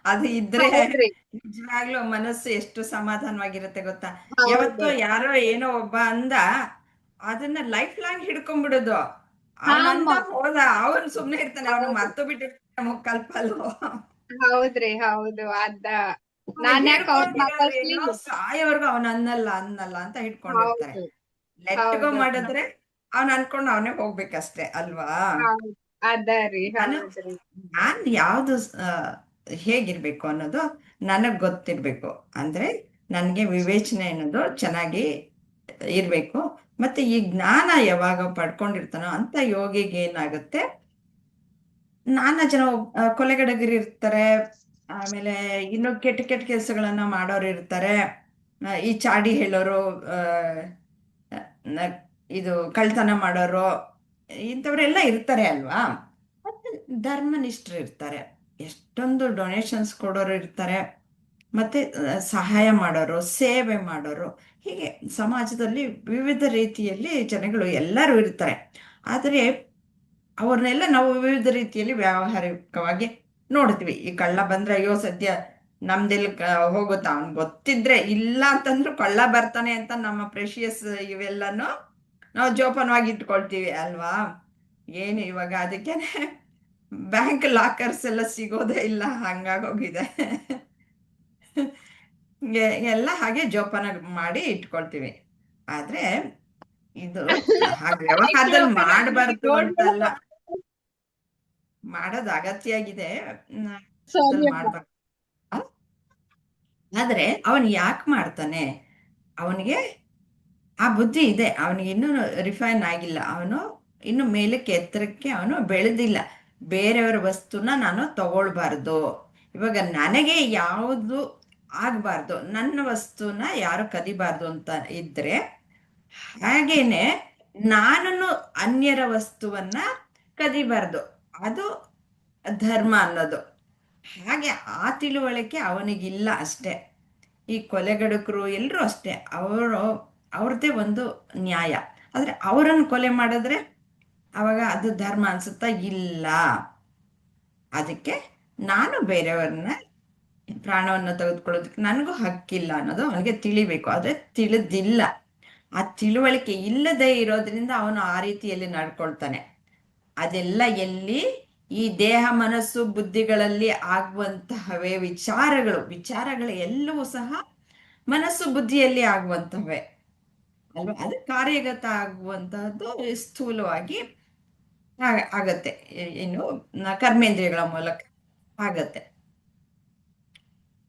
ಅದು ಇದ್ರೆ ಹೌದ್ರಿ, ನಿಜವಾಗ್ಲೂ ಮನಸ್ಸು ಎಷ್ಟು ಸಮಾಧಾನವಾಗಿರುತ್ತೆ ಗೊತ್ತಾ. ಹೌದು. ಯಾವತ್ತೋ ಯಾರೋ ಏನೋ ಒಬ್ಬ ಅಂದ, ಅದನ್ನ ಲೈಫ್ ಲಾಂಗ್ ಹಿಡ್ಕೊಂಡ್ಬಿಡೋದು. ಅವನಂದ ಹೋದ, ಅವನ್ ಸುಮ್ನೆ ಇರ್ತಾನೆ, ಅವನು ಮರ್ತು ಬಿಟ್ಟಿರ್ತಾನೆ ಮುಕ್ಕಲ್ಪಲ್ಲು. ಹೌದ್ರಿ, ಹೌದು. ನಾನ್ ಯಾಕೆ ಅವ್ರ ಮಾತಾಡ್ಲಿ. ಸಾಯವರ್ಗು ಅವನ್ ಅನ್ನಲ್ಲ ಅಂತ ಹಿಡ್ಕೊಂಡಿರ್ತಾರೆ. ಹೌದು, ಲೆಟ್ ಗೋ ಹೌದು. ಮಾಡಿದ್ರೆ ಅವನ್ ಅನ್ಕೊಂಡು ಅವನೇ ಹೋಗ್ಬೇಕಷ್ಟೇ ಅಲ್ವಾ. ಅದರಿ, ಹೌದ್ರಿ. ನಾನ್ ಯಾವ್ದು ಹೇಗಿರ್ಬೇಕು ಅನ್ನೋದು ನನಗ್ ಗೊತ್ತಿರ್ಬೇಕು. ಅಂದ್ರೆ ನನ್ಗೆ ವಿವೇಚನೆ ಅನ್ನೋದು ಚೆನ್ನಾಗಿ ಇರ್ಬೇಕು. ಮತ್ತೆ ಈ ಜ್ಞಾನ ಯಾವಾಗ ಪಡ್ಕೊಂಡಿರ್ತಾನೋ ಅಂತ ಯೋಗಿಗೆ ಏನಾಗುತ್ತೆ, ನಾನಾ ಜನ ಕೊಲೆಗಡಗರು ಇರ್ತಾರೆ, ಆಮೇಲೆ ಇನ್ನು ಕೆಟ್ಟ ಕೆಲಸಗಳನ್ನ ಮಾಡೋರು ಇರ್ತಾರೆ, ಈ ಚಾಡಿ ಹೇಳೋರು, ಇದು ಕಳ್ತನ ಮಾಡೋರು, ಇಂಥವ್ರೆಲ್ಲ ಇರ್ತಾರೆ ಅಲ್ವಾ. ಮತ್ತೆ ಧರ್ಮನಿಷ್ಠರು ಇರ್ತಾರೆ, ಎಷ್ಟೊಂದು ಡೊನೇಷನ್ಸ್ ಕೊಡೋರು ಇರ್ತಾರೆ, ಮತ್ತೆ ಸಹಾಯ ಮಾಡೋರು, ಸೇವೆ ಮಾಡೋರು, ಹೀಗೆ ಸಮಾಜದಲ್ಲಿ ವಿವಿಧ ರೀತಿಯಲ್ಲಿ ಜನಗಳು ಎಲ್ಲರೂ ಇರ್ತಾರೆ. ಆದರೆ ಅವ್ರನ್ನೆಲ್ಲ ನಾವು ವಿವಿಧ ರೀತಿಯಲ್ಲಿ ವ್ಯಾವಹಾರಿಕವಾಗಿ ನೋಡ್ತೀವಿ. ಈ ಕಳ್ಳ ಬಂದ್ರೆ ಅಯ್ಯೋ ಸದ್ಯ ನಮ್ದೆಲ್ಲಿ ಹೋಗುತ್ತಾ, ಅವ್ನ್ ಗೊತ್ತಿದ್ರೆ, ಇಲ್ಲ ಅಂತಂದ್ರು ಕಳ್ಳ ಬರ್ತಾನೆ ಅಂತ ನಮ್ಮ ಪ್ರೆಷಿಯಸ್ ಇವೆಲ್ಲನೂ ನಾವು ಜೋಪಾನವಾಗಿ ಇಟ್ಕೊಳ್ತೀವಿ ಅಲ್ವಾ. ಏನು ಇವಾಗ ಅದಕ್ಕೇನೆ ಬ್ಯಾಂಕ್ ಲಾಕರ್ಸ್ ಎಲ್ಲ ಸಿಗೋದೇ ಇಲ್ಲ, ಹಂಗಾಗೋಗಿದೆ. ಎಲ್ಲ ಹಾಗೆ ಜೋಪಾನ ಮಾಡಿ ಇಟ್ಕೊಳ್ತೀವಿ. ಆದ್ರೆ ಇದು ಹಾಗೆ ವ್ಯವಹಾರದಲ್ಲಿ ಮಾಡಬಾರ್ದು ಅಂತಲ್ಲ, ಮಾಡೋದು ಅಗತ್ಯ ಆಗಿದೆ, ಮಾಡ್ಬಾರ್ದು. ಆದ್ರೆ ಅವನ್ ಯಾಕೆ ಮಾಡ್ತಾನೆ, ಅವನಿಗೆ ಆ ಬುದ್ಧಿ ಇದೆ, ಅವನಿಗೆ ಇನ್ನೂ ರಿಫೈನ್ ಆಗಿಲ್ಲ, ಅವನು ಇನ್ನು ಮೇಲಕ್ಕೆ ಎತ್ತರಕ್ಕೆ ಅವನು ಬೆಳೆದಿಲ್ಲ. ಬೇರೆಯವರ ವಸ್ತುನ ನಾನು ತಗೊಳ್ಬಾರ್ದು, ಇವಾಗ ನನಗೆ ಯಾವುದು ಆಗ್ಬಾರ್ದು, ನನ್ನ ವಸ್ತುನ ಯಾರು ಕದಿಬಾರ್ದು ಅಂತ ಇದ್ರೆ, ಹಾಗೇನೆ ನಾನು ಅನ್ಯರ ವಸ್ತುವನ್ನ ಕದಿಬಾರ್ದು, ಅದು ಧರ್ಮ ಅನ್ನೋದು. ಹಾಗೆ ಆ ತಿಳುವಳಿಕೆ ಅವನಿಗಿಲ್ಲ ಅಷ್ಟೆ. ಈ ಕೊಲೆಗಡಕರು ಎಲ್ಲರೂ ಅಷ್ಟೇ, ಅವ್ರದ್ದೇ ಒಂದು ನ್ಯಾಯ. ಆದ್ರೆ ಅವರನ್ನು ಕೊಲೆ ಮಾಡಿದ್ರೆ ಅವಾಗ ಅದು ಧರ್ಮ ಅನ್ಸುತ್ತಾ? ಇಲ್ಲ. ಅದಕ್ಕೆ ನಾನು ಬೇರೆಯವ್ರನ್ನ ಪ್ರಾಣವನ್ನು ತೆಗೆದುಕೊಳ್ಳೋದಕ್ಕೆ ನನಗೂ ಹಕ್ಕಿಲ್ಲ ಅನ್ನೋದು ಅವನಿಗೆ ತಿಳಿಬೇಕು. ಆದ್ರೆ ತಿಳಿದಿಲ್ಲ. ಆ ತಿಳುವಳಿಕೆ ಇಲ್ಲದೆ ಇರೋದ್ರಿಂದ ಅವನು ಆ ರೀತಿಯಲ್ಲಿ ನಡ್ಕೊಳ್ತಾನೆ. ಅದೆಲ್ಲ ಎಲ್ಲಿ ಈ ದೇಹ ಮನಸ್ಸು ಬುದ್ಧಿಗಳಲ್ಲಿ ಆಗುವಂತಹವೇ ವಿಚಾರಗಳು ಎಲ್ಲವೂ ಸಹ ಮನಸ್ಸು ಬುದ್ಧಿಯಲ್ಲಿ ಆಗುವಂತಹವೇ ಅಲ್ವಾ. ಅದು ಕಾರ್ಯಗತ ಆಗುವಂತಹದ್ದು ಸ್ಥೂಲವಾಗಿ ಆಗತ್ತೆ. ಇನ್ನು ಕರ್ಮೇಂದ್ರಿಯಗಳ ಮೂಲಕ ಆಗತ್ತೆ.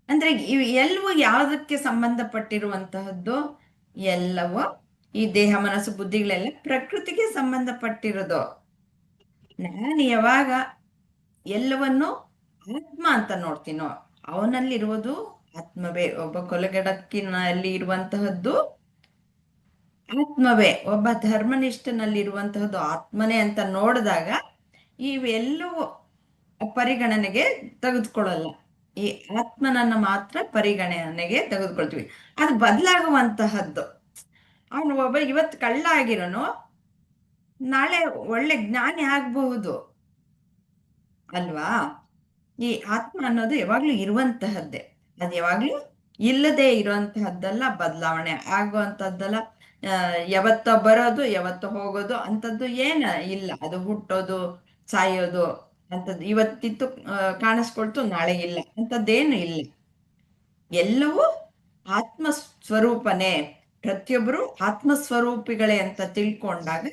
ಅಂದ್ರೆ ಇವು ಎಲ್ಲವೂ ಯಾವುದಕ್ಕೆ ಸಂಬಂಧಪಟ್ಟಿರುವಂತಹದ್ದು? ಎಲ್ಲವೂ ಈ ದೇಹ ಮನಸ್ಸು ಬುದ್ಧಿಗಳೆಲ್ಲ ಪ್ರಕೃತಿಗೆ ಸಂಬಂಧಪಟ್ಟಿರೋದು. ನಾನು ಯಾವಾಗ ಎಲ್ಲವನ್ನು ಆತ್ಮ ಅಂತ ನೋಡ್ತೀನೋ ಅವನಲ್ಲಿರುವುದು ಆತ್ಮವೇ. ಒಬ್ಬ ಕೊಲೆಗಡಕಿನಲ್ಲಿ ಇರುವಂತಹದ್ದು ಆತ್ಮವೇ. ಒಬ್ಬ ಧರ್ಮನಿಷ್ಠನಲ್ಲಿರುವಂತಹದ್ದು ಆತ್ಮನೇ ಅಂತ ನೋಡಿದಾಗ ಇವೆಲ್ಲವೂ ಪರಿಗಣನೆಗೆ ತೆಗೆದುಕೊಳ್ಳಲ್ಲ. ಈ ಆತ್ಮನನ್ನ ಮಾತ್ರ ಪರಿಗಣನೆಗೆ ತೆಗೆದುಕೊಳ್ತೀವಿ. ಅದು ಬದಲಾಗುವಂತಹದ್ದು. ಅವನು ಒಬ್ಬ ಇವತ್ತು ಕಳ್ಳ ಆಗಿರೋನು ನಾಳೆ ಒಳ್ಳೆ ಜ್ಞಾನಿ ಆಗಬಹುದು ಅಲ್ವಾ. ಈ ಆತ್ಮ ಅನ್ನೋದು ಯಾವಾಗ್ಲೂ ಇರುವಂತಹದ್ದೇ. ಅದು ಯಾವಾಗ್ಲೂ ಇಲ್ಲದೆ ಇರುವಂತಹದ್ದಲ್ಲ, ಬದಲಾವಣೆ ಆಗುವಂತಹದ್ದಲ್ಲ. ಯಾವತ್ತೋ ಬರೋದು ಯಾವತ್ತೋ ಹೋಗೋದು ಅಂಥದ್ದು ಏನ ಇಲ್ಲ. ಅದು ಹುಟ್ಟೋದು ಸಾಯೋದು ಅಂಥದ್ದು ಇವತ್ತಿತ್ತು ಕಾಣಿಸ್ಕೊಳ್ತು ನಾಳೆ ಇಲ್ಲ ಅಂಥದ್ದೇನು ಇಲ್ಲ. ಎಲ್ಲವೂ ಆತ್ಮ ಸ್ವರೂಪನೇ. ಪ್ರತಿಯೊಬ್ಬರು ಆತ್ಮಸ್ವರೂಪಿಗಳೇ ಅಂತ ತಿಳ್ಕೊಂಡಾಗ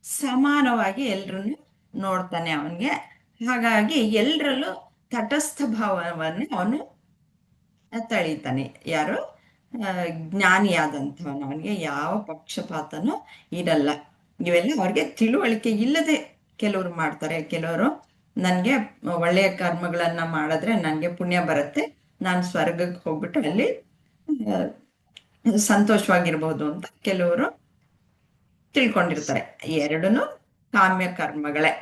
ಸಮಾನವಾಗಿ ಎಲ್ರನ್ನು ನೋಡ್ತಾನೆ ಅವನಿಗೆ. ಹಾಗಾಗಿ ಎಲ್ರಲ್ಲೂ ತಟಸ್ಥ ಭಾವವನ್ನು ಅವನು ತಳೀತಾನೆ. ಯಾರು ಜ್ಞಾನಿಯಾದಂಥವನು, ಅವನಿಗೆ ಯಾವ ಪಕ್ಷಪಾತನೂ ಇರಲ್ಲ. ಇವೆಲ್ಲ ಅವ್ರಿಗೆ ತಿಳುವಳಿಕೆ ಇಲ್ಲದೆ ಕೆಲವರು ಮಾಡ್ತಾರೆ. ಕೆಲವರು ನನಗೆ ಒಳ್ಳೆಯ ಕರ್ಮಗಳನ್ನ ಮಾಡಿದ್ರೆ ನನಗೆ ಪುಣ್ಯ ಬರುತ್ತೆ, ನಾನು ಸ್ವರ್ಗಕ್ಕೆ ಹೋಗ್ಬಿಟ್ಟು ಅಲ್ಲಿ ಸಂತೋಷವಾಗಿರ್ಬೋದು ಅಂತ ಕೆಲವರು ತಿಳ್ಕೊಂಡಿರ್ತಾರೆ. ಎರಡೂ ಕಾಮ್ಯ ಕರ್ಮಗಳೇ.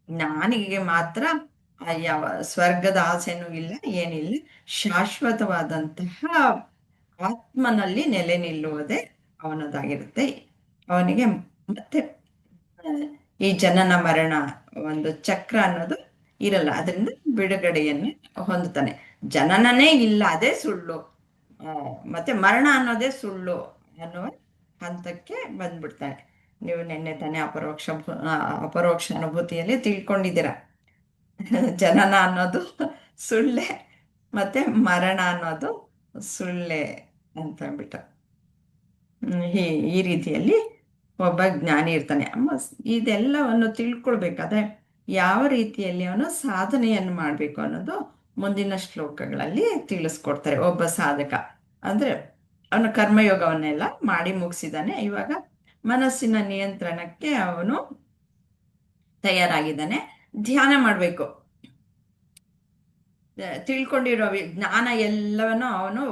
ಜ್ಞಾನಿಗೆ ಮಾತ್ರ ಯಾವ ಸ್ವರ್ಗದ ಆಸೆನೂ ಇಲ್ಲ, ಏನಿಲ್ಲ. ಶಾಶ್ವತವಾದಂತಹ ಆತ್ಮನಲ್ಲಿ ನೆಲೆ ನಿಲ್ಲುವುದೇ ಅವನದಾಗಿರುತ್ತೆ. ಅವನಿಗೆ ಮತ್ತೆ ಈ ಜನನ ಮರಣ ಒಂದು ಚಕ್ರ ಅನ್ನೋದು ಇರಲ್ಲ. ಅದರಿಂದ ಬಿಡುಗಡೆಯನ್ನು ಹೊಂದುತ್ತಾನೆ. ಜನನನೇ ಇಲ್ಲ, ಅದೇ ಸುಳ್ಳು, ಮತ್ತೆ ಮರಣ ಅನ್ನೋದೇ ಸುಳ್ಳು ಅನ್ನುವ ಹಂತಕ್ಕೆ ಬಂದ್ಬಿಡ್ತಾನೆ. ನೀವು ನಿನ್ನೆ ತಾನೇ ಅಪರೋಕ್ಷ ಅನುಭೂತಿಯಲ್ಲಿ ತಿಳ್ಕೊಂಡಿದ್ದೀರ. ಜನನ ಅನ್ನೋದು ಸುಳ್ಳೆ, ಮತ್ತೆ ಮರಣ ಅನ್ನೋದು ಸುಳ್ಳೆ ಅಂತ ಅಂದ್ಬಿಟ್ಟು ಈ ರೀತಿಯಲ್ಲಿ ಒಬ್ಬ ಜ್ಞಾನಿ ಇರ್ತಾನೆ. ಇದೆಲ್ಲವನ್ನು ತಿಳ್ಕೊಳ್ಬೇಕಾದ್ರೆ ಯಾವ ರೀತಿಯಲ್ಲಿ ಅವನು ಸಾಧನೆಯನ್ನು ಮಾಡಬೇಕು ಅನ್ನೋದು ಮುಂದಿನ ಶ್ಲೋಕಗಳಲ್ಲಿ ತಿಳಿಸ್ಕೊಡ್ತಾರೆ. ಒಬ್ಬ ಸಾಧಕ ಅಂದ್ರೆ ಅವನು ಕರ್ಮಯೋಗವನ್ನೆಲ್ಲ ಮಾಡಿ ಮುಗಿಸಿದಾನೆ. ಇವಾಗ ಮನಸ್ಸಿನ ನಿಯಂತ್ರಣಕ್ಕೆ ಅವನು ತಯಾರಾಗಿದ್ದಾನೆ. ಧ್ಯಾನ ಮಾಡಬೇಕು. ತಿಳ್ಕೊಂಡಿರೋ ಜ್ಞಾನ ಎಲ್ಲವನ್ನೂ ಅವನು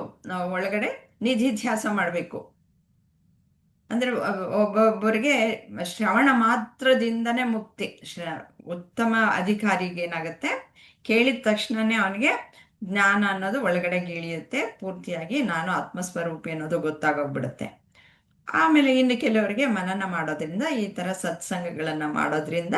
ಒಳಗಡೆ ನಿಧಿಧ್ಯಾಸ ಮಾಡಬೇಕು. ಅಂದ್ರೆ ಒಬ್ಬೊಬ್ಬರಿಗೆ ಶ್ರವಣ ಮಾತ್ರದಿಂದನೇ ಮುಕ್ತಿ. ಉತ್ತಮ ಅಧಿಕಾರಿಗೆ ಏನಾಗುತ್ತೆ, ಕೇಳಿದ ತಕ್ಷಣನೇ ಅವನಿಗೆ ಜ್ಞಾನ ಅನ್ನೋದು ಒಳಗಡೆ ಇಳಿಯುತ್ತೆ. ಪೂರ್ತಿಯಾಗಿ ನಾನು ಆತ್ಮಸ್ವರೂಪಿ ಅನ್ನೋದು ಗೊತ್ತಾಗೋಗ್ಬಿಡುತ್ತೆ. ಆಮೇಲೆ ಇನ್ನು ಕೆಲವರಿಗೆ ಮನನ ಮಾಡೋದ್ರಿಂದ, ಈ ತರ ಸತ್ಸಂಗಗಳನ್ನ ಮಾಡೋದ್ರಿಂದ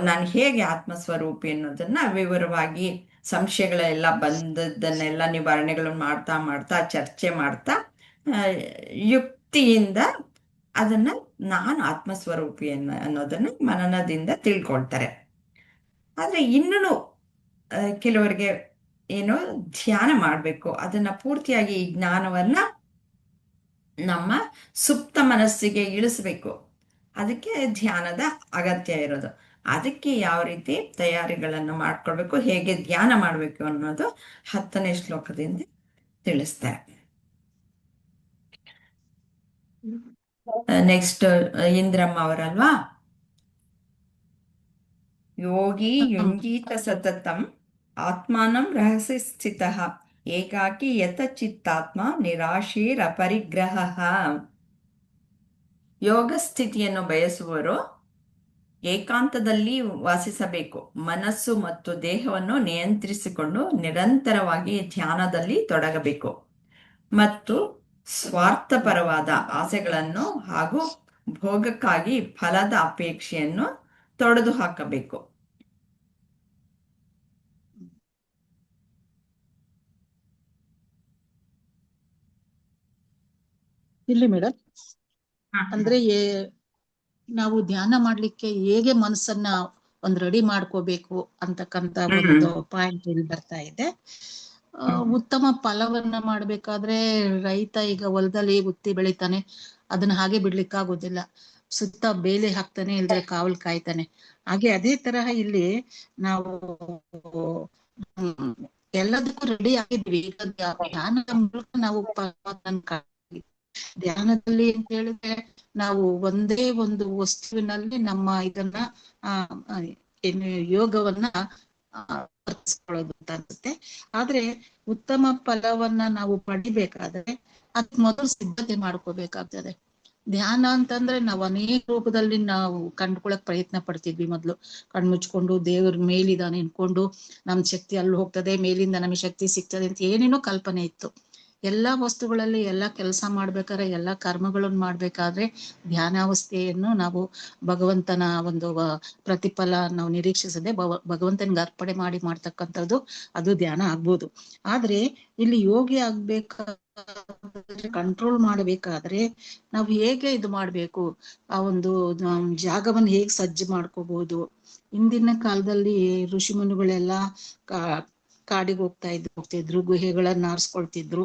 ನಾನು ಹೇಗೆ ಆತ್ಮಸ್ವರೂಪಿ ಅನ್ನೋದನ್ನ ವಿವರವಾಗಿ ಸಂಶಯಗಳೆಲ್ಲ ಬಂದದ್ದನ್ನೆಲ್ಲ ನಿವಾರಣೆಗಳನ್ನು ಮಾಡ್ತಾ ಮಾಡ್ತಾ ಚರ್ಚೆ ಮಾಡ್ತಾ ಯುಕ್ತಿಯಿಂದ ಅದನ್ನ ನಾನು ಆತ್ಮಸ್ವರೂಪಿ ಅನ್ನೋದನ್ನ ಮನನದಿಂದ ತಿಳ್ಕೊಳ್ತಾರೆ. ಆದ್ರೆ ಇನ್ನೂ ಕೆಲವರಿಗೆ ಏನೋ ಧ್ಯಾನ ಮಾಡಬೇಕು. ಅದನ್ನ ಪೂರ್ತಿಯಾಗಿ ಈ ಜ್ಞಾನವನ್ನ ನಮ್ಮ ಸುಪ್ತ ಮನಸ್ಸಿಗೆ ಇಳಿಸ್ಬೇಕು. ಅದಕ್ಕೆ ಧ್ಯಾನದ ಅಗತ್ಯ ಇರೋದು. ಅದಕ್ಕೆ ಯಾವ ರೀತಿ ತಯಾರಿಗಳನ್ನು ಮಾಡ್ಕೊಳ್ಬೇಕು, ಹೇಗೆ ಧ್ಯಾನ ಮಾಡಬೇಕು ಅನ್ನೋದು 10ನೇ ಶ್ಲೋಕದಿಂದ ತಿಳಿಸ್ತಾರೆ. ನೆಕ್ಸ್ಟ್ ಇಂದ್ರಮ್ಮ ಅವರಲ್ವಾ. ಯೋಗಿ ಯುಂಜೀತ ಸತತಂ ಆತ್ಮಾನಂ ರಹಸ್ಯ ಸ್ಥಿತಃ ಏಕಾಕಿ ಯತ ಚಿತ್ತಾತ್ಮ ನಿರಾಶೀರಪರಿಗ್ರಹ. ಯೋಗ ಸ್ಥಿತಿಯನ್ನು ಬಯಸುವವರು ಏಕಾಂತದಲ್ಲಿ ವಾಸಿಸಬೇಕು. ಮನಸ್ಸು ಮತ್ತು ದೇಹವನ್ನು ನಿಯಂತ್ರಿಸಿಕೊಂಡು ನಿರಂತರವಾಗಿ ಧ್ಯಾನದಲ್ಲಿ ತೊಡಗಬೇಕು ಮತ್ತು ಸ್ವಾರ್ಥಪರವಾದ ಆಸೆಗಳನ್ನು ಹಾಗೂ ಭೋಗಕ್ಕಾಗಿ ಫಲದ ಅಪೇಕ್ಷೆಯನ್ನು ತೊಡೆದು ಹಾಕಬೇಕು. ಇಲ್ಲಿ ಮೇಡಮ್ ಹಾ, ಅಂದ್ರೆ ನಾವು ಧ್ಯಾನ ಮಾಡ್ಲಿಕ್ಕೆ ಹೇಗೆ ಮನಸ್ಸನ್ನ ಒಂದ್ ರೆಡಿ ಮಾಡ್ಕೋಬೇಕು ಅಂತಕ್ಕಂತ ಒಂದು ಪಾಯಿಂಟ್ ಇಲ್ಲಿ ಬರ್ತಾ ಇದೆ. ಉತ್ತಮ ಫಲವನ್ನ ಮಾಡ್ಬೇಕಾದ್ರೆ ರೈತ ಈಗ ಹೊಲದಲ್ಲಿ ಉತ್ತಿ ಬೆಳಿತಾನೆ, ಅದನ್ನ ಹಾಗೆ ಬಿಡ್ಲಿಕ್ಕಾಗೋದಿಲ್ಲ, ಸುತ್ತ ಬೇಲಿ ಹಾಕ್ತಾನೆ, ಇಲ್ದ್ರೆ ಕಾವಲ್ ಕಾಯ್ತಾನೆ. ಹಾಗೆ ಅದೇ ತರಹ ಇಲ್ಲಿ ನಾವು ಎಲ್ಲದಕ್ಕೂ ರೆಡಿ ಆಗಿದ್ವಿ. ಈಗ ಧ್ಯಾನದ ಮೂಲಕ ನಾವು ಧ್ಯಾನದಲ್ಲಿ ಅಂತ ಹೇಳಿದ್ರೆ ನಾವು ಒಂದೇ ಒಂದು ವಸ್ತುವಿನಲ್ಲಿ ನಮ್ಮ ಇದನ್ನ ಏನು ಯೋಗವನ್ನ ವರ್ತಿಸ್ಕೊಳ್ಳೋದು ಅಂತ ಅನ್ಸುತ್ತೆ. ಆದ್ರೆ ಉತ್ತಮ ಫಲವನ್ನ ನಾವು ಪಡಿಬೇಕಾದ್ರೆ ಅದ್ ಮೊದಲು ಸಿದ್ಧತೆ ಮಾಡ್ಕೋಬೇಕಾಗ್ತದೆ. ಧ್ಯಾನ ಅಂತಂದ್ರೆ ನಾವು ಅನೇಕ ರೂಪದಲ್ಲಿ ನಾವು ಕಂಡುಕೊಳ್ಳಕ್ ಪ್ರಯತ್ನ ಪಡ್ತಿದ್ವಿ. ಮೊದ್ಲು ಕಣ್ಮುಚ್ಕೊಂಡು ದೇವ್ರ ಮೇಲಿದಾನೆ ಅನ್ಕೊಂಡು ನಮ್ ಶಕ್ತಿ ಅಲ್ಲಿ ಹೋಗ್ತದೆ, ಮೇಲಿಂದ ನಮಗೆ ಶಕ್ತಿ ಸಿಗ್ತದೆ ಅಂತ ಏನೇನೋ ಕಲ್ಪನೆ ಇತ್ತು. ಎಲ್ಲಾ ವಸ್ತುಗಳಲ್ಲಿ ಎಲ್ಲಾ ಕೆಲಸ ಮಾಡ್ಬೇಕಾದ್ರೆ ಎಲ್ಲಾ ಕರ್ಮಗಳನ್ನು ಮಾಡ್ಬೇಕಾದ್ರೆ ಧ್ಯಾನಾವಸ್ಥೆಯನ್ನು ನಾವು ಭಗವಂತನ ಒಂದು ಪ್ರತಿಫಲ ನಾವು ನಿರೀಕ್ಷಿಸದೆ ಭಗವಂತನಿಗೆ ಅರ್ಪಣೆ ಮಾಡಿ ಮಾಡ್ತಕ್ಕಂಥದ್ದು ಅದು ಧ್ಯಾನ ಆಗ್ಬೋದು. ಆದ್ರೆ ಇಲ್ಲಿ ಯೋಗಿ ಆಗ್ಬೇಕಾದ್ರೆ, ಕಂಟ್ರೋಲ್ ಮಾಡ್ಬೇಕಾದ್ರೆ ನಾವು ಹೇಗೆ ಇದು ಮಾಡ್ಬೇಕು, ಆ ಒಂದು ಜಾಗವನ್ನು ಹೇಗೆ ಸಜ್ಜು ಮಾಡ್ಕೋಬಹುದು. ಹಿಂದಿನ ಕಾಲದಲ್ಲಿ ಋಷಿ ಮುನಿಗಳೆಲ್ಲ ಕಾಡಿಗೆ ಹೋಗ್ತಿದ್ರು, ಗುಹೆಗಳನ್ನ ಆರಿಸ್ಕೊಳ್ತಿದ್ರು.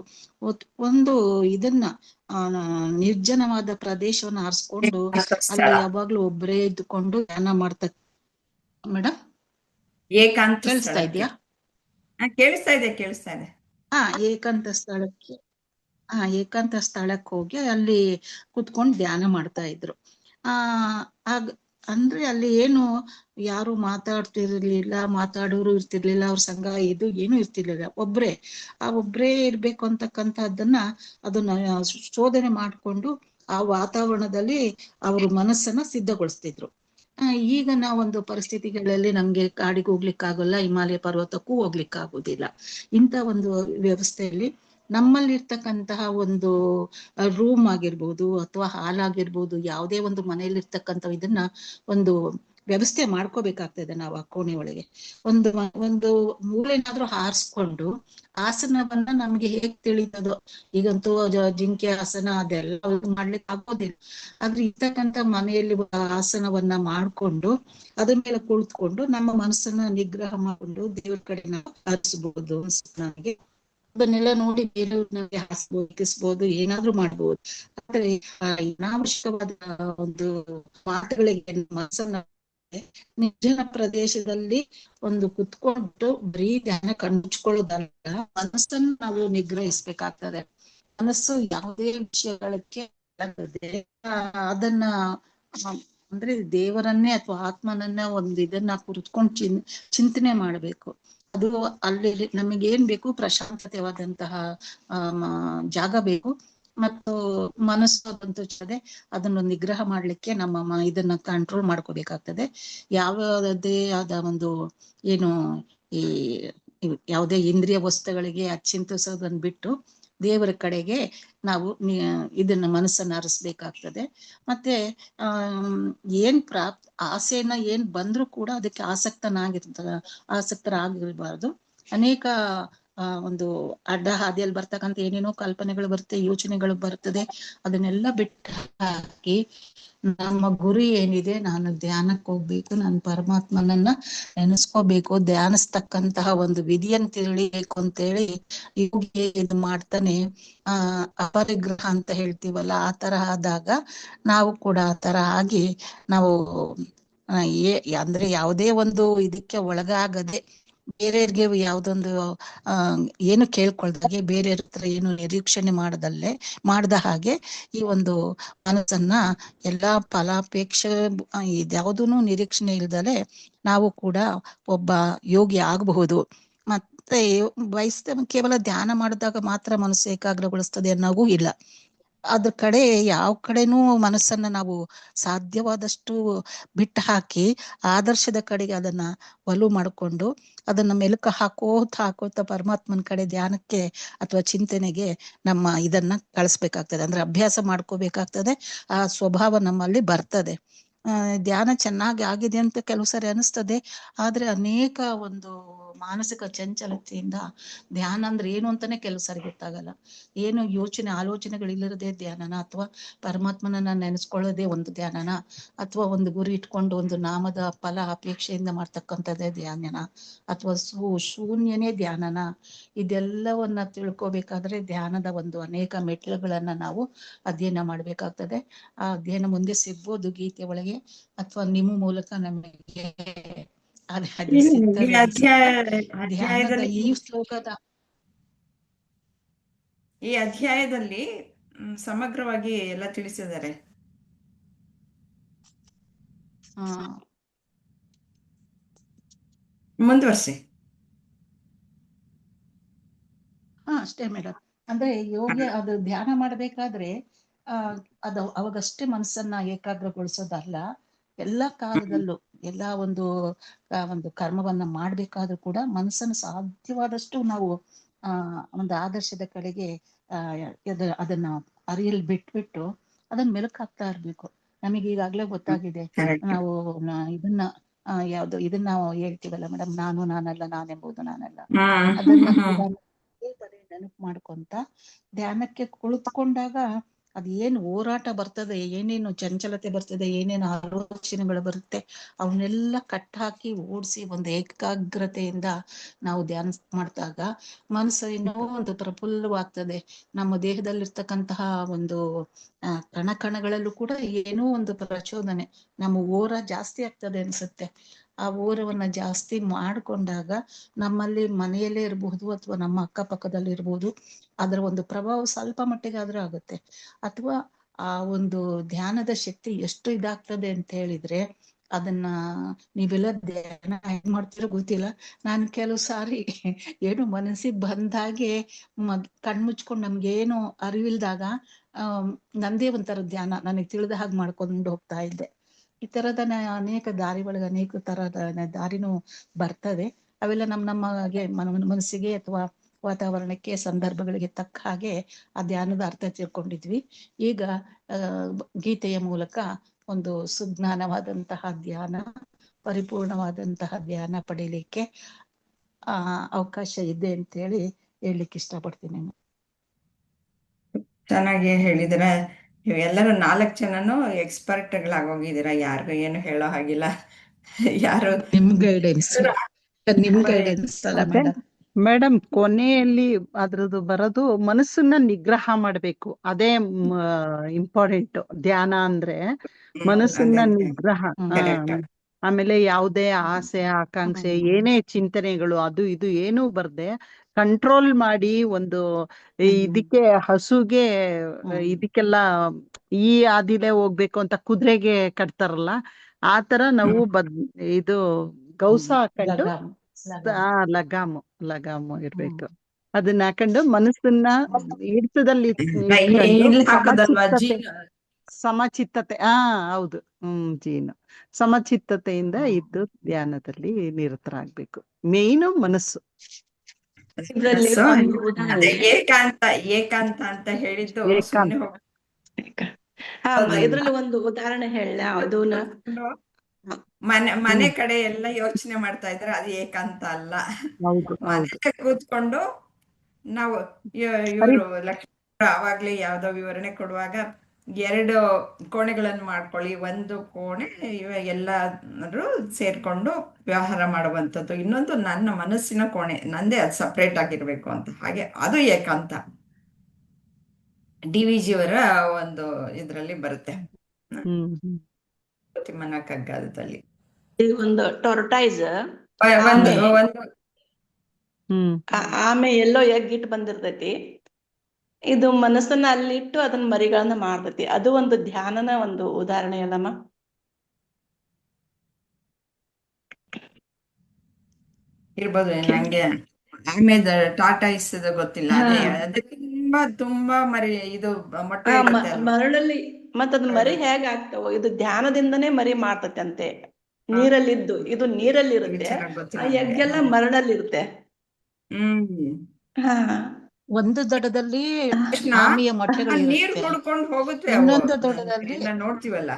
ಒಂದು ಇದನ್ನ ನಿರ್ಜನವಾದ ಪ್ರದೇಶವನ್ನ ಆರಿಸ್ಕೊಂಡು ಅಲ್ಲಿ ಯಾವಾಗ್ಲೂ ಒಬ್ಬರೇ ಇದ್ದುಕೊಂಡು ಧ್ಯಾನ ಮಾಡ್ತಾ. ಮೇಡಮ್ ಏಕಾಂತ ಕೇಳಿಸ್ತಾ ಇದ್ಯಾ? ಕೇಳಿಸ್ತಾ ಇದೆ. ಏಕಾಂತ ಸ್ಥಳಕ್ಕೆ ಹೋಗಿ ಅಲ್ಲಿ ಕುತ್ಕೊಂಡು ಧ್ಯಾನ ಮಾಡ್ತಾ ಇದ್ರು. ಅಂದ್ರೆ ಅಲ್ಲಿ ಏನು ಯಾರು ಮಾತಾಡೋರು ಇರ್ತಿರ್ಲಿಲ್ಲ, ಅವ್ರ ಸಂಘ ಇದು ಏನು ಇರ್ತಿರ್ಲಿಲ್ಲ. ಒಬ್ರೇ ಇರ್ಬೇಕು ಅಂತಕ್ಕಂಥದ್ದನ್ನ ಅದನ್ನ ಶೋಧನೆ ಮಾಡ್ಕೊಂಡು ಆ ವಾತಾವರಣದಲ್ಲಿ ಅವರು ಮನಸ್ಸನ್ನ ಸಿದ್ಧಗೊಳಿಸ್ತಿದ್ರು. ಈಗ ನಾವೊಂದು ಪರಿಸ್ಥಿತಿಗಳಲ್ಲಿ ನಮ್ಗೆ ಕಾಡಿಗೆ ಹೋಗ್ಲಿಕ್ಕಾಗಲ್ಲ, ಹಿಮಾಲಯ ಪರ್ವತಕ್ಕೂ ಹೋಗ್ಲಿಕ್ಕಾಗೋದಿಲ್ಲ. ಇಂಥ ಒಂದು ವ್ಯವಸ್ಥೆಯಲ್ಲಿ ನಮ್ಮಲ್ಲಿರ್ತಕ್ಕಂತಹ ಒಂದು ರೂಮ್ ಆಗಿರ್ಬೋದು ಅಥವಾ ಹಾಲ್ ಆಗಿರ್ಬೋದು, ಯಾವುದೇ ಒಂದು ಮನೆಯಲ್ಲಿ ಇರ್ತಕ್ಕಂಥ ಇದನ್ನ ಒಂದು ವ್ಯವಸ್ಥೆ ಮಾಡ್ಕೋಬೇಕಾಗ್ತದೆ. ನಾವು ಆ ಕೋಣೆ ಒಳಗೆ ಒಂದು ಮೂಲೆನಾದ್ರೂ ಹಾರಿಸ್ಕೊಂಡು ಆಸನವನ್ನ ನಮ್ಗೆ ಹೇಗ್ ತಿಳಿತದೋ, ಈಗಂತೂ ಜಿಂಕೆ ಆಸನ ಅದೆಲ್ಲ ಮಾಡ್ಲಿಕ್ಕೆ ಆಗೋದಿಲ್ಲ. ಆದ್ರೆ ಇರ್ತಕ್ಕಂಥ ಮನೆಯಲ್ಲಿ ಆಸನವನ್ನ ಮಾಡ್ಕೊಂಡು ಅದ್ರ ಮೇಲೆ ಕುಳಿತುಕೊಂಡು ನಮ್ಮ ಮನಸ್ಸನ್ನ ನಿಗ್ರಹ ಮಾಡ್ಕೊಂಡು ದೇವ್ರ ಕಡೆ ನಾವು ಹರಿಸ್ಬೋದು ಅನ್ಸುತ್ತೆ ನನಗೆ. ಅದನ್ನೆಲ್ಲ ನೋಡಿ ಬೇರೆಯವ್ರನ್ನ ಹಾಸ್ಬೋದು, ಏನಾದ್ರೂ ಮಾಡ್ಬೋದು. ಆದ್ರೆ ಅನಾವಶ್ಯಕವಾದ ಒಂದು ಮಾತುಗಳಿಗೆ ಮನಸ್ಸನ್ನ ನಿರ್ಜನ ಪ್ರದೇಶದಲ್ಲಿ ಒಂದು ಕುತ್ಕೊಂಡು ಬರೀ ಧ್ಯಾನ ಕಣ್ಮುಚ್ಕೊಳ್ಳೋದಲ್ಲ, ಮನಸ್ಸನ್ನು ನಾವು ನಿಗ್ರಹಿಸ್ಬೇಕಾಗ್ತದೆ. ಮನಸ್ಸು ಯಾವುದೇ ವಿಷಯಗಳಿಗೆ ಅದನ್ನ ಅಂದ್ರೆ ದೇವರನ್ನೇ ಅಥವಾ ಆತ್ಮನನ್ನ ಒಂದು ಇದನ್ನ ಕುರಿತ್ಕೊಂಡು ಚಿಂತನೆ ಮಾಡ್ಬೇಕು. ಅದು ಅಲ್ಲಿ ನಮಗೇನ್ ಬೇಕು, ಪ್ರಶಾಂತತೆವಾದಂತಹ ಜಾಗ ಬೇಕು. ಮತ್ತು ಮನಸ್ಸು ಅಂತದೆ ಅದನ್ನು ನಿಗ್ರಹ ಮಾಡ್ಲಿಕ್ಕೆ ನಮ್ಮ ಇದನ್ನ ಕಂಟ್ರೋಲ್ ಮಾಡ್ಕೋಬೇಕಾಗ್ತದೆ. ಯಾವುದೇ ಆದ ಒಂದು ಏನು ಈ ಯಾವುದೇ ಇಂದ್ರಿಯ ವಸ್ತುಗಳಿಗೆ ಅಚಿಂತಿಸೋದನ್ನ ಬಿಟ್ಟು ದೇವರ ಕಡೆಗೆ ನಾವು ಇದನ್ನ ಮನಸ್ಸನ್ನ ಹರಿಸ್ಬೇಕಾಗ್ತದೆ. ಮತ್ತೆ ಏನ್ ಆಸೆನ ಏನ್ ಬಂದ್ರೂ ಕೂಡ ಅದಕ್ಕೆ ಆಸಕ್ತರಾಗಿರ್ಬಾರ್ದು. ಅನೇಕ ಒಂದು ಅಡ್ಡ ಹಾದಿಯಲ್ಲಿ ಬರ್ತಕ್ಕಂಥ ಏನೇನೋ ಕಲ್ಪನೆಗಳು ಬರುತ್ತೆ, ಯೋಚನೆಗಳು ಬರ್ತದೆ. ಅದನ್ನೆಲ್ಲ ಬಿಟ್ಟು ಹಾಕಿ ನಮ್ಮ ಗುರಿ ಏನಿದೆ, ನಾನು ಧ್ಯಾನಕ್ಕೆ ಹೋಗ್ಬೇಕು, ನಾನು ಪರಮಾತ್ಮನನ್ನ ನೆನೆಸ್ಕೋಬೇಕು, ಧ್ಯಾನಿಸ್ತಕ್ಕಂತಹ ಒಂದು ವಿಧಿಯನ್ನು ತಿಳಿಬೇಕು ಅಂತೇಳಿ ಯೋಗಿ ಇದು ಮಾಡ್ತಾನೆ. ಅಪರಿಗ್ರಹ ಅಂತ ಹೇಳ್ತೀವಲ್ಲ, ಆ ತರ ಆದಾಗ ನಾವು ಕೂಡ ಆ ತರ ಆಗಿ ನಾವು ಅಂದ್ರೆ ಯಾವುದೇ ಒಂದು ಇದಕ್ಕೆ ಒಳಗಾಗದೆ, ಬೇರೆಯವ್ರಿಗೆ ಯಾವ್ದೊಂದು ಏನು ಕೇಳ್ಕೊಳ್ದಾಗೆ, ಬೇರೆಯವ್ರ ಹತ್ರ ಏನು ನಿರೀಕ್ಷಣೆ ಮಾಡದ ಹಾಗೆ ಈ ಒಂದು ಮನಸ್ಸನ್ನ ಎಲ್ಲಾ ಫಲಾಪೇಕ್ಷೆ ಇದ್ಯಾವುದೂ ನಿರೀಕ್ಷಣೆ ಇಲ್ದಲೆ ನಾವು ಕೂಡ ಒಬ್ಬ ಯೋಗಿ ಆಗಬಹುದು. ಮತ್ತೆ ಕೇವಲ ಧ್ಯಾನ ಮಾಡಿದಾಗ ಮಾತ್ರ ಮನಸ್ಸು ಏಕಾಗ್ರಗೊಳಿಸ್ತದೆ ಅನ್ನೋಗೂ ಇಲ್ಲ. ಅದ್ರ ಕಡೆ ಯಾವ ಕಡೆನೂ ಮನಸ್ಸನ್ನ ನಾವು ಸಾಧ್ಯವಾದಷ್ಟು ಬಿಟ್ಟು ಹಾಕಿ ಆದರ್ಶದ ಕಡೆಗೆ ಅದನ್ನ ಒಲು ಮಾಡಿಕೊಂಡು ಅದನ್ನ ಮೆಲುಕು ಹಾಕೋತ ಪರಮಾತ್ಮನ ಕಡೆ ಧ್ಯಾನಕ್ಕೆ ಅಥವಾ ಚಿಂತನೆಗೆ ನಮ್ಮ ಇದನ್ನ ಕಳಿಸ್ಬೇಕಾಗ್ತದೆ. ಅಂದ್ರೆ ಅಭ್ಯಾಸ ಮಾಡ್ಕೋಬೇಕಾಗ್ತದೆ. ಆ ಸ್ವಭಾವ ನಮ್ಮಲ್ಲಿ ಬರ್ತದೆ. ಧ್ಯಾನ ಚೆನ್ನಾಗಿ ಆಗಿದೆ ಅಂತ ಕೆಲವು ಸರಿ ಅನಿಸ್ತದೆ. ಆದ್ರೆ ಅನೇಕ ಒಂದು ಮಾನಸಿಕ ಚಂಚಲತೆಯಿಂದ ಧ್ಯಾನ ಅಂದ್ರೆ ಏನು ಅಂತಾನೆ ಕೆಲವು ಸಾರಿ ಗೊತ್ತಾಗಲ್ಲ. ಏನು ಆಲೋಚನೆಗಳಿಲ್ಲದೆ ಧ್ಯಾನನ, ಅಥವಾ ಪರಮಾತ್ಮನನ್ನ ನೆನೆಸ್ಕೊಳ್ಳೋದೇ ಒಂದು ಧ್ಯಾನನ, ಅಥವಾ ಒಂದು ಗುರಿ ಇಟ್ಕೊಂಡು ಒಂದು ನಾಮದ ಫಲ ಅಪೇಕ್ಷೆಯಿಂದ ಮಾಡ್ತಕ್ಕಂಥದ್ದೇ ಧ್ಯಾನನ, ಅಥವಾ ಶೂನ್ಯನೇ ಧ್ಯಾನನ? ಇದೆಲ್ಲವನ್ನ ತಿಳ್ಕೊಬೇಕಾದ್ರೆ ಧ್ಯಾನದ ಒಂದು ಅನೇಕ ಮೆಟ್ಲುಗಳನ್ನ ನಾವು ಅಧ್ಯಯನ ಮಾಡ್ಬೇಕಾಗ್ತದೆ. ಆ ಅಧ್ಯಯನ ಮುಂದೆ ಸಿಗ್ಬೋದು ಗೀತೆ ಒಳಗೆ, ಅಥವಾ ನಿಮ್ಮ ಮೂಲಕ ನಮಗೆ ಅದು ಈ ಸಿಗ್ತದೆ ಅನ್ಸುತ್ತೆ. ಧ್ಯಾನದ ಅಧ್ಯಾಯದಲ್ಲಿ ಈ ಶ್ಲೋಕದ ಈ ಅಧ್ಯಾಯದಲ್ಲಿ ಸಮಗ್ರವಾಗಿ ಎಲ್ಲ ತಿಳಿಸಿದ್ದಾರೆ. ಮುಂದುವರ್ಸಿ. ಅಷ್ಟೇ ಮೇಡಮ್. ಅಂದ್ರೆ ಅದು ಧ್ಯಾನ ಮಾಡ್ಬೇಕಾದ್ರೆ ಅದು ಅವಾಗಷ್ಟೇ ಮನಸ್ಸನ್ನ ಏಕಾಗ್ರಗೊಳಿಸೋದಲ್ಲ, ಎಲ್ಲಾ ಕಾಲದಲ್ಲೂ ಎಲ್ಲಾ ಒಂದು ಕರ್ಮವನ್ನ ಮಾಡ್ಬೇಕಾದ್ರೂ ಕೂಡ ಮನಸ್ಸನ್ನು ಸಾಧ್ಯವಾದಷ್ಟು ನಾವು ಒಂದು ಆದರ್ಶದ ಕಡೆಗೆ ಅದನ್ನ ಅರಿಯಲ್ ಬಿಟ್ಬಿಟ್ಟು ಅದನ್ನ ಮೆಲುಕು ಹಾಕ್ತಾ ಇರ್ಬೇಕು. ನಮಗೆ ಈಗಾಗ್ಲೇ ಗೊತ್ತಾಗಿದೆ, ನಾವು ಇದನ್ನ ಇದನ್ನ ನಾವು ಹೇಳ್ತೀವಲ್ಲ ಮೇಡಮ್, ನಾನಲ್ಲ, ನಾನೆಂಬುದು ನಾನಲ್ಲ, ಅದನ್ನ ನೆನಪು ಮಾಡ್ಕೊಂತ ಧ್ಯಾನಕ್ಕೆ ಕುಳಿತುಕೊಂಡಾಗ ಅದ್ ಏನು ಹೋರಾಟ ಬರ್ತದೆ, ಏನೇನು ಚಂಚಲತೆ ಬರ್ತದೆ, ಏನೇನು ಆಲೋಚನೆಗಳು ಬರುತ್ತೆ, ಅವನ್ನೆಲ್ಲ ಕಟ್ಟಾಕಿ ಓಡಿಸಿ ಒಂದು ಏಕಾಗ್ರತೆಯಿಂದ ನಾವು ಧ್ಯಾನ ಮಾಡಿದಾಗ ಮನಸ್ಸು ಇನ್ನೂ ಒಂದು ಪ್ರಫುಲ್ಲವಾಗ್ತದೆ. ನಮ್ಮ ದೇಹದಲ್ಲಿರ್ತಕ್ಕಂತಹ ಒಂದು ಕಣಗಳಲ್ಲೂ ಕೂಡ ಏನೋ ಒಂದು ಪ್ರಚೋದನೆ, ನಮ್ಮ ಓರ ಜಾಸ್ತಿ ಆಗ್ತದೆ ಅನ್ಸುತ್ತೆ. ಆ ಓರವನ್ನ ಜಾಸ್ತಿ ಮಾಡ್ಕೊಂಡಾಗ ನಮ್ಮಲ್ಲಿ ಮನೆಯಲ್ಲೇ ಇರಬಹುದು ಅಥವಾ ನಮ್ಮ ಅಕ್ಕಪಕ್ಕದಲ್ಲಿ ಇರ್ಬೋದು, ಅದರ ಒಂದು ಪ್ರಭಾವ ಸ್ವಲ್ಪ ಮಟ್ಟಿಗಾದ್ರೂ ಆಗುತ್ತೆ. ಅಥವಾ ಆ ಒಂದು ಧ್ಯಾನದ ಶಕ್ತಿ ಎಷ್ಟು ಇದಾಗ್ತದೆ ಅಂತ ಹೇಳಿದ್ರೆ, ಅದನ್ನ ನೀವೆಲ್ಲ ಧ್ಯಾನ ಹೆಂಗ್ ಮಾಡ್ತಿರೋ ಗೊತ್ತಿಲ್ಲ, ನಾನು ಕೆಲವು ಸಾರಿ ಏನು ಮನಸ್ಸಿಗೆ ಬಂದಾಗೆ ಕಣ್ಮುಚ್ಕೊಂಡು ನಮ್ಗೇನು ಅರಿವಿಲ್ದಾಗ ನಂದೇ ಒಂಥರ ಧ್ಯಾನ ನನಗೆ ತಿಳಿದ ಹಾಗೆ ಮಾಡ್ಕೊಂಡು ಹೋಗ್ತಾ ಇದ್ದೆ. ಈ ತರದ ಅನೇಕ ದಾರಿ ಒಳಗೆ ಅನೇಕ ತರದ ದಾರಿನೂ ಬರ್ತದೆ. ಅವೆಲ್ಲ ನಮಗೆ ಮನಸ್ಸಿಗೆ ಅಥವಾ ವಾತಾವರಣಕ್ಕೆ, ಸಂದರ್ಭಗಳಿಗೆ ತಕ್ಕ ಹಾಗೆ ಆ ಧ್ಯಾನದ ಅರ್ಥ ತಿಳ್ಕೊಂಡಿದ್ವಿ. ಈಗ ಗೀತೆಯ ಮೂಲಕ ಒಂದು ಸುಜ್ಞಾನವಾದಂತಹ ಧ್ಯಾನ, ಪರಿಪೂರ್ಣವಾದಂತಹ ಧ್ಯಾನ ಪಡೀಲಿಕ್ಕೆ ಅವಕಾಶ ಇದೆ ಅಂತ ಹೇಳಲಿಕ್ಕೆ ಇಷ್ಟಪಡ್ತೀನಿ. ಚೆನ್ನಾಗಿ ಹೇಳಿದಿರ. ಎಲ್ಲರೂ 4 ಜನನು ಎಕ್ಸ್ಪರ್ಟ್ಗಳಾಗೋಗಿದ್ದೀರಾ, ಯಾರಿಗೂ ಏನು ಹೇಳೋ ಹಾಗಿಲ್ಲ. ಯಾರು ನಿಮ್ ಗೈಡೆನ್ಸ್ ಅಲ್ಲ ಮೇಡಮ್. ಮೇಡಮ್, ಕೊನೆಯಲ್ಲಿ ಅದ್ರದ್ದು ಬರೋದು ಮನಸ್ಸನ್ನ ನಿಗ್ರಹ ಮಾಡ್ಬೇಕು, ಅದೇ ಇಂಪಾರ್ಟೆಂಟ್. ಧ್ಯಾನ ಅಂದ್ರೆ ಮನಸ್ಸನ್ನ ನಿಗ್ರಹ. ಆಮೇಲೆ ಯಾವುದೇ ಆಸೆ, ಆಕಾಂಕ್ಷೆ, ಏನೇ ಚಿಂತನೆಗಳು ಅದು ಇದು ಏನೂ ಬರ್ದೆ ಕಂಟ್ರೋಲ್ ಮಾಡಿ, ಒಂದು ಇದಕ್ಕೆ ಹಸುಗೆ ಇದಕ್ಕೆಲ್ಲ ಈ ಆದಿಲೆ ಹೋಗ್ಬೇಕು ಅಂತ ಕುದುರೆಗೆ ಕಟ್ತಾರಲ್ಲ, ಆತರ ನಾವು ಇದು ಗೌಸ ಹಾಕೊಂಡು ಲಗಾಮು ಇರ್ಬೇಕು. ಅದನ್ನ ಹಾಕೊಂಡು ಮನಸ್ಸನ್ನ ಹಿಡಿತದಲ್ಲಿ ಸಮಚಿತ್ತತೆ ಹೌದು, ಜೀನು ಸಮಚಿತ್ತತೆಯಿಂದ ಇದ್ದು ಧ್ಯಾನದಲ್ಲಿ ನಿರತರಾಗ್ಬೇಕು. ಮೇಯ್ನು ಮನಸ್ಸು. ಏಕಾಂತ ಅಂತ ಹೇಳಿದ್ದು ಇದ್ರಲ್ಲಿ ಒಂದು ಉದಾಹರಣೆ ಹೇಳ, ಅದನ್ನ ಮನೆ ಕಡೆ ಎಲ್ಲ ಯೋಚನೆ ಮಾಡ್ತಾ ಇದ್ರೆ ಅದು ಏಕಾಂತ ಅಲ್ಲ. ಮನೆ ಕೂತ್ಕೊಂಡು ನಾವು ಇವರು ಲಕ್ಷ್ಮೀ ಆವಾಗ್ಲೇ ಯಾವ್ದೋ ವಿವರಣೆ ಕೊಡುವಾಗ 2 ಕೋಣೆಗಳನ್ನು ಮಾಡ್ಕೊಳ್ಳಿ, ಒಂದು ಕೋಣೆ ಎಲ್ಲರೂ ಸೇರ್ಕೊಂಡು ವ್ಯವಹಾರ ಮಾಡುವಂಥದ್ದು, ಇನ್ನೊಂದು ನನ್ನ ಮನಸ್ಸಿನ ಕೋಣೆ, ನಂದೇ ಅದು ಸಪ್ರೇಟ್ ಆಗಿರ್ಬೇಕು ಅಂತ. ಹಾಗೆ ಅದು ಏಕಾಂತ. DVG ಅವರ ಒಂದು ಇದ್ರಲ್ಲಿ ಬರುತ್ತೆ, ತಿಮ್ಮನ ಕಗ್ಗಾಲದಲ್ಲಿ. ಒಂದು ಟೊರ್ಟೈಸ್ ಆಮೆ ಎಲ್ಲೋ ಎಗ್ಗಿಟ್ಟು ಬಂದಿರ್ತೈತಿ, ಇದು ಮನಸ್ಸನ್ನ ಅಲ್ಲಿಟ್ಟು ಅದನ್ನ ಮರಿಗಳನ್ನ ಮಾಡ್ತೈತಿ. ಅದು ಒಂದು ಧ್ಯಾನನ ಒಂದು ಉದಾಹರಣೆ ಅಲ್ಲಮ್ಮ. ಇರ್ಬೋದು, ನಂಗೆ ಆಮೇಲೆ ಟಾಟಾಯಿಸ್ ಗೊತ್ತಿಲ್ಲ. ಅದೇ ತುಂಬಾ ಮರಿ ಇದು ಮೊಟ್ಟೆ ಮರಳಲ್ಲಿ ಮತ್ತದ್ ಮರಿ ಹೇಗ ಆಗ್ತಾವ, ಇದು ಧ್ಯಾನದಿಂದನೇ ಮರಿ ಮಾಡ್ತೈತೆ ಅಂತೆ. ನೀರಲ್ಲಿದ್ದು, ಇದು ನೀರಲ್ಲಿ ಇರುತ್ತೆ, ಆ ಎಗ್ಗೆಲ್ಲ ಮರಳಲ್ಲಿರುತ್ತೆ. ಒಂದು ದಡದಲ್ಲಿ ಆಮೆಯ ಮೊಟ್ಟೆಗಳು ನೀರು ಕುಡ್ಕೊಂಡು ಹೋಗುತ್ತೆ, ಇನ್ನೊಂದು ದಡದಲ್ಲಿ ನೋಡ್ತೀವಲ್ಲ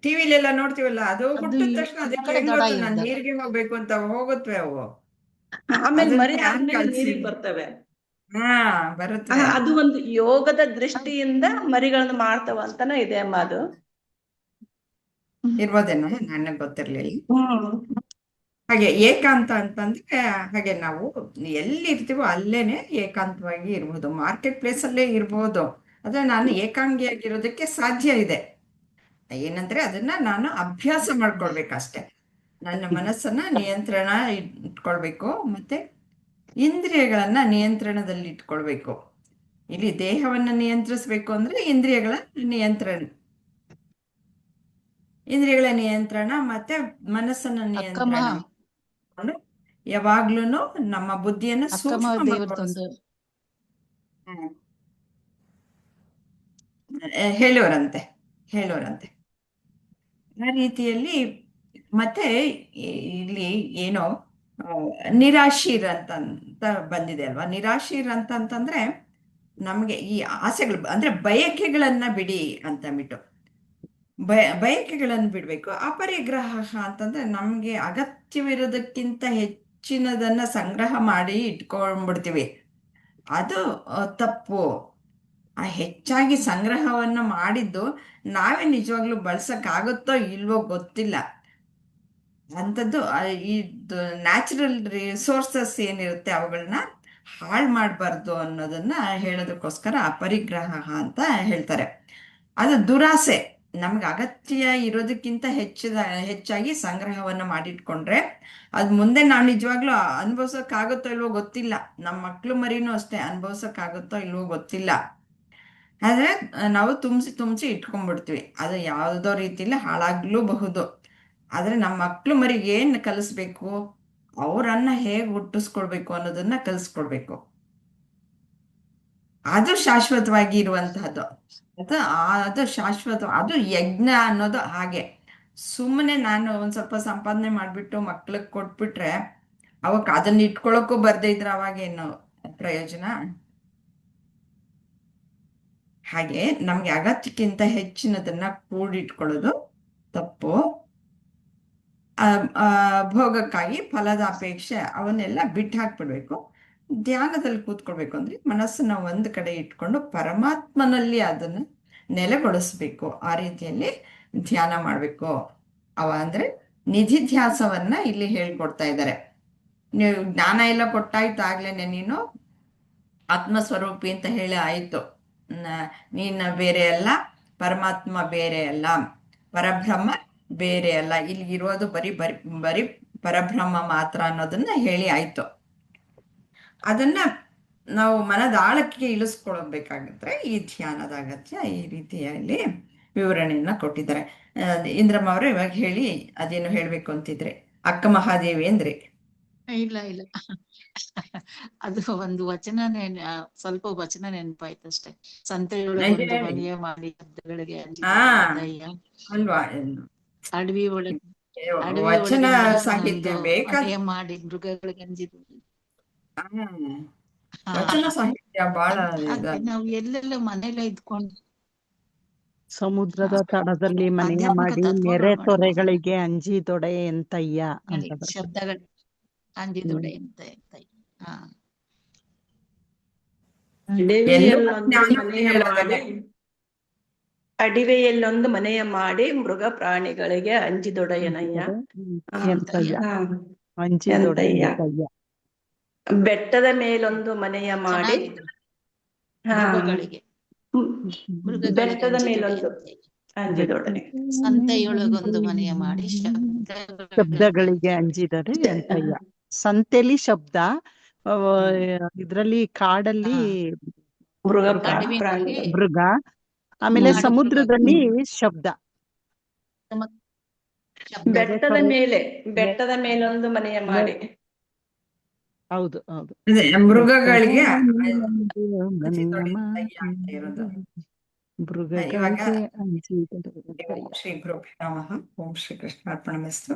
ಟಿವಿಲೆಲ್ಲ ನೋಡ್ತೀವಲ್ಲ, ಅದು ಅದು ಹುಟ್ಟಿದ ತಕ್ಷಣ ಅದಕ್ಕೆ ಕಡೆ ಹೆಂಗ್ ದಡ ಗೊತ್ತು ನಾನ್ ಇದ್ದಾರೆ. ನೀರಿಗೆ ಹೋಗ್ಬೇಕು ಅಂತ ಹೋಗುತ್ತವೆ ಅವು. ಆಮೇಲೆ ಅದನ್ನ ಮರಿ ಫ್ಯಾನ್ ಆದ್ಮೇಲೆ ಕಳ್ಸಿ ನೀರಿಗೆ ಬರ್ತವೆ. ಹಾ ಬರುತ್ತವೆ. ಅದು ಒಂದು ಯೋಗದ ದೃಷ್ಟಿಯಿಂದ ಮರಿಗಳನ್ನು ಮಾಡ್ತಾವ ಅಂತಾನು ಇದೆ ಅಮ್ಮ ಅದು. ಇರ್ಬೋದೇನೋ, ನನಗ್ ಗೊತ್ತಿರ್ಲಿಲ್ಲ. ಹ್ಮ್ ಹಾಗೆ ಏಕಾಂತ ಅಂತಂದ್ರೆ ಹಾಗೆ ನಾವು ಎಲ್ಲಿ ಇರ್ತೀವೋ ಅಲ್ಲೇನೆ ಏಕಾಂತವಾಗಿ ಇರ್ಬೋದು. ಮಾರ್ಕೆಟ್ ಪ್ಲೇಸ್ ಅಲ್ಲೇ ಇರ್ಬೋದು. ಆದ್ರೆ ನಾನು ಏಕಾಂಗಿಯಾಗಿರೋದಕ್ಕೆ ಸಾಧ್ಯ ಇದೆ. ಏನಂದ್ರೆ ಅದನ್ನ ನಾನು ಅಭ್ಯಾಸ ಮಾಡ್ಕೊಳ್ಬೇಕಷ್ಟೆ. ನನ್ನ ಮನಸ್ಸನ್ನ ನಿಯಂತ್ರಣ ಇಟ್ಕೊಳ್ಬೇಕು, ಮತ್ತೆ ಇಂದ್ರಿಯಗಳನ್ನ ನಿಯಂತ್ರಣದಲ್ಲಿ ಇಟ್ಕೊಳ್ಬೇಕು. ಇಲ್ಲಿ ದೇಹವನ್ನ ನಿಯಂತ್ರಿಸ್ಬೇಕು ಅಂದ್ರೆ ಇಂದ್ರಿಯಗಳ ನಿಯಂತ್ರಣ ಮತ್ತೆ ಮನಸ್ಸನ್ನ ಅಕ್ಕಮ್ಮ ನಿಯಂತ್ರಣ ಮಾಡ್ಕೊಂಡು ಯಾವಾಗ್ಲೂನು ನಮ್ಮ ಬುದ್ಧಿಯನ್ನ ಅಕ್ಕಮ್ಮ ಸೂಕ್ಷ್ಮ ದೇವ್ರದೊಂದು ಹೇಳೋರಂತೆ ಆ ರೀತಿಯಲ್ಲಿ. ಮತ್ತೆ ಇಲ್ಲಿ ಏನೋ ನಿರಾಶೀರ್ ಅಂತ ಬಂದಿದೆ ಅಲ್ವಾ. ನಿರಾಶೀರ್ ಅಂತಂದ್ರೆ ನಮ್ಗೆ ಈ ಆಸೆಗಳು ಅಂದ್ರೆ ಬಯಕೆಗಳನ್ನ ಬಿಡಿ ಅಂತ ಬಿಟ್ಟು ಬಯಕೆಗಳನ್ನು ಬಿಡ್ಬೇಕು. ಅಪರಿಗ್ರಹ ಅಂತಂದ್ರೆ ನಮ್ಗೆ ಅಗತ್ಯವಿರೋದಕ್ಕಿಂತ ಹೆಚ್ಚಿನದನ್ನ ಸಂಗ್ರಹ ಮಾಡಿ ಇಟ್ಕೊಂಡ್ಬಿಡ್ತೀವಿ. ಅದು ತಪ್ಪು. ಆ ಹೆಚ್ಚಾಗಿ ಸಂಗ್ರಹವನ್ನ ಮಾಡಿದ್ದು ನಾವೇ ನಿಜವಾಗ್ಲೂ ಬಳಸಕ್ಕಾಗುತ್ತೋ ಇಲ್ವೋ ಗೊತ್ತಿಲ್ಲ. ಅಂಥದ್ದು ಇದು ನ್ಯಾಚುರಲ್ ರಿಸೋರ್ಸಸ್ ಏನಿರುತ್ತೆ ಅವುಗಳನ್ನ ಹಾಳು ಮಾಡಬಾರ್ದು ಅನ್ನೋದನ್ನ ಹೇಳೋದಕ್ಕೋಸ್ಕರ ಅಪರಿಗ್ರಹ ಅಂತ ಹೇಳ್ತಾರೆ. ಅದು ದುರಾಸೆ. ನಮ್ಗೆ ಅಗತ್ಯ ಇರೋದಕ್ಕಿಂತ ಹೆಚ್ಚಾಗಿ ಸಂಗ್ರಹವನ್ನ ಮಾಡಿಟ್ಕೊಂಡ್ರೆ ಅದು ಮುಂದೆ ನಾವು ನಿಜವಾಗ್ಲೂ ಅನುಭವಿಸೋಕ್ಕಾಗುತ್ತೋ ಇಲ್ವೋ ಗೊತ್ತಿಲ್ಲ. ನಮ್ಮ ಮಕ್ಳು ಮರಿನೂ ಅಷ್ಟೇ, ಅನುಭವಿಸೋಕ್ಕಾಗುತ್ತೋ ಇಲ್ವೋ ಗೊತ್ತಿಲ್ಲ. ಆದ್ರೆ ನಾವು ತುಂಬಿಸಿ ಇಟ್ಕೊಂಡ್ಬಿಡ್ತೀವಿ. ಅದು ಯಾವುದೋ ರೀತಿಯಲ್ಲಿ ಹಾಳಾಗ್ಲೂಬಹುದು. ಆದ್ರೆ ನಮ್ಮ ಮಕ್ಳು ಮರಿಗೆ ಏನ್ ಕಲಿಸ್ಬೇಕು, ಅವರನ್ನ ಹೇಗ್ ಹುಟ್ಟಿಸ್ಕೊಳ್ಬೇಕು ಅನ್ನೋದನ್ನ ಕಲಿಸ್ಕೊಡ್ಬೇಕು. ಅದು ಶಾಶ್ವತವಾಗಿ ಇರುವಂತಹದ್ದು. ಅದು ಶಾಶ್ವತ. ಅದು ಯಜ್ಞ ಅನ್ನೋದು ಹಾಗೆ. ಸುಮ್ಮನೆ ನಾನು ಒಂದ್ ಸ್ವಲ್ಪ ಸಂಪಾದನೆ ಮಾಡ್ಬಿಟ್ಟು ಮಕ್ಳಿಗೆ ಕೊಟ್ಬಿಟ್ರೆ ಅವಕ್ ಅದನ್ನ ಇಟ್ಕೊಳಕ್ಕೂ ಬರ್ದೇ ಇದ್ರೆ ಅವಾಗೇನು ಪ್ರಯೋಜನ? ಹಾಗೆ ನಮ್ಗೆ ಅಗತ್ಯಕ್ಕಿಂತ ಹೆಚ್ಚಿನದನ್ನ ಕೂಡಿಟ್ಕೊಳ್ಳೋದು ತಪ್ಪು. ಭೋಗಕ್ಕಾಗಿ ಫಲದ ಅಪೇಕ್ಷೆ ಅವನ್ನೆಲ್ಲ ಬಿಟ್ಟು ಹಾಕ್ಬಿಡ್ಬೇಕು. ಧ್ಯಾನದಲ್ಲಿ ಕೂತ್ಕೊಳ್ಬೇಕು ಅಂದ್ರೆ ಮನಸ್ಸನ್ನ ಒಂದ್ ಕಡೆ ಇಟ್ಕೊಂಡು ಪರಮಾತ್ಮನಲ್ಲಿ ಅದನ್ನ ನೆಲೆಗೊಳಿಸ್ಬೇಕು. ಆ ರೀತಿಯಲ್ಲಿ ಧ್ಯಾನ ಮಾಡ್ಬೇಕು. ಅಂದ್ರೆ ನಿಧಿಧ್ಯಾಸವನ್ನ ಇಲ್ಲಿ ಹೇಳ್ಕೊಡ್ತಾ ಇದ್ದಾರೆ. ನೀವು ಜ್ಞಾನ ಎಲ್ಲ ಕೊಟ್ಟಾಯ್ತು, ಆಗ್ಲೇನೆ ನೀನು ಆತ್ಮಸ್ವರೂಪಿ ಅಂತ ಹೇಳಿ ಆಯ್ತು. ನೀನ ಬೇರೆ ಅಲ್ಲ, ಪರಮಾತ್ಮ ಬೇರೆ ಅಲ್ಲ, ಪರಬ್ರಹ್ಮ ಬೇರೆ ಅಲ್ಲ, ಇಲ್ಲಿ ಇರೋದು ಬರೀ ಪರಬ್ರಹ್ಮ ಮಾತ್ರ ಅನ್ನೋದನ್ನ ಹೇಳಿ ಆಯ್ತು. ಅದನ್ನ ನಾವು ಮನದಾಳಕ್ಕೆ ಇಳಿಸ್ಕೊಳ್ಬೇಕಾಗಿದ್ರೆ ಈ ಧ್ಯಾನದ ಅಗತ್ಯ. ಈ ರೀತಿಯಲ್ಲಿ ವಿವರಣೆಯನ್ನ ಕೊಟ್ಟಿದ್ದಾರೆ. ಇಂದ್ರಮ್ಮ ಅವರು ಇವಾಗ ಹೇಳಿ ಅದೇನು ಹೇಳ್ಬೇಕು ಅಂತಿದ್ರೆ. ಅಕ್ಕ ಮಹಾದೇವಿ ಅಂದ್ರೆ ಇಲ್ಲ ಅದು ಒಂದು ವಚನ ಸ್ವಲ್ಪ ವಚನ ನೆನಪಾಯ್ತಷ್ಟೇ. ಸಂತೆಯೊಳಗೊಂದು ಮನೆಯ ಮಾಡಿ ಶಬ್ದಗಳಿಗೆ ಅಲ್ವಾ, ಅಡವಿ ಒಳಗೆ ವಚನ ಸಾಹಿತ್ಯ ಮನೆಯ ಮಾಡಿ ಮೃಗಗಳಿಗೆ ಅಂಜಿದ್ರು. ವಚನ ಸಾಹಿತ್ಯ ಬಹಳ ನಾವು ಎಲ್ಲೆಲ್ಲ ಮನೆಯಲ್ಲ ಇದ್ಕೊಂಡು ಸಮುದ್ರದ ತಡದಲ್ಲಿ ಮನೆಯ ಮಾಡಿ ನೆರೆ ತೊರೆಗಳಿಗೆ ಅಂಜಿದೊಡೆ ಎಂತಯ್ಯ ಅಂತ ಶಬ್ದಗಳು ಅಂಜಿದೊಡೆ ಎಂತ ಅಡಿವೆಯಲ್ಲೊಂದು ಮನೆಯ ಮಾಡಿ ಮೃಗ ಪ್ರಾಣಿಗಳಿಗೆ ಅಂಜಿದೊಡೆಯನಯ್ಯ ಅಂಜಿದೊಡೆಯ. ಬೆಟ್ಟದ ಮೇಲೊಂದು ಮನೆಯ ಮಾಡಿ ಬೆಟ್ಟದ ಮೇಲೊಂದು ಅಂಜಿದೊಡೆ. ಸಂತೆಯೊಳಗೊಂದು ಮನೆಯ ಮಾಡಿ ಶಬ್ದಗಳಿಗೆ ಅಂಜಿದರೆ ಎಂತಯ್ಯ. ಸಂತೆಲಿ ಶಬ್ದ, ಇದ್ರಲ್ಲಿ ಕಾಡಲ್ಲಿ ಮೃಗ, ಆಮೇಲೆ ಸಮುದ್ರದಲ್ಲಿ ಶಬ್ದ. ಬೆಟ್ಟದ ಮೇಲೊಂದು ಮನೆಯ ಮಾಡಿ. ಹೌದು ಮೃಗಗಳಿಗೆ ಮೃಗಗಳಿಗೆ ಶ್ರೀ ಗುರುಭ್ಯೋ ನಮಃ. ಓಂ ಶ್ರೀ ಕೃಷ್ಣಾರ್ಪಣಮಸ್ತು.